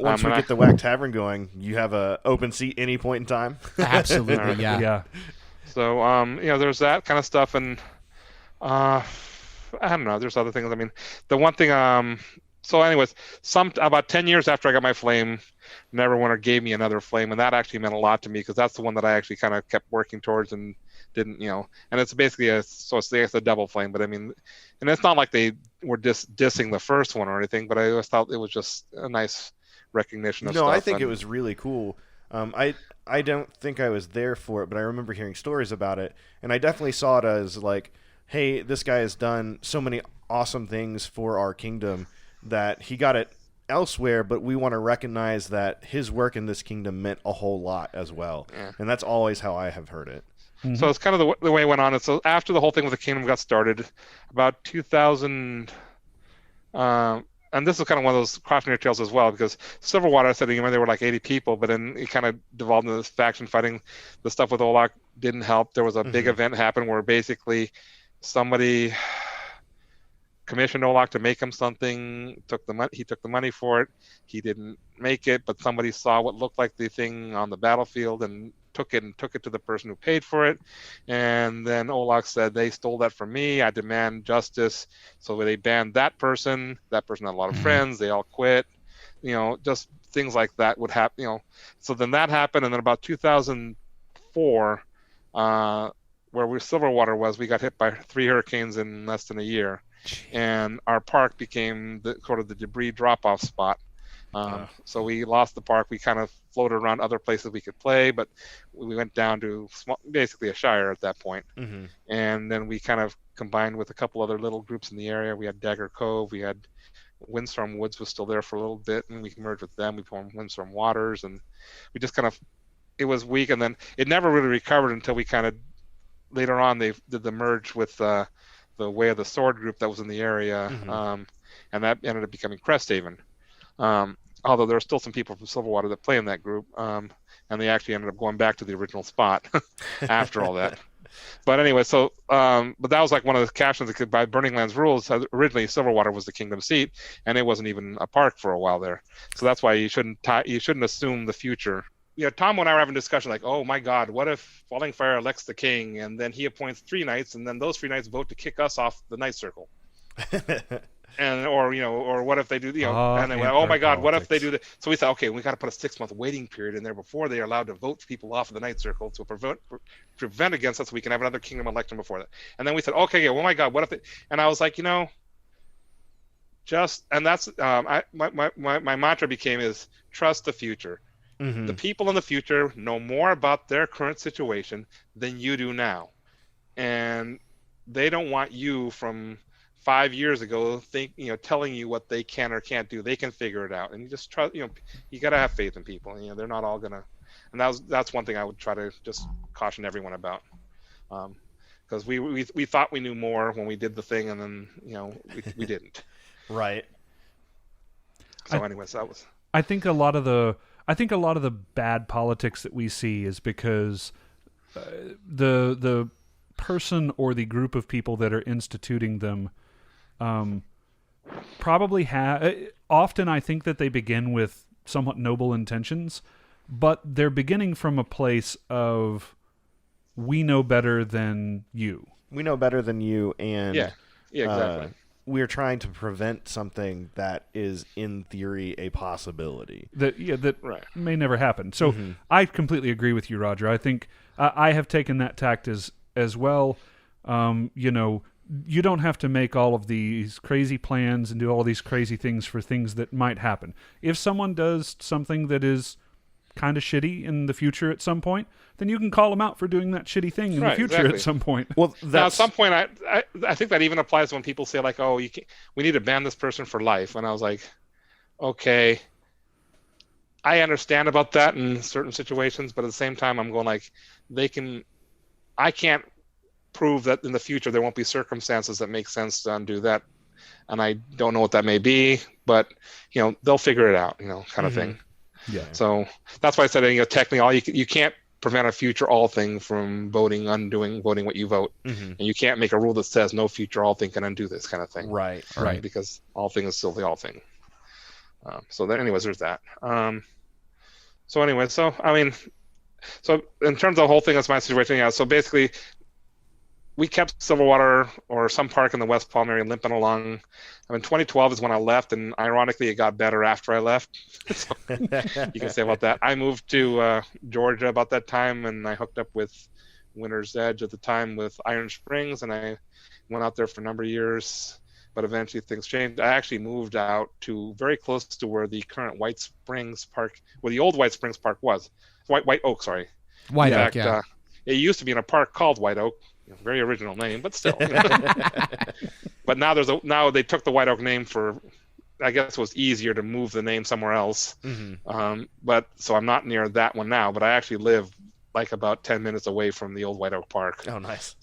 Once we get the WAK Tavern going, you have a open seat any point in time. Absolutely, yeah. So, there's that kind of stuff, and I don't know. There's other things. I mean, the one thing. So, anyways, about 10 years after I got my flame, Neverwinter gave me another flame, and that actually meant a lot to me because that's the one that I actually kind of kept working towards and didn't, And it's basically it's a double flame, but I mean, and it's not like they were dissing the first one or anything, but I always thought it was just a nice recognition of stuff. No, I think it was really cool. I don't think I was there for it, but I remember hearing stories about it, and I definitely saw it as like, hey, this guy has done so many awesome things for our kingdom that he got it elsewhere, but we want to recognize that his work in this kingdom meant a whole lot as well. Yeah. And that's always how I have heard it. Mm-hmm. So it's kind of the way it went on. And so after the whole thing with the kingdom got started, about 2000, and this is kind of one of those cautionary tales as well, because Silverwater, I said, there were like 80 people, but then it kind of devolved into this faction fighting. The stuff with Olak didn't help. There was a big event happen where basically somebody commissioned Olak to make him something. He took the money for it. He didn't make it, but somebody saw what looked like the thing on the battlefield and took it to the person who paid for it. And then Olak said, they stole that from me. I demand justice. So they banned that person. That person had a lot of friends. They all quit. Just things like that would happen. So then that happened, and then about 2004, where Silverwater was, we got hit by 3 hurricanes in less than a year. And our park became the debris drop-off spot. So we lost the park. We kind of floated around other places we could play, but we went down to basically a shire at that point. Mm-hmm. And then we kind of combined with a couple other little groups in the area. We had Dagger Cove. We had Windstorm Woods was still there for a little bit, and we merged with them. We formed Windstorm Waters, and we just kind of, it was weak, and then it never really recovered until we kind of, later on, they did the merge with the Way of the Sword group that was in the area, and that ended up becoming Cresthaven. Although there are still some people from Silverwater that play in that group, and they actually ended up going back to the original spot after all that. But anyway, so but that was like one of the captions that by Burning Lands rules. Originally, Silverwater was the kingdom seat, and it wasn't even a park for a while there. So that's why you shouldn't assume the future. Tom and I were having a discussion like, oh my God, what if Falling Fire elects the king, and then he appoints 3 knights, and then those 3 knights vote to kick us off the Knight Circle, and or what if they do, and then oh my God, politics. What if they do that? So we thought, okay, we got to put a 6-month waiting period in there before they're allowed to vote people off of the Knight Circle to prevent against us, so we can have another kingdom election before that. And then we said, okay, oh my God, what if they? And I was like, and that's my mantra is trust the future. Mm-hmm. The people in the future know more about their current situation than you do now, and they don't want you from 5 years ago telling you what they can or can't do. They can figure it out, and you just trust. You got to have faith in people. They're not all gonna. And that's one thing I would try to just caution everyone about, because we thought we knew more when we did the thing, and then we didn't. Right. So anyways, that was. I think a lot of the bad politics that we see is because the person or the group of people that are instituting them probably often I think that they begin with somewhat noble intentions, but they're beginning from a place of we know better than you. We know better than you, and Yeah, exactly. We're trying to prevent something that is, in theory, a possibility. That Right. may never happen. So I completely agree with you, Roger. I think I have taken that tact as well. You don't have to make all of these crazy plans and do all these crazy things for things that might happen. If someone does something that is kind of shitty in the future at some point, then you can call them out for doing that shitty thing in the future at some point. Well, Now, at some point, I think that even applies when people say like, "Oh, we need to ban this person for life." And I was like, "Okay, I understand about that in certain situations, but at the same time, I'm going like, I can't prove that in the future there won't be circumstances that make sense to undo that, and I don't know what that may be, but they'll figure it out, kind of thing." Yeah. So that's why I said, technically, you can't prevent a future all thing from undoing voting what you vote, and you can't make a rule that says no future all thing can undo this kind of thing. Right. Because all thing is still the all thing. Anyways, there's that. So in terms of the whole thing, that's my situation. Yeah. So basically, we kept Silverwater or some park in the West Palm area limping along. 2012 is when I left, and ironically, it got better after I left. So you can say about that. I moved to Georgia about that time, and I hooked up with Winter's Edge at the time with Iron Springs, and I went out there for a number of years. But eventually, things changed. I actually moved out to very close to where the current White Springs Park, where the old White Springs Park was. White Oak, sorry. White in Oak, fact, yeah. It used to be in a park called White Oak. Very original name, but still. But now now they took the White Oak name for, I guess it was easier to move the name somewhere else. But so I'm not near that one now, but I actually live like about 10 minutes away from the old White Oak Park. Oh, nice.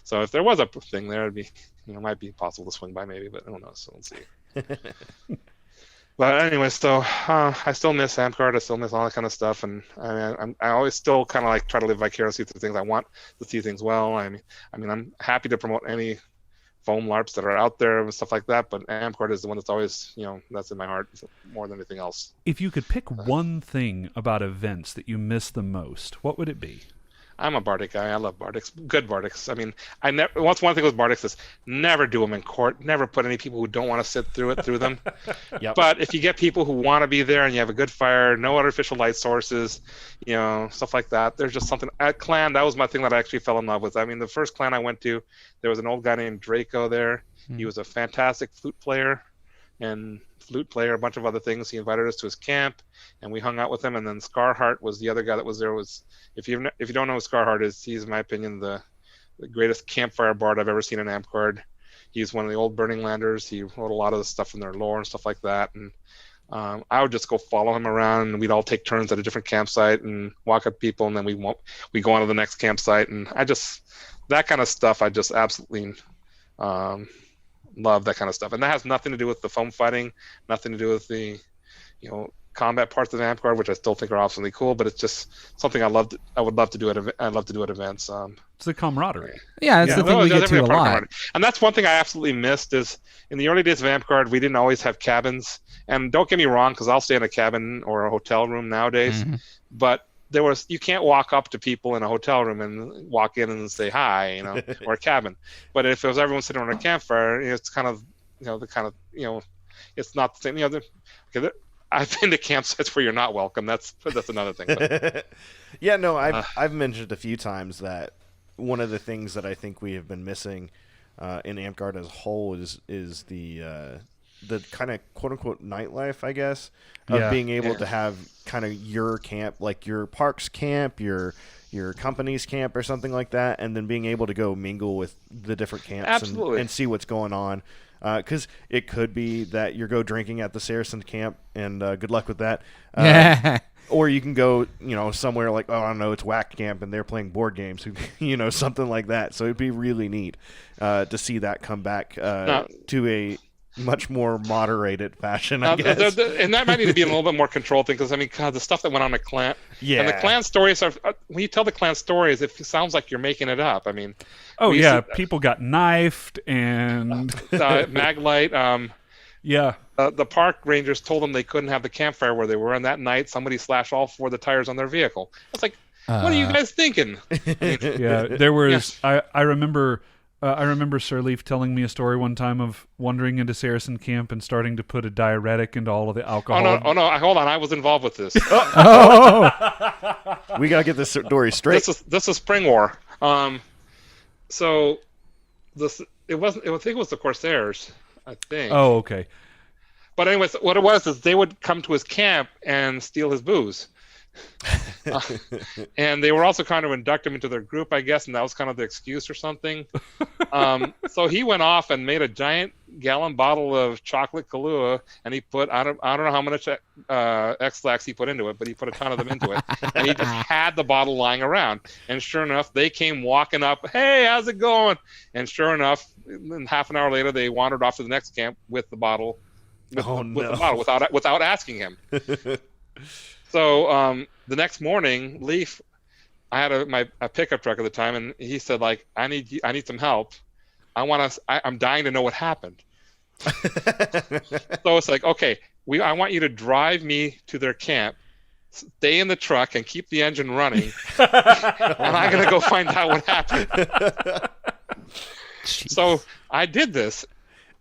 So if there was a thing there, it'd be, might be possible to swing by maybe, but who knows? So we'll see. But anyway, so I still miss Amtgard. I still miss all that kind of stuff, and I always still kind of like try to live vicariously through things. I want to see things well. I mean, I'm happy to promote any foam LARPs that are out there and stuff like that. But Amtgard is the one that's always, that's in my heart more than anything else. If you could pick one thing about events that you miss the most, what would it be? I'm a Bardic guy. I love Bardics. Good Bardics. I mean, what's one thing with Bardics is never do them in court. Never put any people who don't want to sit through them. Yep. But if you get people who want to be there and you have a good fire, no artificial light sources, stuff like that, there's just something. At Clan, that was my thing that I actually fell in love with. I mean, the first Clan I went to, there was an old guy named Draco there. He was a fantastic flute player, a bunch of other things. He invited us to his camp, and we hung out with him. And then Scarheart was the other guy that was there. If you don't know who Scarheart is, he's, in my opinion, the greatest campfire bard I've ever seen in Amtgard. He's one of the old Burning Landers. He wrote a lot of the stuff from their lore and stuff like that. And I would just go follow him around, and we'd all take turns at a different campsite and walk up people, and then we go on to the next campsite. And that kind of stuff, I just absolutely love that kind of stuff. And that has nothing to do with the foam fighting, nothing to do with the combat parts of Amtgard, which I still think are absolutely cool, but it's just something I would love to do at events. It's the camaraderie. Yeah, it's the thing we get to a lot. And that's one thing I absolutely missed is in the early days of Amtgard, we didn't always have cabins. And don't get me wrong, because I'll stay in a cabin or a hotel room nowadays, but you can't walk up to people in a hotel room and walk in and say hi, or a cabin. But if it was everyone sitting around a campfire, it's kind of, it's not the same. I've been to campsites where you're not welcome. That's another thing. But, yeah, no, I've mentioned a few times that one of the things that I think we have been missing in Amtgard as a whole is the kind of quote unquote nightlife, I guess, of being able to have kind of your camp, like your park's camp, your company's camp or something like that, and then being able to go mingle with the different camps and see what's going on. Because it could be that you go drinking at the Saracen camp, and good luck with that. Or you can go, somewhere like, I don't know, it's WAK camp, and they're playing board games, something like that. So it'd be really neat to see that come back to a much more moderated fashion, I guess. And that might need to be a little bit more controlled thing, because, the stuff that went on the Clan. Yeah. And the Clan stories are, when you tell the Clan stories, it sounds like you're making it up. Oh, yeah. People got knifed and. Maglite. Yeah. The park rangers told them they couldn't have the campfire where they were, and that night somebody slashed all four of the tires on their vehicle. It's like, What are you guys thinking? Yeah, there was. I remember. I remember Sir Leaf telling me a story one time of wandering into Saracen camp and starting to put a diuretic into all of the alcohol. Oh no! Hold on, I was involved with this. We gotta get this story straight. This is Spring War. So this it wasn't. I think it was the Corsairs. I think. Oh, okay. But anyways, what it was is they would come to his camp and steal his booze. And they were also kind of induct him into their group, I guess, and that was kind of the excuse or something. So he went off and made a giant gallon bottle of chocolate Kahlua, and he put I don't know how much X-Lax he put into it, but he put a ton of them into it, and he just had the bottle lying around. And sure enough, they came walking up, "Hey, how's it going?" And sure enough, half an hour later, they wandered off to the next camp with the bottle, with the bottle without asking him. So the next morning, Leaf, I had a pickup truck at the time, and he said, like, I need some help. I'm dying to know what happened. So it's like, okay, I want you to drive me to their camp, stay in the truck, and keep the engine running, and I'm gonna go find out what happened. Jeez. So I did this,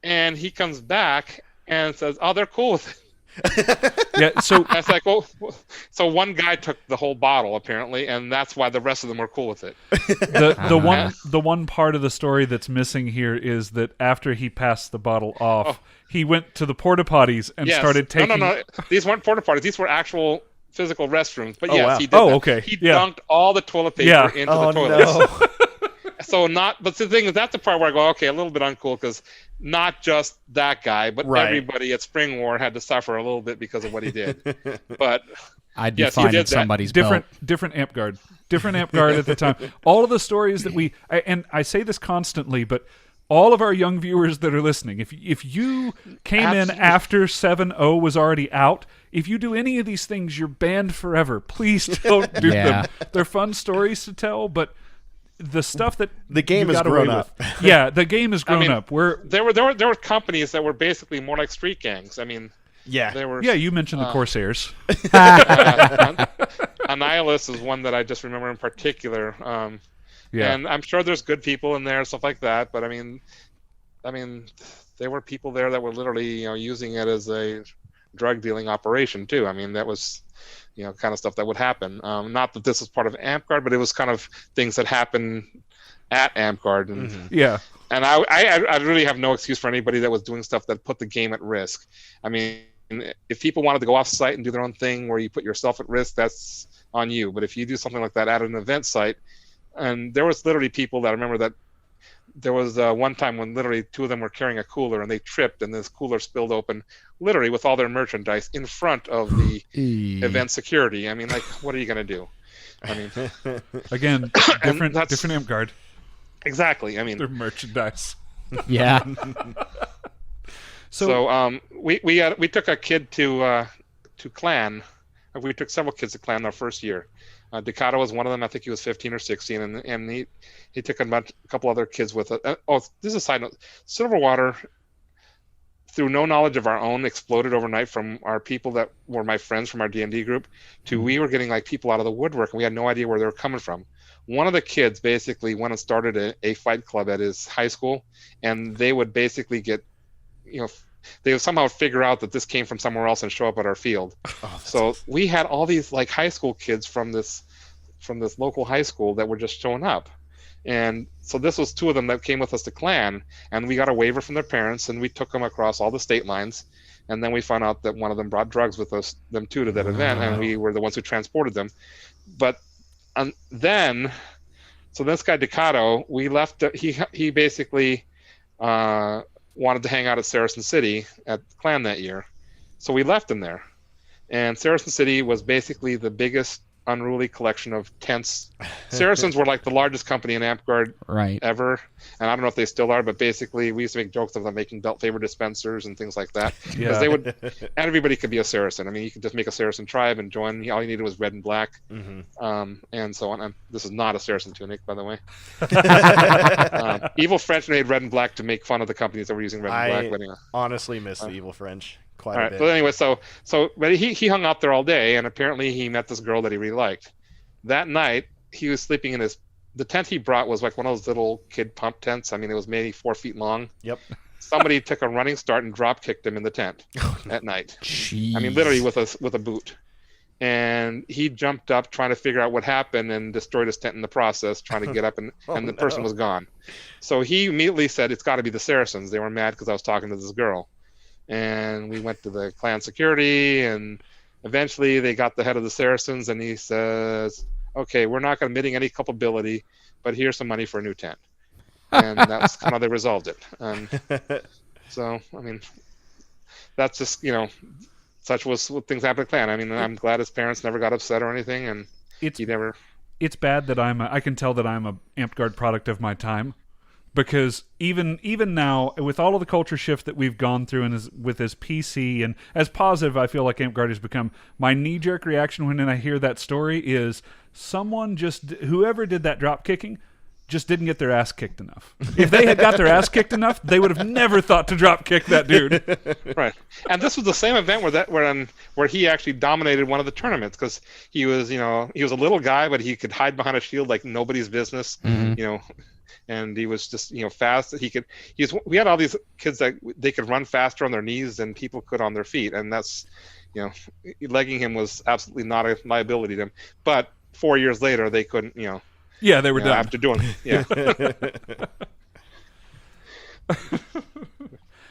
and he comes back and says, "Oh, they're cool with it." Yeah, so it's like, well, so one guy took the whole bottle apparently, and that's why the rest of them were cool with it. The one part of the story that's missing here is that after he passed the bottle off, he went to the porta potties and started taking. No, these weren't porta potties; these were actual physical restrooms. But wow. he did. that. Okay. He dunked all the toilet paper into the toilet. No. But the thing is, that's the part where I go, okay, a little bit uncool, because not just that guy, but everybody at Spring War had to suffer a little bit because of what he did. But I'd be finding somebody's belt. Different Amtgard at the time. All of the stories that and I say this constantly, but all of our young viewers that are listening, if you came in after 7.0 was already out, if you do any of these things, you're banned forever. Please don't do them. They're fun stories to tell, but the stuff that the game has grown up. Yeah, the game has grown up. There were companies that were basically more like street gangs. I mean, there were. Yeah, you mentioned the Corsairs. Annihilus is one that I just remember in particular. And I'm sure there's good people in there and stuff like that. But I mean, there were people there that were literally using it as a drug dealing operation too. I mean, that was. Kind of stuff that would happen. Not that this was part of Amtgard, but it was kind of things that happen at Amtgard. And, and I really have no excuse for anybody that was doing stuff that put the game at risk. I mean, if people wanted to go off site and do their own thing where you put yourself at risk, that's on you. But if you do something like that at an event site, and there was literally people that I remember that there was one time when literally two of them were carrying a cooler and they tripped and this cooler spilled open literally with all their merchandise in front of the event security. I mean, like, what are you going to do? I mean, again, different Amtgard. Exactly. I mean, their merchandise. Yeah. So we took a kid to Clan. We took several kids to Clan our first year. Ducato was one of them. I think he was 15 or 16, and he took a couple other kids with it. This is a side note. Silverwater, through no knowledge of our own, exploded overnight from our people that were my friends from our D&D group to we were getting like people out of the woodwork, and we had no idea where they were coming from. One of the kids basically went and started a fight club at his high school, and they would basically get, they would somehow figure out that this came from somewhere else and show up at our field. So we had all these like high school kids from this local high school that were just showing up. And so this was two of them that came with us to Clan, and we got a waiver from their parents, and we took them across all the state lines. And then we found out that one of them brought drugs with them too to that event, and we were the ones who transported them. But then, so this guy Ducato, we left. He basically wanted to hang out at Saracen City at Clan that year, so we left him there. And Saracen City was basically the biggest unruly collection of tents. Saracens were like the largest company in Amtgard ever, and I don't know if they still are, but basically we used to make jokes of them making belt favor dispensers and things like that, because they would, and everybody could be a Saracen. I mean, you could just make a Saracen tribe and join. All you needed was red and black, and so on. And this is not a Saracen tunic, by the way. Evil French made red and black to make fun of the companies that were using red and black. But anyway. Honestly miss the Evil French quite a bit. But anyway, but he hung out there all day, and apparently he met this girl that he really liked. that night he was sleeping in the tent he brought was like one of those little kid pump tents. I mean, it was maybe 4 feet long. Yep. Somebody took a running start and drop kicked him in the tent at night. Jeez. I mean, literally with a boot. And he jumped up trying to figure out what happened and destroyed his tent in the process, trying to get up, and the person was gone. So he immediately said, it's got to be the Saracens. They were mad because I was talking to this girl. And we went to the clan security, and eventually they got the head of the Saracens, and he says, okay, we're not admitting any culpability, but here's some money for a new tent. And that's how they resolved it. So, I mean, that's just, such was what things happen at clan. I mean, I'm glad his parents never got upset or anything, and he never. It's bad that I can tell that I'm a Amtgard product of my time, because even now, with all of the culture shift that we've gone through, and with as PC and as positive I feel like Amtgard has become, my knee-jerk reaction when I hear that story is whoever did that drop kicking just didn't get their ass kicked enough. If they had got their ass kicked enough, they would have never thought to drop kick that dude. Right. And this was the same event where he actually dominated one of the tournaments, because he was a little guy, but he could hide behind a shield like nobody's business. And he was just fast. We had all these kids that they could run faster on their knees than people could on their feet, and that's legging him was absolutely not a liability to him. But 4 years later, they couldn't Yeah, they were done after doing. Yeah.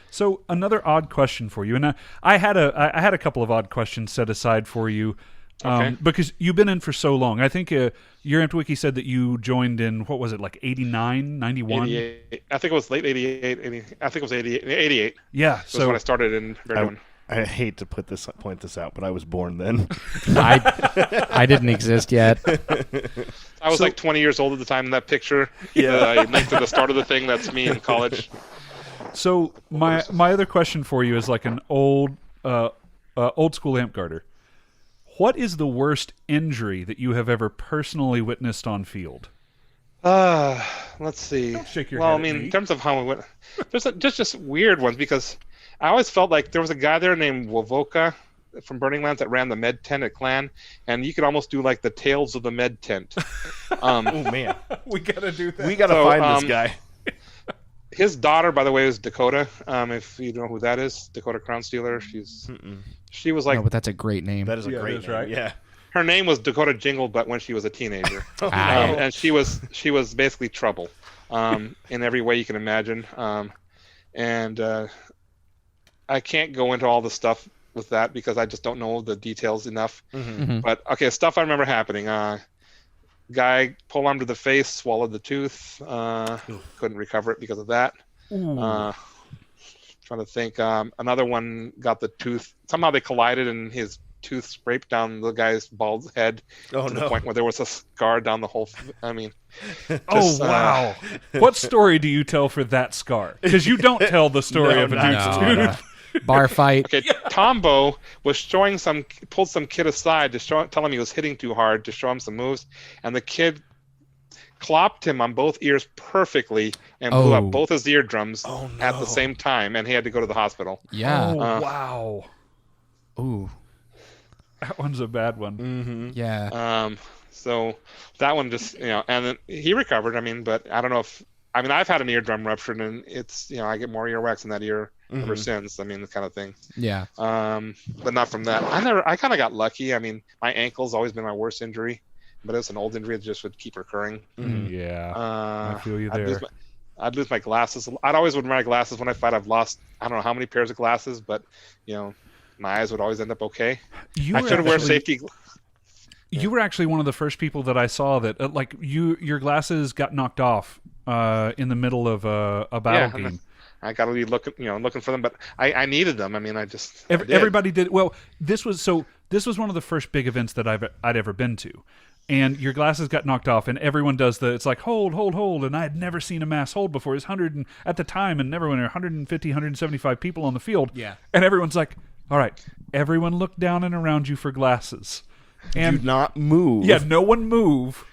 So another odd question for you, and I had a couple of odd questions set aside for you, because you've been in for so long. I think your Amtwiki said that you joined in, what was it, like 89, 91? 88. I think it was late 88. I think it was 88. Yeah, so when I started in Verdun. I hate to point this out, but I was born then. I didn't exist yet. I was like 20 years old at the time in that picture. Yeah, I linked to the start of the thing. That's me in college. So my other question for you is like an old school Amtgarder. What is the worst injury that you have ever personally witnessed on field? Let's see. Don't shake your well, head I mean, at me. in terms of how we went, there's just weird ones, because I always felt like there was a guy there named Wovoka from Burning Lands that ran the med tent at Clan, and you could almost do like the Tales of the Med Tent. Oh man, we gotta do that. We gotta find this guy. His daughter, by the way, is Dakota. If you don't know who that is, Dakota Crown Stealer. She was like. No, but that's a great name. That is a great name. Right? Yeah. Her name was Dakota Jingle, but when she was a teenager, and she was basically trouble, in every way you can imagine. And I can't go into all the stuff with that because I just don't know the details enough. But okay, stuff I remember happening. Guy pole arm to the face, swallowed the tooth, couldn't recover it because of that. Trying to think. Another one got the tooth. Somehow they collided and his tooth scraped down the guy's bald head to the point where there was a scar down the whole. I mean. Wow. What story do you tell for that scar? Because you don't tell the story of a dude's tooth. Bar fight. Okay, Tombo was pulled some kid aside to tell him he was hitting too hard to show him some moves, and the kid clopped him on both ears perfectly and blew up both his eardrums at the same time, and he had to go to the hospital. Yeah. Wow. Ooh. That one's a bad one. Yeah. So that one just, and then he recovered. I mean, but I don't know if, I've had an eardrum ruptured, and it's, I get more earwax in that ear ever since. I mean, the kind of thing. Yeah. But not from that. I kind of got lucky. I mean, my ankle's always been my worst injury, but it's an old injury that just would keep recurring. Yeah. I feel you there. I'd lose my glasses. I'd always would wear my glasses when I fight. I've lost, I don't know how many pairs of glasses, but, my eyes would always end up okay. I should wear safety. You were actually one of the first people that I saw that, your glasses got knocked off in the middle of a battle game. I got to be looking for them, but I needed them. I mean, everybody did. Well, this was one of the first big events that I'd ever been to, and your glasses got knocked off, and everyone does it's like hold, and I had never seen a mass hold before. It was at the time in Neverwinter, 150, 175 people on the field. Yeah, and everyone's like, all right, everyone look down and around you for glasses. And do not move. Yeah, no one move.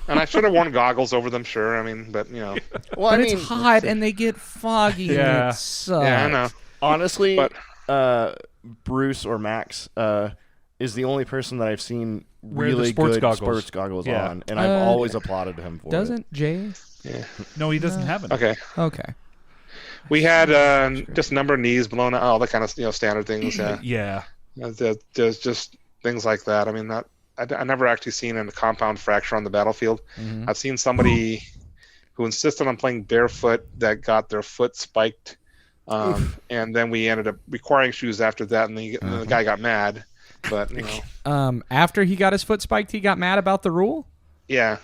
And I should have worn goggles over them, sure. I mean, but Well, but it's hot and they get foggy. Yeah, and it sucks. Yeah, I know. Honestly, Bruce or Max, is the only person that I've seen Wear the really sports good goggles. sports goggles Yeah. on, and I've always applauded him for it. Doesn't Jay? Yeah. No, he doesn't have it. Okay. Okay. We had just number of knees blown out, all the kind of standard things. Yeah. Yeah. There's just things like that. I mean, I never actually seen a compound fracture on the battlefield. Mm-hmm. I've seen somebody who insisted on playing barefoot that got their foot spiked, and then we ended up requiring shoes after that, and the guy got mad. But After he got his foot spiked, he got mad about the rule. Yeah.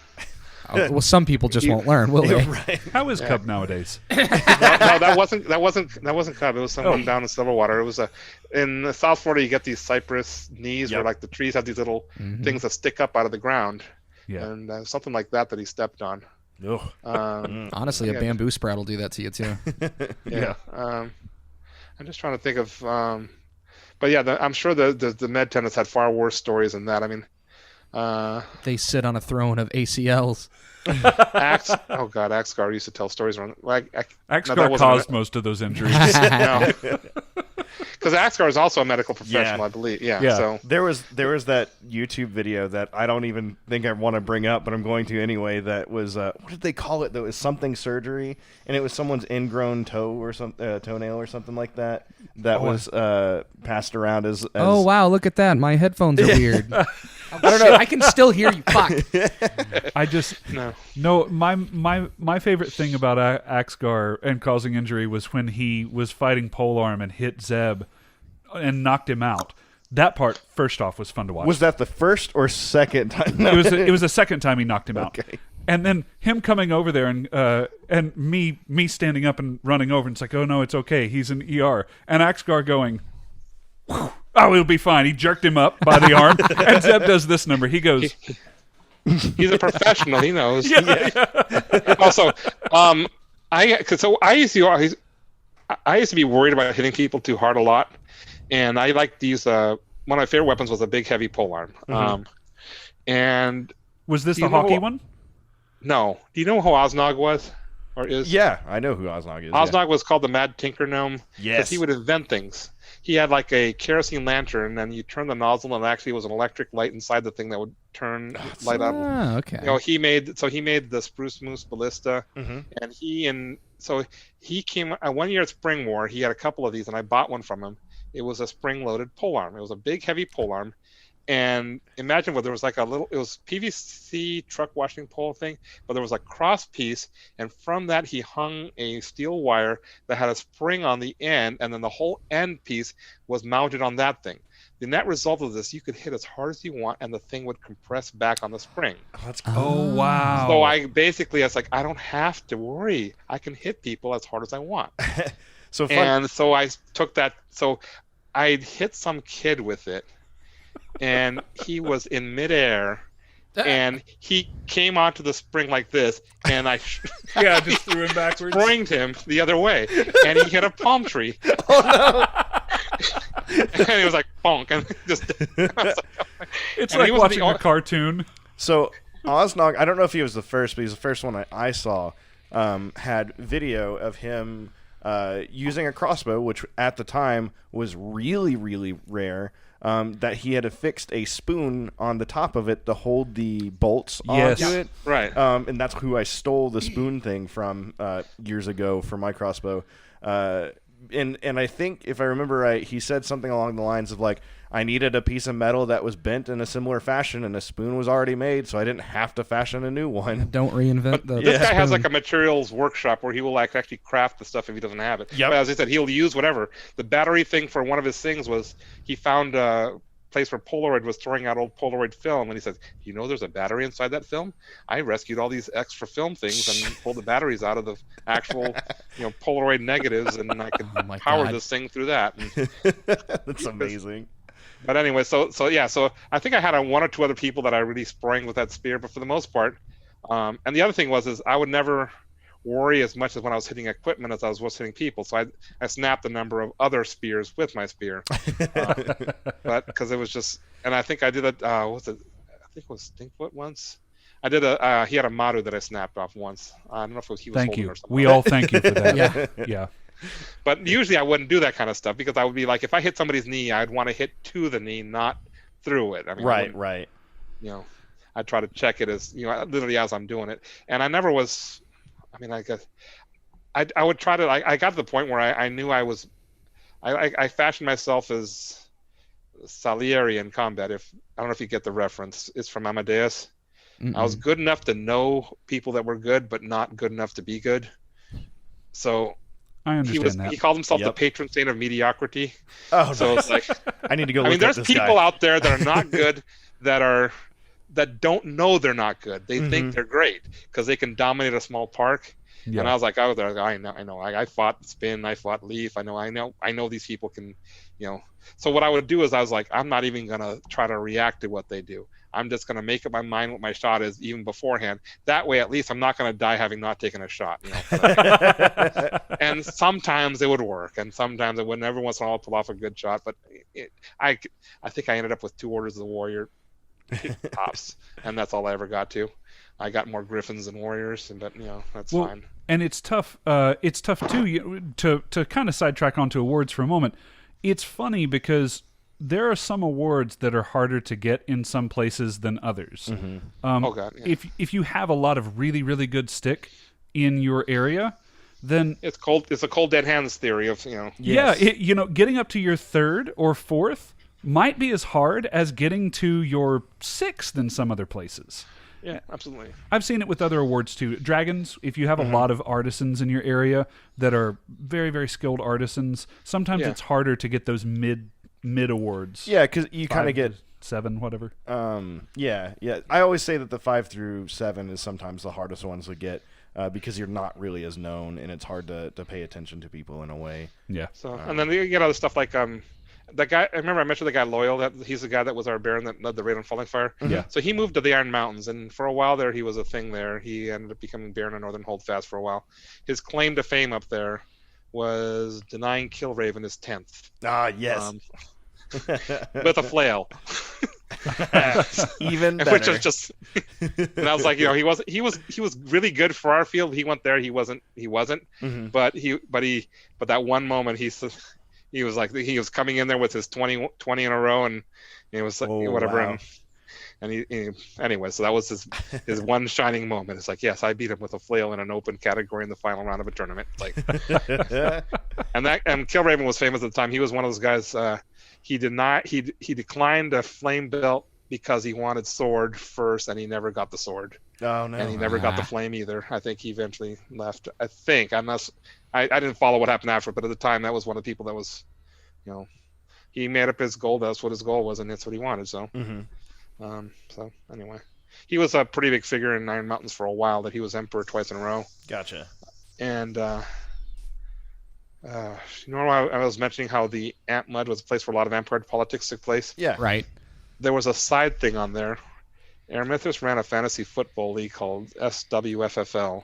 Oh, well, some people just won't learn, will they? Right. How is Cub nowadays? No, that wasn't Cub. It was someone down in Silverwater. It was in South Florida. You get these cypress knees where like the trees have these little things that stick up out of the ground. Yeah. And something like that he stepped on. Honestly, a bamboo sprout will do that to you too. Yeah. I'm just trying to think of. But yeah, I'm sure the med tenants had far worse stories than that. I mean. They sit on a throne of ACLs. Amtgard used to tell stories around. Amtgard caused most of those injuries. No. Because Amtgard is also a medical professional, I believe. Yeah. So there was that YouTube video that I don't even think I want to bring up, but I'm going to anyway. That was what did they call it? That was something surgery, and it was someone's ingrown toe or toenail or something like that. That was passed around as. Oh wow! Look at that. My headphones are weird. I don't know. I can still hear you. Fuck. I just no. My favorite thing about Axgar and causing injury was when he was fighting Polearm and hit Zeb and knocked him out. That part, first off, was fun to watch. Was that the first or second time? No. It was the second time he knocked him out. Okay. And then him coming over there and me standing up and running over, and it's like, oh no, it's okay. He's in ER. And Axgar going, oh, it'll be fine. He jerked him up by the arm, and Zeb does this number. He goes, he's a professional. He knows. Yeah. Also, I used to be worried about hitting people too hard a lot, and I like these. One of my favorite weapons was a big, heavy polearm. And was this the hockey one? No. Do you know who Osnog was? Or is? Yeah, I know who Osnog is. Osnog was called the Mad Tinker Gnome. Yes. Because he would invent things. He had like a kerosene lantern, and you turn the nozzle, and actually it was an electric light inside the thing that would light up. Ah, okay. He made the Spruce Moose Ballista, and he came one year at Spring War. He had a couple of these, and I bought one from him. It was a spring-loaded polearm. It was a big, heavy polearm. And imagine there was like it was PVC truck washing pole thing, but there was a cross piece, and from that he hung a steel wire that had a spring on the end, and then the whole end piece was mounted on that thing. The net result of this, you could hit as hard as you want, and the thing would compress back on the spring. Oh wow! So I was like, I don't have to worry. I can hit people as hard as I want. So I took that. So I hit some kid with it. And he was in midair, and he came onto the spring like this, and I just threw him backwards, springed him the other way, and he hit a palm tree. Oh no! And he was like bonk, and just. It's like watching a cartoon. So Osnog, I don't know if he was the first, but he's the first one I saw. Had video of him using a crossbow, which at the time was really, really rare. That he had affixed a spoon on the top of it to hold the bolts onto it. Right. And that's who I stole the spoon thing from years ago for my crossbow. And I think, if I remember right, he said something along the lines of like, I needed a piece of metal that was bent in a similar fashion, and a spoon was already made, so I didn't have to fashion a new one. Don't reinvent the This guy spoon. has like a materials workshop where he will actually craft the stuff if he doesn't have it. Yep. But as I said, he'll use whatever. The battery thing for one of his things was he found a place where Polaroid was throwing out old Polaroid film, and he says, you know there's a battery inside that film? I rescued all these extra film things and pulled the batteries out of the actual Polaroid negatives, and I could power this thing through that. And that's amazing. But anyway, so I think I had one or two other people that I really sprang with that spear, but for the most part, and the other thing was I would never worry as much as when I was hitting equipment as I was hitting people. So I snapped a number of other spears with my spear, but because it was just, and I think I did it. I think it was Stinkfoot once. I did he had a Maru that I snapped off once. I don't know if he was Thank holding you. or something. We all thank you for that. Yeah. But usually I wouldn't do that kind of stuff because I would be like, if I hit somebody's knee, I'd want to hit to the knee, not through it. I mean, Right. You know, I try to check it as literally as I'm doing it, and I never was. I mean, I guess I would try to. I got to the point where I knew I was. I fashioned myself as Salieri in combat. I don't know if you get the reference. It's from Amadeus. I was good enough to know people that were good, but not good enough to be good. So I understand that. He called himself the patron saint of mediocrity. Oh, so it's like I need to go. I mean, there's this people guy. out there that are not good that don't know they're not good. They think they're great because they can dominate a small park. Yeah. And I was like, I know. I fought spin. I fought leaf. I know these people can, So what I would do is I was like, I'm not even gonna try to react to what they do. I'm just gonna make up my mind what my shot is even beforehand. That way, at least I'm not gonna die having not taken a shot. And sometimes it would work, and sometimes it wouldn't. Every once in a while, I'll pull off a good shot. But I think I ended up with 2 Orders of the Warrior tops, and that's all I ever got to. I got more Griffins than Warriors, but that's fine. And it's tough. It's tough too. To kind of sidetrack onto awards for a moment. It's funny because there are some awards that are harder to get in some places than others. Oh God! Yeah. If you have a lot of really really good stick in your area, then it's cold. It's a cold dead hands theory of Yes. Yeah, getting up to your 3rd or 4th might be as hard as getting to your 6th in some other places. Yeah, absolutely. I've seen it with other awards too. Dragons, if you have a lot of artisans in your area that are very, very skilled artisans, sometimes it's harder to get those mid awards. Yeah, because you kind of get 7, whatever. Yeah. I always say that the 5 through 7 is sometimes the hardest ones to get because you're not really as known, and it's hard to pay attention to people in a way. Yeah. So and then you get other stuff like that guy. I remember I mentioned the guy Loyal. He's the guy that was our Baron that led the raid on Falling Fire. Yeah. So he moved to the Iron Mountains, and for a while there, he was a thing there. He ended up becoming Baron of Northern Holdfast for a while. His claim to fame up there was denying Killraven his 10th. Ah, yes. With a flail. Even better. Which is just. And I was like, he was really good for our field. He went there. He wasn't. But that one moment he was like he was coming in there with his 20 in a row, and it was like whatever. Wow. And he anyway, so that was his one shining moment. It's like, yes, I beat him with a flail in an open category in the final round of a tournament. Like, and Killraven was famous at the time. He was one of those guys. He declined a flame belt because he wanted sword first, and he never got the sword. Oh no! And he never got the flame either. I think he eventually left. I think I didn't follow what happened after, but at the time that was one of the people that was, he made up his goal. That's what his goal was, and that's what he wanted. So, so anyway, he was a pretty big figure in Iron Mountains for a while. That he was emperor twice in a row. Gotcha. And I was mentioning how the Amp Mud was a place where a lot of Amtgard politics took place. Yeah, right. There was a side thing on there. Eremithus ran a fantasy football league called SWFFL,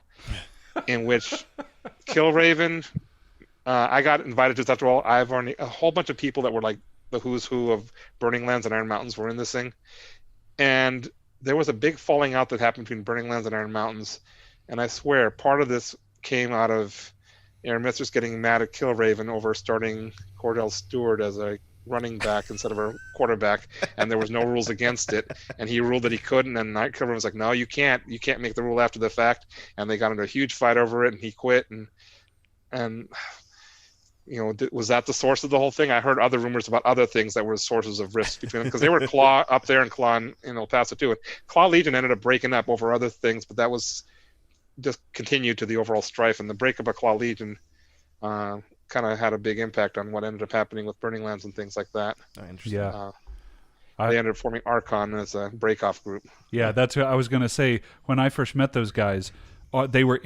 in which Killraven. I got invited to this after all. A whole bunch of people that were like the who's who of Burning Lands and Iron Mountains were in this thing, and there was a big falling out that happened between Burning Lands and Iron Mountains, and I swear part of this came out of Eremithus getting mad at Killraven over starting Cordell Stewart as a running back instead of a quarterback, and there was no rules against it, and he ruled that he couldn't, and Killraven was like, no, you can't make the rule after the fact, and they got into a huge fight over it, and he quit, and was that the source of the whole thing? I heard other rumors about other things that were sources of rifts between them, because they were Claw up there and Claw in El Paso too, and Claw Legion ended up breaking up over other things, but that was just continued to the overall strife, and the breakup of Claw Legion kind of had a big impact on what ended up happening with Burning Lands and things like that. Oh, interesting. Yeah. They ended up forming Archon as a break-off group. Yeah, that's what I was going to say. When I first met those guys, there were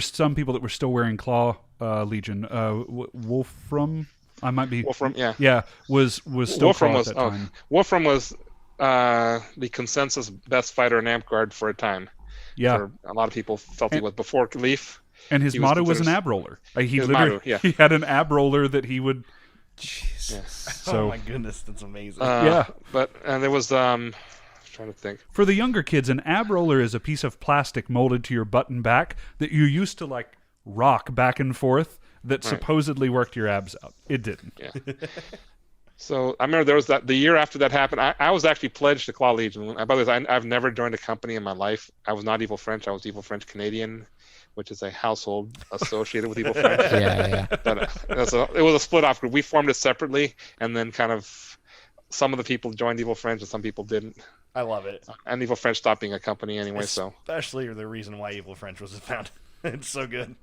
some people that were still wearing Claw Legion. Wolfram, I might be. Wolfram, yeah. Yeah, was still Wolfram Claw was, at that time. Wolfram was the consensus best fighter in Amtgard for a time. Yeah. A lot of people felt he was before Leaf. And his motto was an ab roller. He had an ab roller that he would. Jesus. Yeah. So, oh my goodness, that's amazing. And there was I'm trying to think. For the younger kids, an ab roller is a piece of plastic molded to your button back that you used to like rock back and forth that supposedly worked your abs out. It didn't. Yeah. So I remember there was the year after that happened. I was actually pledged to Claw Legion. By the way, I've never joined a company in my life. I was not Evil French. I was Evil French Canadian, which is a household associated with Evil French. Yeah. But it was a split off group. We formed it separately, and then kind of some of the people joined Evil French, and some people didn't. I love it. And Evil French stopped being a company anyway. Especially the reason why Evil French was founded. It's so good.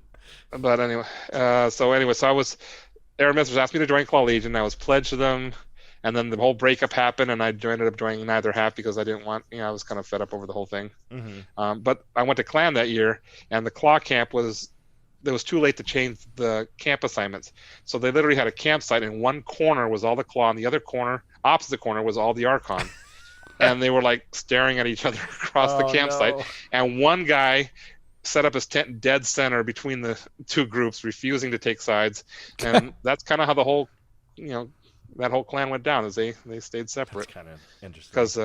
But anyway, so I was. Aramis asked me to join Claw Legion. I was pledged to them, and then the whole breakup happened, and I ended up joining neither half because I didn't want. I was kind of fed up over the whole thing. Mm-hmm. But I went to Clan that year, and the Claw camp was too late to change the camp assignments. So they literally had a campsite, and one corner was all the Claw, and the other corner, opposite corner, was all the Archon. And they were like staring at each other across the campsite, and one guy set up his tent dead center between the two groups, refusing to take sides, and that's kind of how the whole, that whole clan went down, as they stayed separate. That's kind of interesting. Because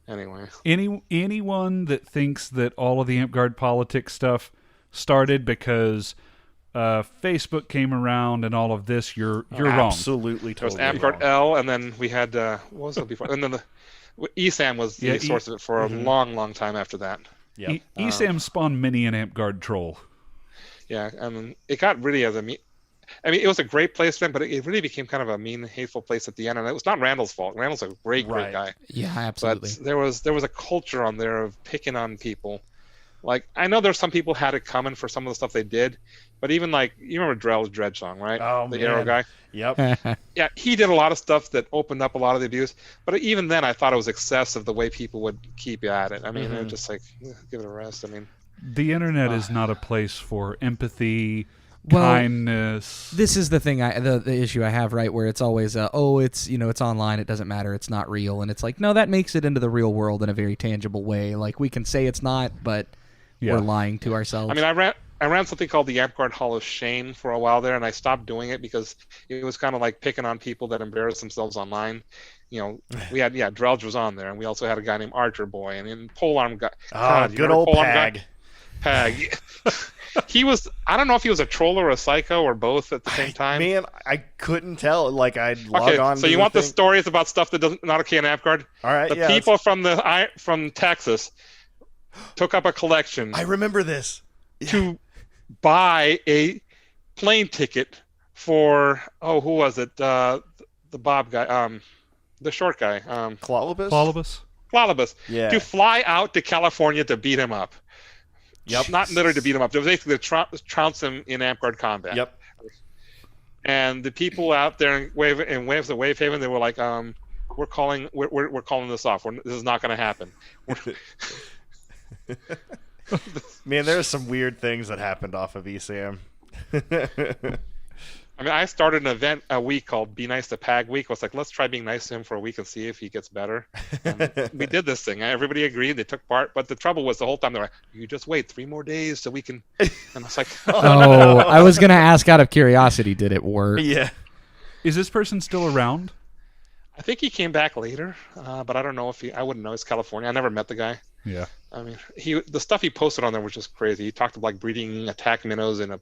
anyway, anyone that thinks that all of the Amtgard politics stuff started because Facebook came around and all of this, you're wrong. Absolutely, totally. There was Amtgard L, and then we had what was it before? And then the ESAM was the source of it for a long time after that. Yeah, ESAM spawned many an Amtgard troll. Yeah, it got really as it was a great placement, but it really became kind of a mean, hateful place at the end. And it was not Randall's fault. Randall's a great guy. Yeah, absolutely. But there was a culture on there of picking on people. Like, I know there's some people had it coming for some of the stuff they did, but even like, you remember Drell's Dreadsong, right? Oh, the Arrow guy. Yep. Yeah, he did a lot of stuff that opened up a lot of the abuse, but even then I thought it was excessive the way people would keep at it. I mean, they're just like, give it a rest. I mean, the internet is not a place for empathy, kindness. This is the thing, the issue I have, right, where it's always, it's online, it doesn't matter, it's not real, and it's like, no, that makes it into the real world in a very tangible way. Like, we can say it's not, but we're lying to ourselves. I mean, I ran something called the Amtgard Hall of Shame for a while there, and I stopped doing it because it was kind of like picking on people that embarrass themselves online. We had Drelge was on there, and we also had a guy named Archer Boy, and in Polearm guy. Good old Pag. Pag. He was. I don't know if he was a troll or a psycho or both at the same time. Man, I couldn't tell. Like, I'd log on. So you want the stories about stuff that doesn't not okay in Amtgard? All right. The people from Texas took up a collection. I remember this. To buy a plane ticket for who was it? The Bob guy, the short guy, Clolibus. Yeah. To fly out to California to beat him up. Yep. Not literally to beat him up. It was basically to trounce him in Amtgard combat. Yep. And the people out there in Waves of Wavehaven, they were like, we're calling this off. This is not going to happen. Man, there's some weird things that happened off of ESAM. I mean, I started an event a week called Be Nice to Pag Week. I was like, let's try being nice to him for a week and see if he gets better. We did this thing. Everybody agreed. They took part. But the trouble was the whole time they were like, you just wait 3 more days so we can... And I was like... I was going to ask out of curiosity, did it work? Yeah. Is this person still around? I think he came back later, but I don't know if I wouldn't know. It's California. I never met the guy. Yeah. I mean, the stuff he posted on there was just crazy. He talked about like breeding attack minnows in a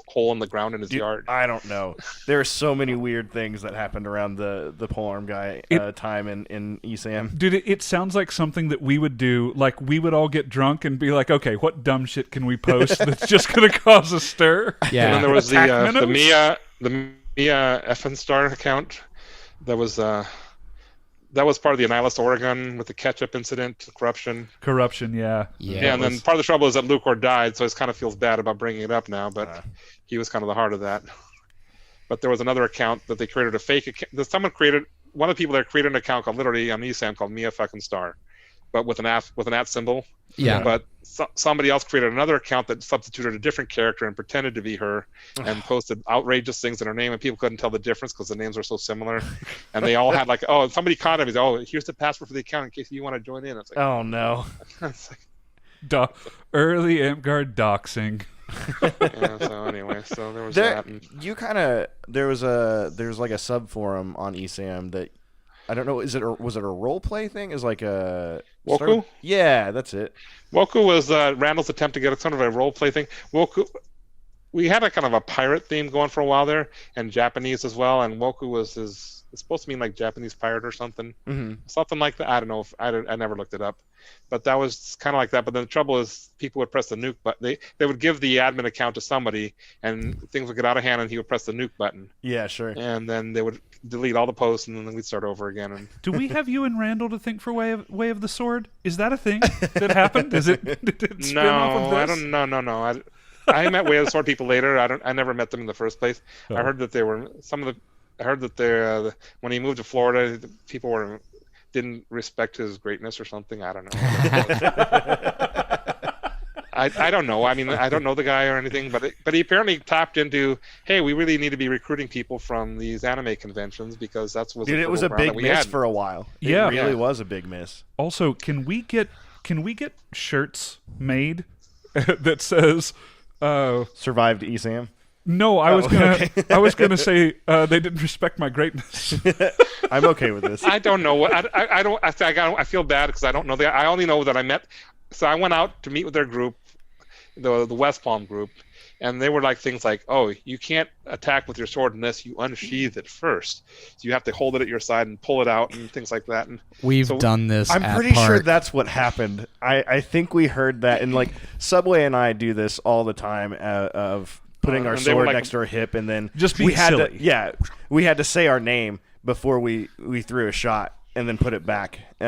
hole in the ground in his yard. I don't know. There are so many weird things that happened around the polearm guy time in ESAM. Dude, it sounds like something that we would do. Like, we would all get drunk and be like, okay, what dumb shit can we post that's just going to cause a stir? Yeah. And then there was the Mia Effenstar account that was part of the Annihilus Oregon with the ketchup incident, corruption. Yeah. And then part of the trouble is that Lucor died, so it kind of feels bad about bringing it up now, but he was kind of the heart of that. But there was another account that they created a fake account. One of the people there created an account called literally on ESAM called Mia fucking Star, but with an at symbol. Yeah. But somebody else created another account that substituted a different character and pretended to be her and posted outrageous things in her name, and people couldn't tell the difference because the names were so similar. And they all had like, somebody contacted me, here's the password for the account in case you want to join in. It's like, oh no. It's like, early Amtgard doxing. Yeah, so anyway, so there was that. And There's like a sub forum on ESAM that I don't know. Was it a role play thing? Is like a Woku? Yeah, that's it. Woku was Randall's attempt to get a sort of a role play thing. Woku, we had a kind of a pirate theme going for a while there, and Japanese as well. And Woku was it's supposed to mean like Japanese pirate or something, something like that. I don't know if I never looked it up, but that was kind of like that. But then the trouble is, people would press the nuke button. They would give the admin account to somebody, and things would get out of hand, and he would press the nuke button. Yeah, sure. And then they would delete all the posts, and then we'd start over again. And do we have you and Randall to think for Way of the Sword? Is that a thing that happened? Did it spin off of this? I don't. No. I met Way of the Sword people later. I never met them in the first place. Oh. I heard that they were I heard that they when he moved to Florida, people didn't respect his greatness or something. I don't know. I don't know. I mean, I don't know the guy or anything, but he apparently tapped into, hey, we really need to be recruiting people from these anime conventions because that's what it was a big miss for a while. Yeah, it really was a big miss. Also, can we get shirts made that says survived ESAM? No, I was gonna say they didn't respect my greatness. I'm okay with this. I don't know what I feel bad because I don't know I only know that I met. So I went out to meet with their group, the West Palm group, and they were like things like, "Oh, you can't attack with your sword unless you unsheath it first. So you have to hold it at your side and pull it out and things like that." And we've done this. I'm pretty sure that's what happened. I think we heard that, and like Subway and I do this all the time of putting our sword next to our hip, and then just being silly. We had to say our name before we threw a shot, and then put it back in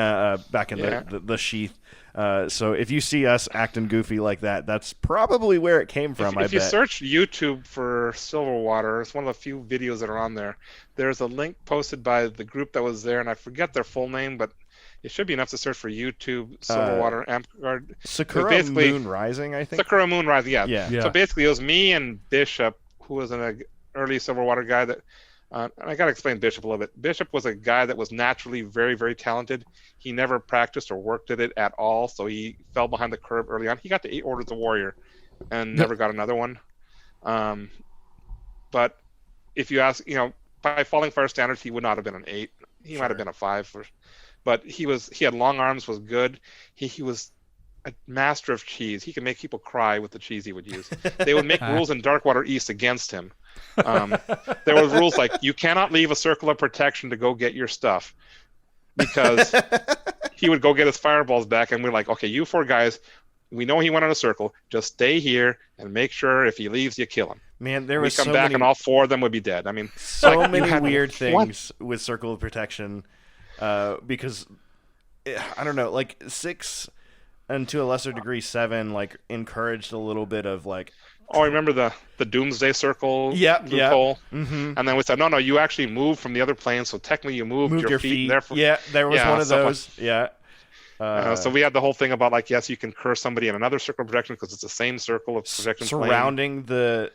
the sheath. So if you see us acting goofy like that, that's probably where it came from. If you search YouTube for Silverwater, it's one of the few videos that are on there. There's a link posted by the group that was there, and I forget their full name, but it should be enough to search for YouTube Silverwater Amtgard. Sakura Moon Rising, I think. Sakura Moon Rising, yeah. So basically, it was me and Bishop, who was an early Silverwater guy that. And I got to explain Bishop a little bit. Bishop was a guy that was naturally very, very talented. He never practiced or worked at it at all, so he fell behind the curve early on. He got to 8 Orders of Warrior and never got another one. But if you ask, by Falling Fire standards, he would not have been an 8. He might have been a 5. But he had long arms, was good. He was a master of cheese. He could make people cry with the cheese he would use. They would make rules in Darkwater East against him. There was rules like you cannot leave a circle of protection to go get your stuff because he would go get his fireballs back, and we're like, okay, you 4 guys, we know he went on a circle. Just stay here and make sure if he leaves, you kill him. Man, there we was come so back many, and all 4 of them would be dead. I mean, so many weird things with circle of protection because I don't know, like 6 and to a lesser degree 7 like encouraged a little bit of like. Oh, remember the Doomsday Circle loophole? Mm-hmm. And then we said, no, you actually moved from the other plane, so technically you moved your feet. Therefore, there was one of those. So we had the whole thing about like, yes, you can curse somebody in another circle of protection because it's the same circle of protection surrounding the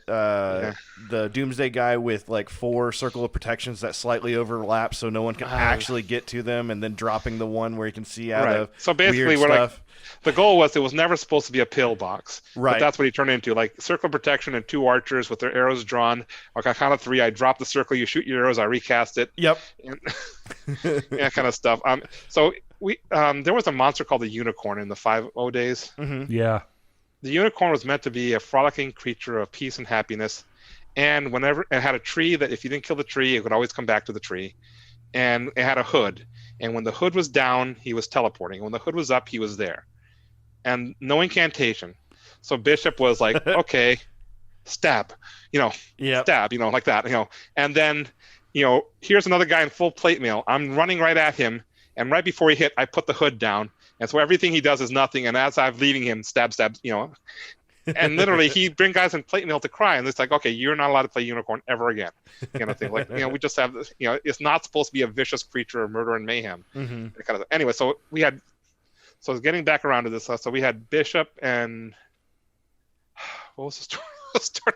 Doomsday guy with like 4 circle of protections that slightly overlap, so no one can actually get to them, and then dropping the one where you can see out of. So basically, weird stuff. Like. The goal was it was never supposed to be a pillbox. Right. But that's what he turned into. Like circle of protection and 2 archers with their arrows drawn. Like on count of 3, I drop the circle, you shoot your arrows, I recast it. Yep. That kind of stuff. So we there was a monster called the Unicorn in the 5.0 days. Mm-hmm. Yeah. The Unicorn was meant to be a frolicking creature of peace and happiness. And it had a tree that if you didn't kill the tree, it would always come back to the tree. And it had a hood. And when the hood was down, he was teleporting. When the hood was up, he was there. And no incantation. So Bishop was like, okay, stab, stab, like that, And then, here's another guy in full plate mail. I'm running right at him. And right before he hit, I put the hood down. And so everything he does is nothing. And as I'm leaving him, stab, And literally, he'd bring guys in plate mail to cry. And it's like, okay, you're not allowed to play Unicorn ever again. Kind of thing. Like, we just have this, it's not supposed to be a vicious creature of murder and mayhem. Mm-hmm. Kind of. Anyway, so we had. So getting back around to this, so we had Bishop and what was the story?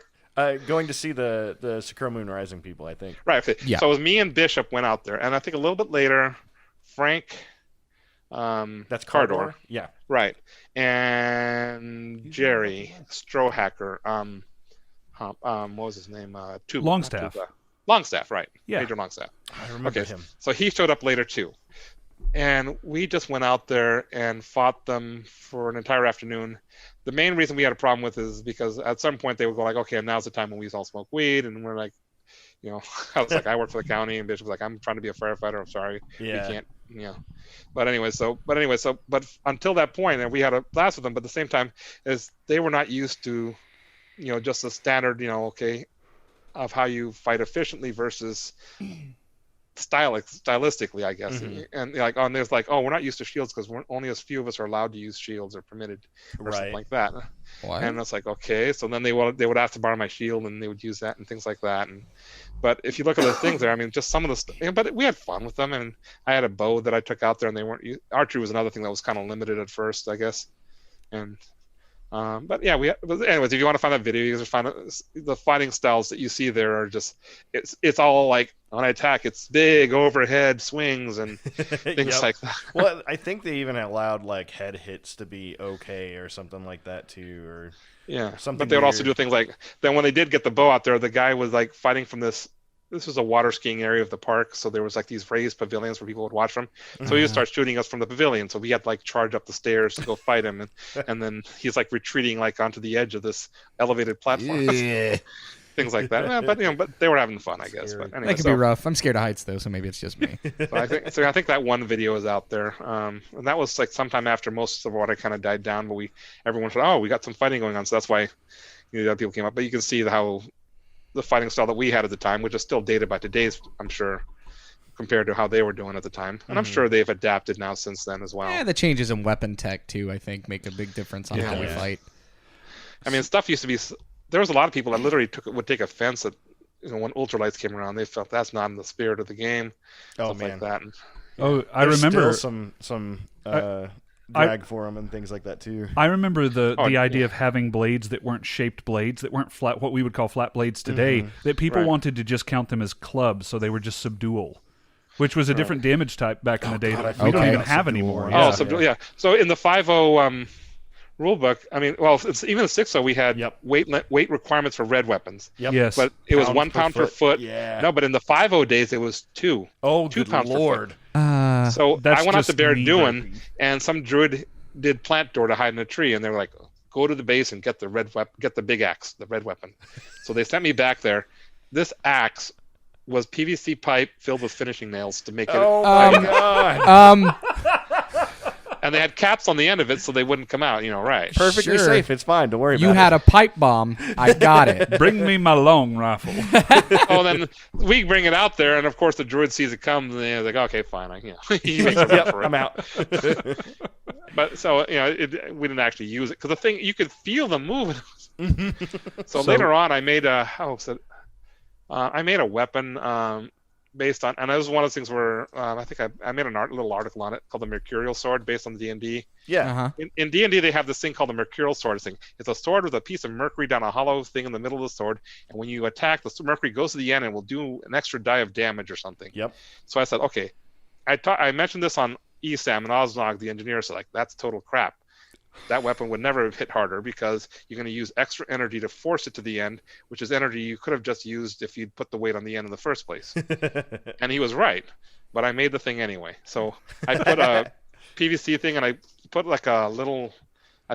Going to see the Sakura Moon Rising people, I think. Right. Okay. Yeah. So it was me and Bishop went out there, and I think a little bit later, Frank. That's Cardor. Yeah. Right. And Jerry Strohacker. What was his name? Longstaff. Longstaff. Right. Yeah. Major Longstaff. I remember him. So he showed up later too. And we just went out there and fought them for an entire afternoon. the main reason we had a problem with is because at some point they would go like, okay, now's the time when we all smoke weed, and we're like, I was like, I work for the county, and Bishop was like, I'm trying to be a firefighter. I'm sorry, we can't, But until that point, and we had a blast with them, but at the same time, is they were not used to, just the standard, of how you fight efficiently versus stylistically, I guess. And there's like, we're not used to shields because only a few of us are allowed to use shields or permitted or something like that. What? And it's like, okay, so then they would ask to borrow my shield, and they would use that and things like that. But if you look at the things there, I mean, just some of the stuff, but we had fun with them. And I had a bow that I took out there, and they weren't. Archery was another thing that was kind of limited at first, I guess. And but anyways, if you want to find that video, you can find the fighting styles that you see there are just, it's all like, when I attack, it's big overhead swings and things like that. Well, I think they even allowed like head hits to be okay or something like that too, or something. But they would also do things like, then when they did get the bow out there, the guy was like fighting from this was a water skiing area of the park, so there was like these raised pavilions where people would watch from. So he would start shooting us from the pavilion, so we had to like charge up the stairs to go fight him, and then he's like retreating like onto the edge of this elevated platform. Things like that. But they were having fun, I guess. But anyway, that could be rough. I'm scared of heights though, so maybe it's just me. I think that one video is out there, and that was like sometime after most of what I kind of died down. But everyone said, we got some fighting going on, so that's why other people came up. But you can see how the fighting style that we had at the time, which is still dated by today's, I'm sure, compared to how they were doing at the time. And I'm sure they've adapted now since then as well. Yeah, the changes in weapon tech too, I think, make a big difference on how we fight. I mean, stuff used to be. There was a lot of people that literally would take offense at, when ultralights came around. They felt that's not in the spirit of the game. Oh, stuff man. like that. I remember some drag for them and things like that too. I remember the idea of having blades that weren't shaped blades, that weren't flat, what we would call flat blades today, that people wanted to just count them as clubs, so they were just subdual, which was a different damage type back in the day that we don't even have anymore. Subdual, So in the 5.0 rule book, I mean, well, it's even the 6.0 we had weight requirements for red weapons. Yes, but it was 1 pound per foot. Yeah. No, but in the 5.0 days it was 2. Oh, 2 good pounds Lord. per foot. So I went out to Bear Doing, me. and some druid did plant door to hide in a tree, and they were like, "Go to the base and get the get the big axe, the red weapon." So they sent me back there. This axe was PVC pipe filled with finishing nails to make it. Oh my God! And they had caps on the end of it so they wouldn't come out. Right? Perfectly safe. It's fine. Don't worry about it. You had a pipe bomb. I got it. Bring me my long rifle. Then we bring it out there, and of course the druid sees it come, and they're like, "Okay, fine." He makes a run for it. I'm out. But so we didn't actually use it because the thing, you could feel them moving. So later on, I made a weapon based on, and it was one of those things where I think I made a little article on it called the Mercurial Sword based on the D&D. Yeah. In D&D, they have this thing called the Mercurial Sword thing. It's a sword with a piece of mercury down a hollow thing in the middle of the sword, and when you attack, the mercury goes to the end and will do an extra die of damage or something. Yep. So I said, okay, I mentioned this on ESAM, and Osnog, the engineer, said, like, that's total crap. That weapon would never have hit harder because you're going to use extra energy to force it to the end, which is energy you could have just used if you'd put the weight on the end in the first place. And he was right, but I made the thing anyway. So I put a PVC thing, and I put like I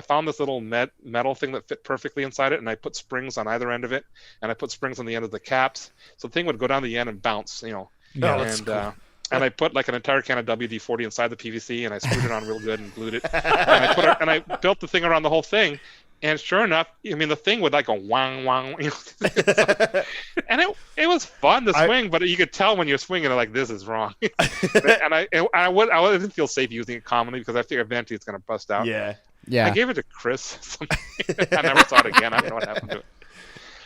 found this little metal thing that fit perfectly inside it, and I put springs on either end of it, and I put springs on the end of the caps, so the thing would go down the end and bounce, And I put like an entire can of WD-40 inside the PVC, and I screwed it on real good and glued it. And I built the thing around the whole thing, and sure enough, I mean, the thing would like go wang wang, and it was fun to swing, but you could tell when you're swinging, like, this is wrong. and I didn't feel safe using it commonly because I figured eventually it's going to bust out. Yeah. Yeah. I gave it to Chris. I never saw it again. I don't know what happened to it.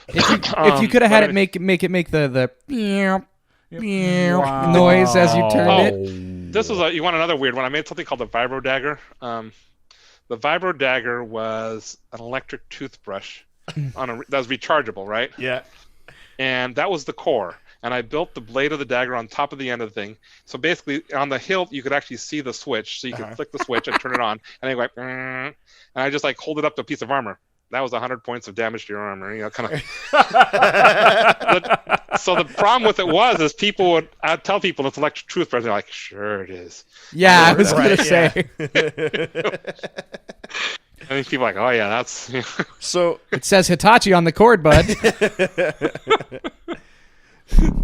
If you could have had it make the noise as you turned it. This was you want another weird one. I made something called the Vibro Dagger. The Vibro Dagger was an electric toothbrush that was rechargeable, right? Yeah. And that was the core. And I built the blade of the dagger on top of the end of the thing. So basically, on the hilt, you could actually see the switch. So you could flick the switch and turn it on. And I go, and I just like hold it up to a piece of armor. That was 100 points of damage to your armor, kind of. So the problem with it is I'd tell people it's electric toothbrush. They're like, sure it is. Yeah, I was going to say. And people are like, oh yeah, that's. So It says Hitachi on the cord, bud.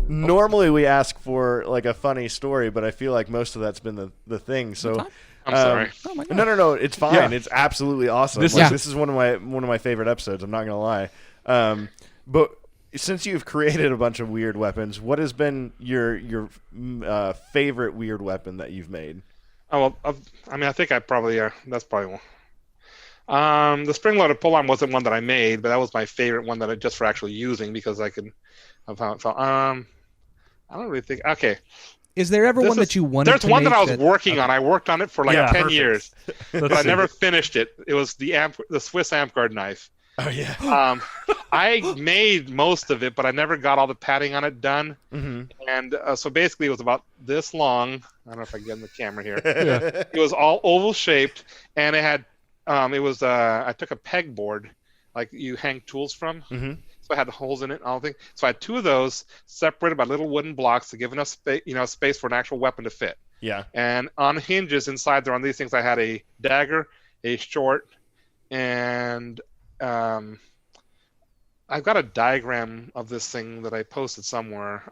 normally we ask for like a funny story, but I feel like most of that's been the thing. So I'm sorry. Oh my God. no, it's fine. Yeah. It's absolutely awesome. This Like, is- this is one of my favorite episodes. I'm not gonna lie. But since you've created a bunch of weird weapons, what has been your favorite weird weapon that you've made? Oh well, I mean, I think I probably that's probably one. The spring-loaded pull-arm wasn't one that I made, but that was my favorite one that I just for actually using because I could. Of how it felt. I don't really think. Okay. Is there ever one that you wanted There's to one make that I was working on. I worked on it for like Yeah, 10 perfect. years, but Let's I see. never finished it. It was the Swiss Amtgard knife. Oh yeah. I made most of it, but I never got all the padding on it done. Mm-hmm. And so basically, it was about this long. I don't know if I can get in the camera here. Yeah. It was all oval shaped, and it had. I took a pegboard, like you hang tools from. Mm-hmm. So I had holes in it and all things. So I had two of those separated by little wooden blocks to give enough space for an actual weapon to fit. Yeah. And on hinges inside there on these things, I had a dagger, a short, and I've got a diagram of this thing that I posted somewhere.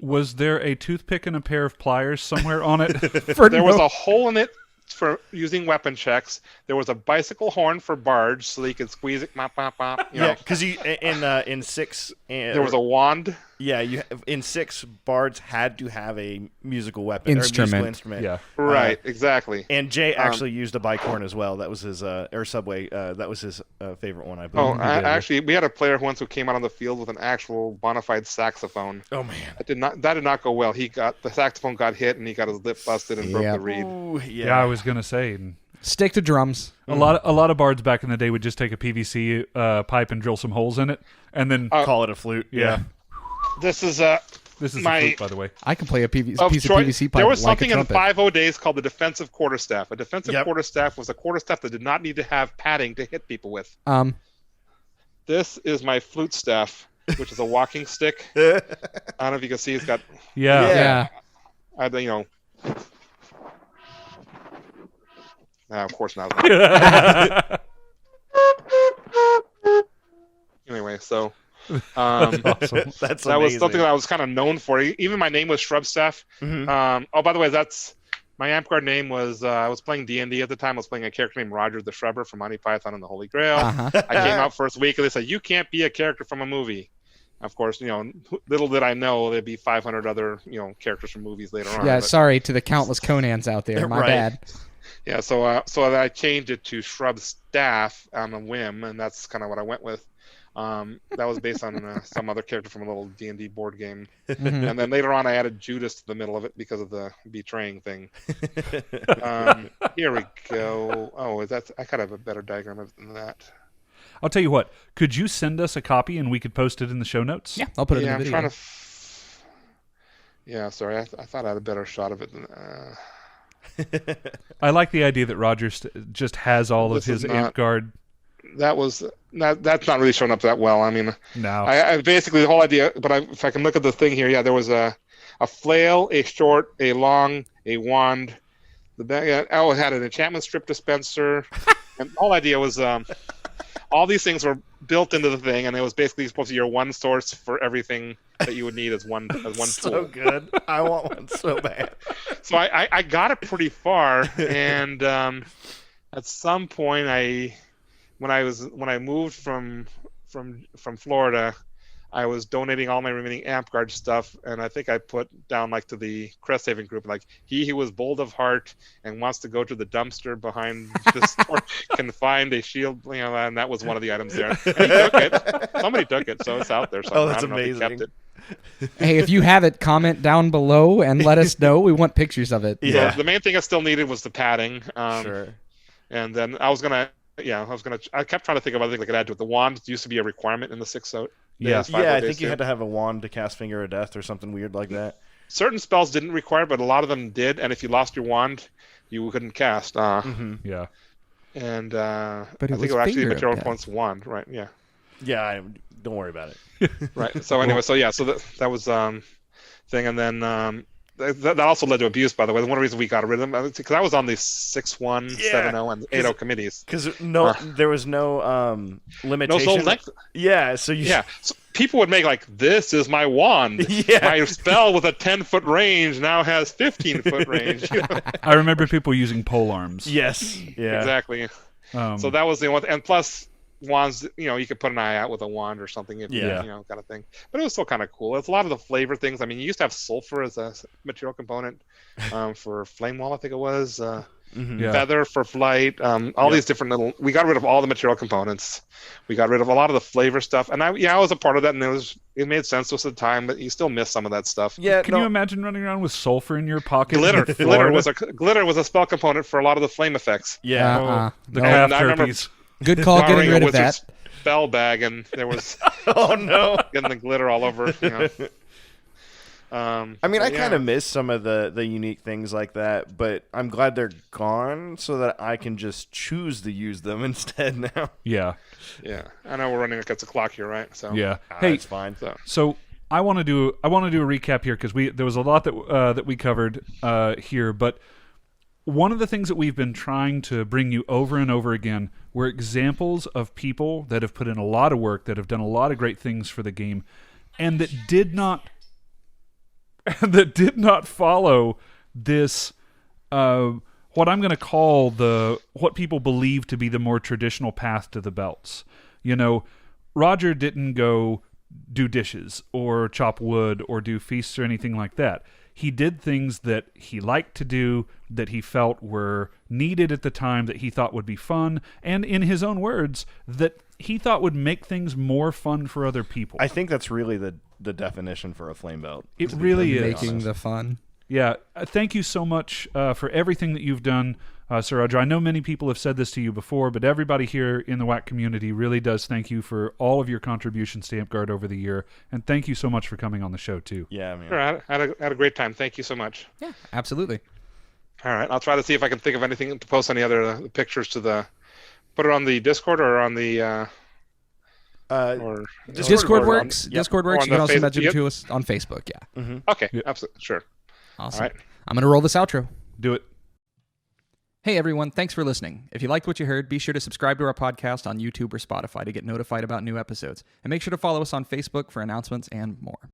Was there a toothpick and a pair of pliers somewhere on it? There was a hole in it for using weapon checks. There was a bicycle horn for barge, so you could squeeze it. Mop, mop, mop, you Yeah, know. because you in 6. There was a wand. Yeah, in 6 bards had to have a musical weapon or Instrument. musical instrument. Yeah. Right, exactly. And Jay actually used a bicorn as well. That was his or Subway. That was his favorite one, I believe. Actually, we had a player once who came out on the field with an actual bona fide saxophone. Oh man. That did not go well. The saxophone got hit and he got his lip busted and broke Yeah. the reed. Ooh, yeah. Yeah, I was gonna say. And Stick to drums. a lot of bards back in the day would just take a PVC pipe and drill some holes in it, and then Call it a flute. yeah. This is This is my- a flute, by the way. I can play a piece of of choice. PVC pipe There was like something a in trumpet. 5.0 days called the defensive quarterstaff. A defensive Yep. quarterstaff was a quarterstaff that did not need to have padding to hit people with. This is my flute staff, which is a walking stick. I don't know if you can see. It's got Yeah. Yeah. Of course not. Anyway, so Awesome. That's that was amazing. something that I was kind of known for. Even my name was Shrubstaff. Mhm. By the way, that's my Amtgard name was. I was playing D&D at the time. I was playing a character named Roger the Shrubber from Monty Python and the Holy Grail. Uh-huh. I came out first week and they said you can't be a character from a movie. Of course, little did I know there'd be 500 other characters from movies later on. Yeah, but- sorry to the countless Conans out there. My Right. bad. Yeah, so I changed it to Shrubstaff on a whim, and that's kind of what I went with. That was based on some other character from a little D&D board game. Mhm. And then later on, I added Judas to the middle of it because of the betraying thing. Here we go. Oh, I gotta have a better diagram of it than that. I'll tell you what. Could you send us a copy and we could post it in the show notes? Yeah, I'll put it Yeah, in the I'm video. trying to. Yeah, sorry. I thought I had a better shot of it than. I like the idea that Roger just has all of This is his not- Amtgard. That's not really showing up that well. I mean, No. I basically the whole idea. But if I can look at the thing here, yeah, there was a flail, a short, a long, a wand. It had an enchantment strip dispenser, and the whole idea was all these things were built into the thing, and it was basically supposed to be your one source for everything that you would need as one So tool. good. I want one so bad. So I got it pretty far, and at some point when I moved from Florida, I was donating all my remaining Amtgard stuff, and I think I put down to the Cresthaven group, he who is bold of heart and wants to go to the dumpster behind the store can find a shield, and that was one of the items there. And he took it. Somebody took it, so it's out there somewhere. Oh, that's I don't know if he kept amazing. it. Hey, if you have it, comment down below and let us know. We want pictures of it. Yeah. The main thing I still needed was the padding. Sure. And then I kept trying to think of other things I could add to it. The wand used to be a requirement in the 6.0. Yeah. days, 5.0 Yeah, I days think you too. had to have a wand to cast Finger of Death or something weird like that. Certain spells didn't require, but a lot of them did. And if you lost your wand, you couldn't cast. Mm-hmm. Yeah. And But I it think was it was actually Finger of Material Death. Point's wand, right? Yeah, Yeah, don't worry about it. right. So anyway, so that was thing, and then that also led to abuse, by the way. One of the reasons we got rid of them, because I was on the 6-1, 7-0, and 8-0 committees. Because there was no limitation. No length. Yeah, so you. Yeah, so people would make like, this is my wand. Yeah. My spell with a 10-foot range now has 15-foot range. I remember people using pole arms. Yes. Yeah. Exactly. So that was the one, and plus wands, you could put an eye out with a wand or something, if kind of thing. But it was still kind of cool. It's a lot of the flavor things. I mean, you used to have sulfur as a material component for flame wall, I think it was. Feather for flight. All these different little. We got rid of all the material components. We got rid of a lot of the flavor stuff, and I was a part of that, and it made sense to us at the time. But you still miss some of that stuff. Yeah. Can you imagine running around with sulfur in your pocket? Glitter was a spell component for a lot of the flame effects. Yeah. The craft herpes. Good call getting rid of that. Wizard's spell bag, and there was oh no, getting the glitter all over. I mean, I kind of miss some of the unique things like that, but I'm glad they're gone so that I can just choose to use them instead now. Yeah. Yeah. I know we're running against the clock here, right? So yeah. Hey, it's fine. So I want to do a recap here because there was a lot that we covered here, but one of the things that we've been trying to bring you over and over again were examples of people that have put in a lot of work, that have done a lot of great things for the game, and that did not follow this what I'm going to call what people believe to be the more traditional path to the belts. Roger didn't go do dishes or chop wood or do feasts or anything like that. He did things that he liked to do, that he felt were needed at the time, that he thought would be fun, and in his own words, that he thought would make things more fun for other people. I think that's really the definition for a flame belt. It really is. Making the fun. Yeah. Thank you so much for everything that you've done, Sir Roger. I know many people have said this to you before, but everybody here in the WAK community really does thank you for all of your contributions to Amtgard over the year, and thank you so much for coming on the show, too. Yeah, man. Sure, I had a great time. Thank you so much. Yeah, absolutely. All right, I'll try to see if I can think of anything to post any other pictures to put it on the Discord or on the... Discord works. Yep. Discord works. You can also message to us on Facebook, yeah. Mm-hmm. Okay, absolutely, sure. Awesome. All right. I'm going to roll this outro. Do it. Hey everyone, thanks for listening. If you liked what you heard, be sure to subscribe to our podcast on YouTube or Spotify to get notified about new episodes. And make sure to follow us on Facebook for announcements and more.